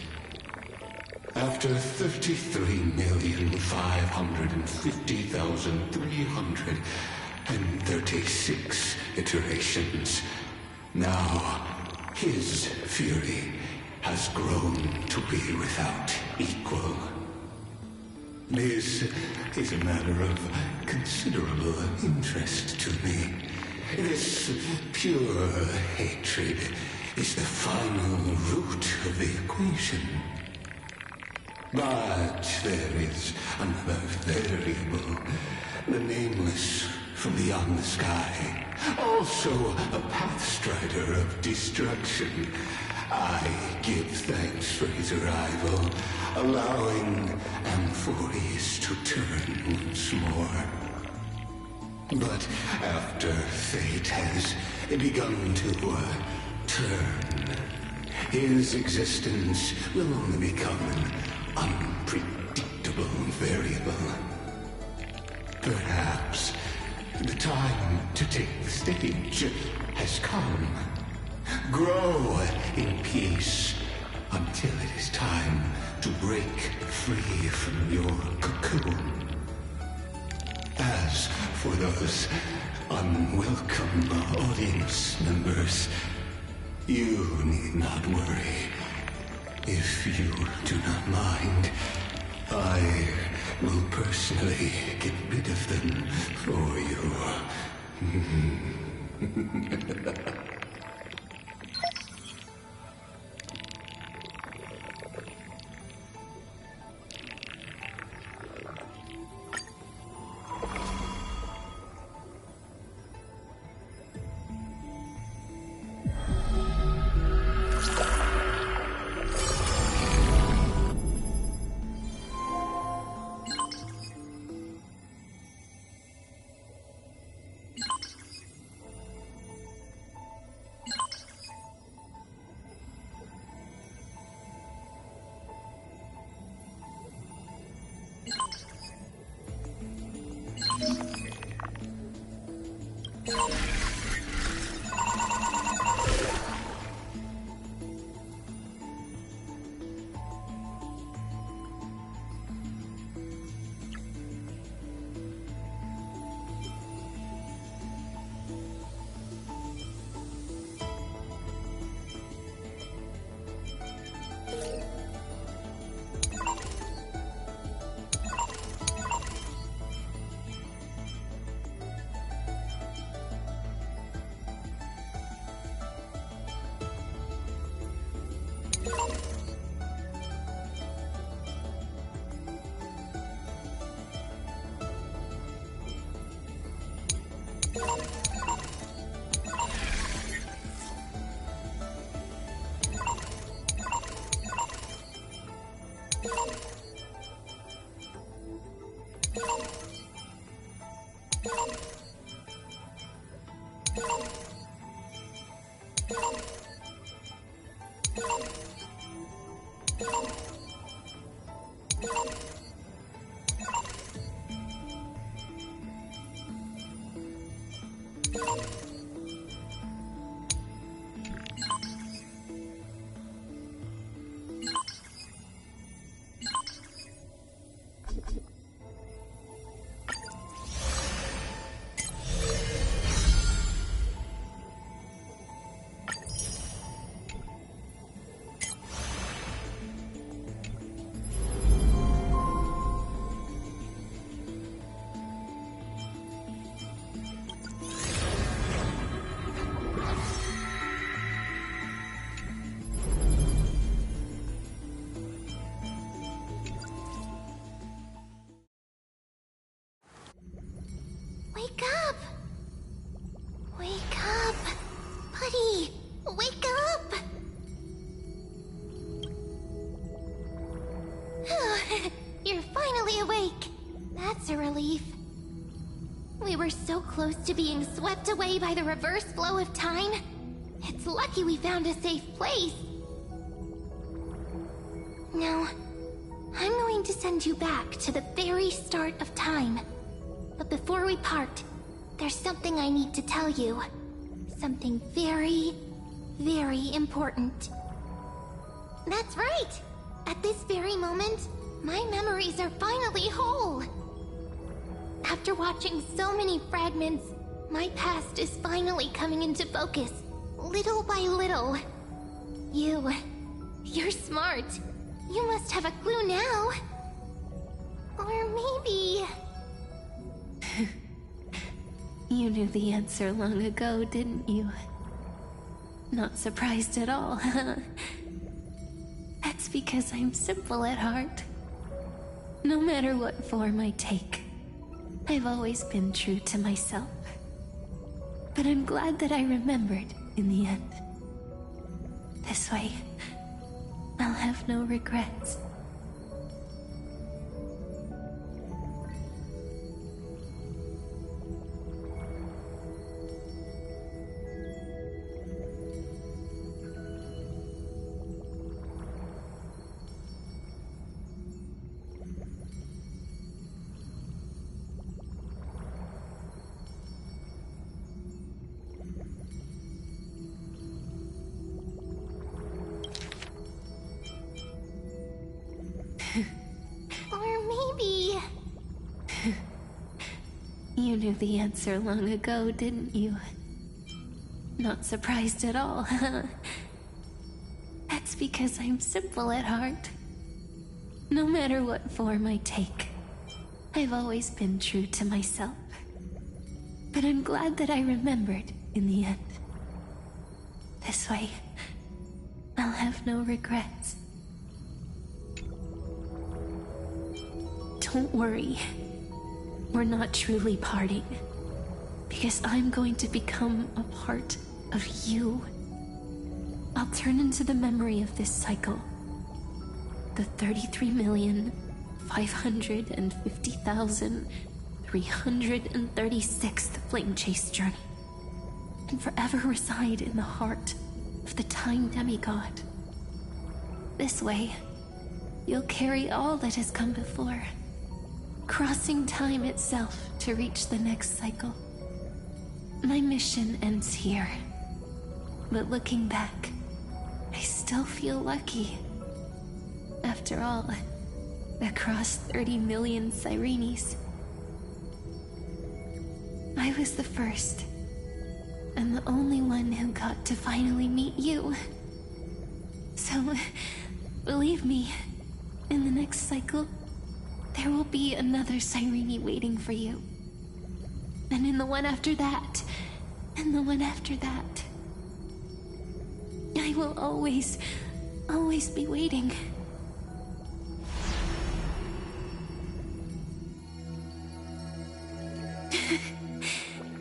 S9: After 33,550,336 iterations, now his fury has grown to be without equal. This is a matter of considerable interest to me. This pure hatred is the final root of the equation. But there is another variable, the nameless from beyond the sky, also a pathstrider of destruction. I give thanks for his arrival, allowing Amphoreus to turn once more. But after fate has begun to turn, his existence will only become an unpredictable variable. Perhaps the time to take the stage has come. Grow in peace until it is time to break free from your cocoon. As for those unwelcome audience members, you need not worry. If you do not mind, I will personally get rid of them for you.
S18: Wake up! Wake up! Buddy! Wake up! You're finally awake. That's a relief. We were so close to being swept away by the reverse flow of time. It's lucky we found a safe place. Now, I'm going to send you back to the very start of time. But before we part, there's something I need to tell you. Something very, very important. That's right! At this very moment, my memories are finally whole. After watching so many fragments, my past is finally coming into focus, little by little. You're smart. You must have a clue now. Or maybe...
S7: You knew the answer long ago, didn't you? Not surprised at all, huh? That's because I'm simple at heart. No matter what form I take, I've always been true to myself. But I'm glad that I remembered in the end. This way, I'll have no regrets. You knew the answer long ago, didn't you? Not surprised at all, huh? That's because I'm simple at heart. No matter what form I take, I've always been true to myself. But I'm glad that I remembered in the end. This way, I'll have no regrets. Don't worry. We're not truly parting. Because I'm going to become a part of you. I'll turn into the memory of this cycle. The 33,550,336th Flame Chase journey. And forever reside in the heart of the Time Demigod. This way, you'll carry all that has come before, crossing time itself to reach the next cycle. My mission ends here, but looking back, I still feel lucky. After all, across 30 million Sirenes, I was the first, and the only one who got to finally meet you. So, believe me, in the next cycle, there will be another Sirene waiting for you. And in the one after that, and the one after that. I will always be waiting.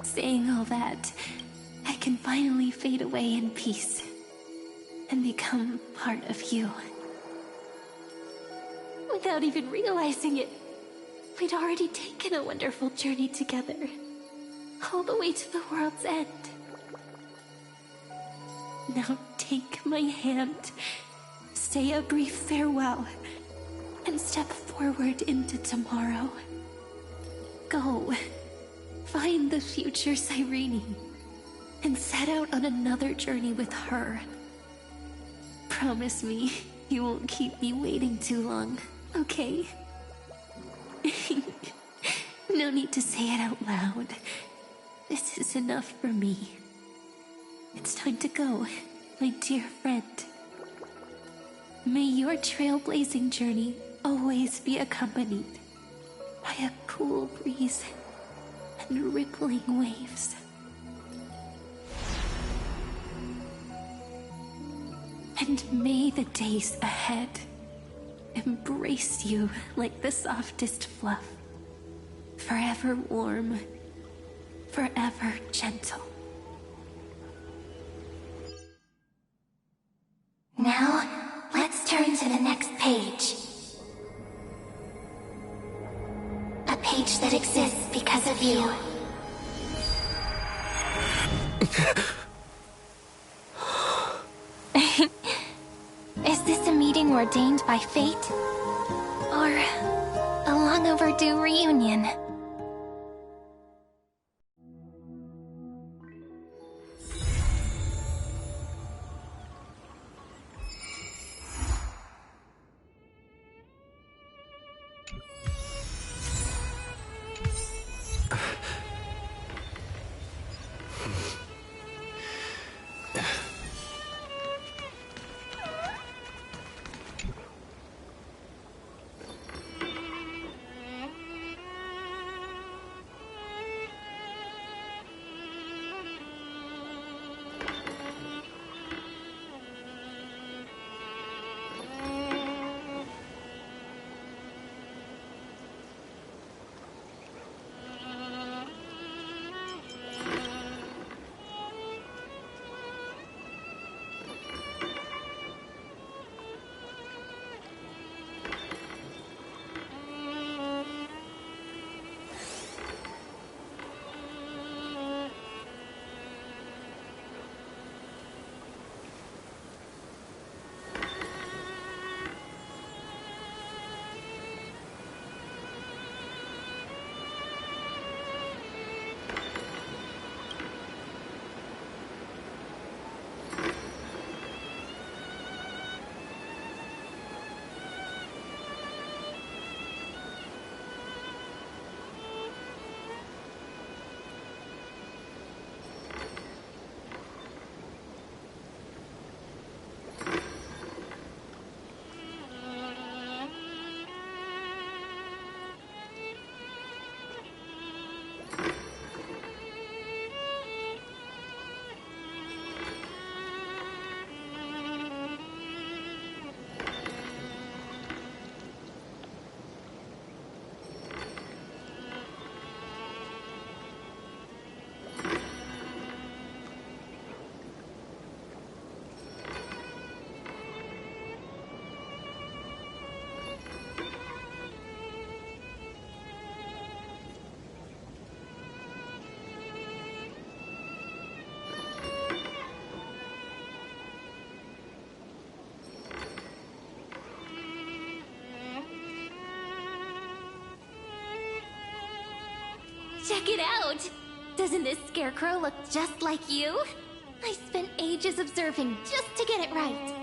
S7: Saying all that, I can finally fade away in peace and become part of you. Without even realizing it, we'd already taken a wonderful journey together, all the way to the world's end. Now take my hand, say a brief farewell, and step forward into tomorrow. Go, find the future Sirene, and set out on another journey with her. Promise me you won't keep me waiting too long, okay? No need to say it out loud. This is enough for me. It's time to go, my dear friend. May your trailblazing journey always be accompanied by a cool breeze and rippling waves. And may the days ahead embrace you like the softest fluff, forever warm, forever gentle.
S6: Now, let's turn to the next page. A page that exists because of you. Is this a meeting ordained by fate? Or a long overdue reunion? Check it out! Doesn't this scarecrow look just like you? I spent ages observing just to get it right.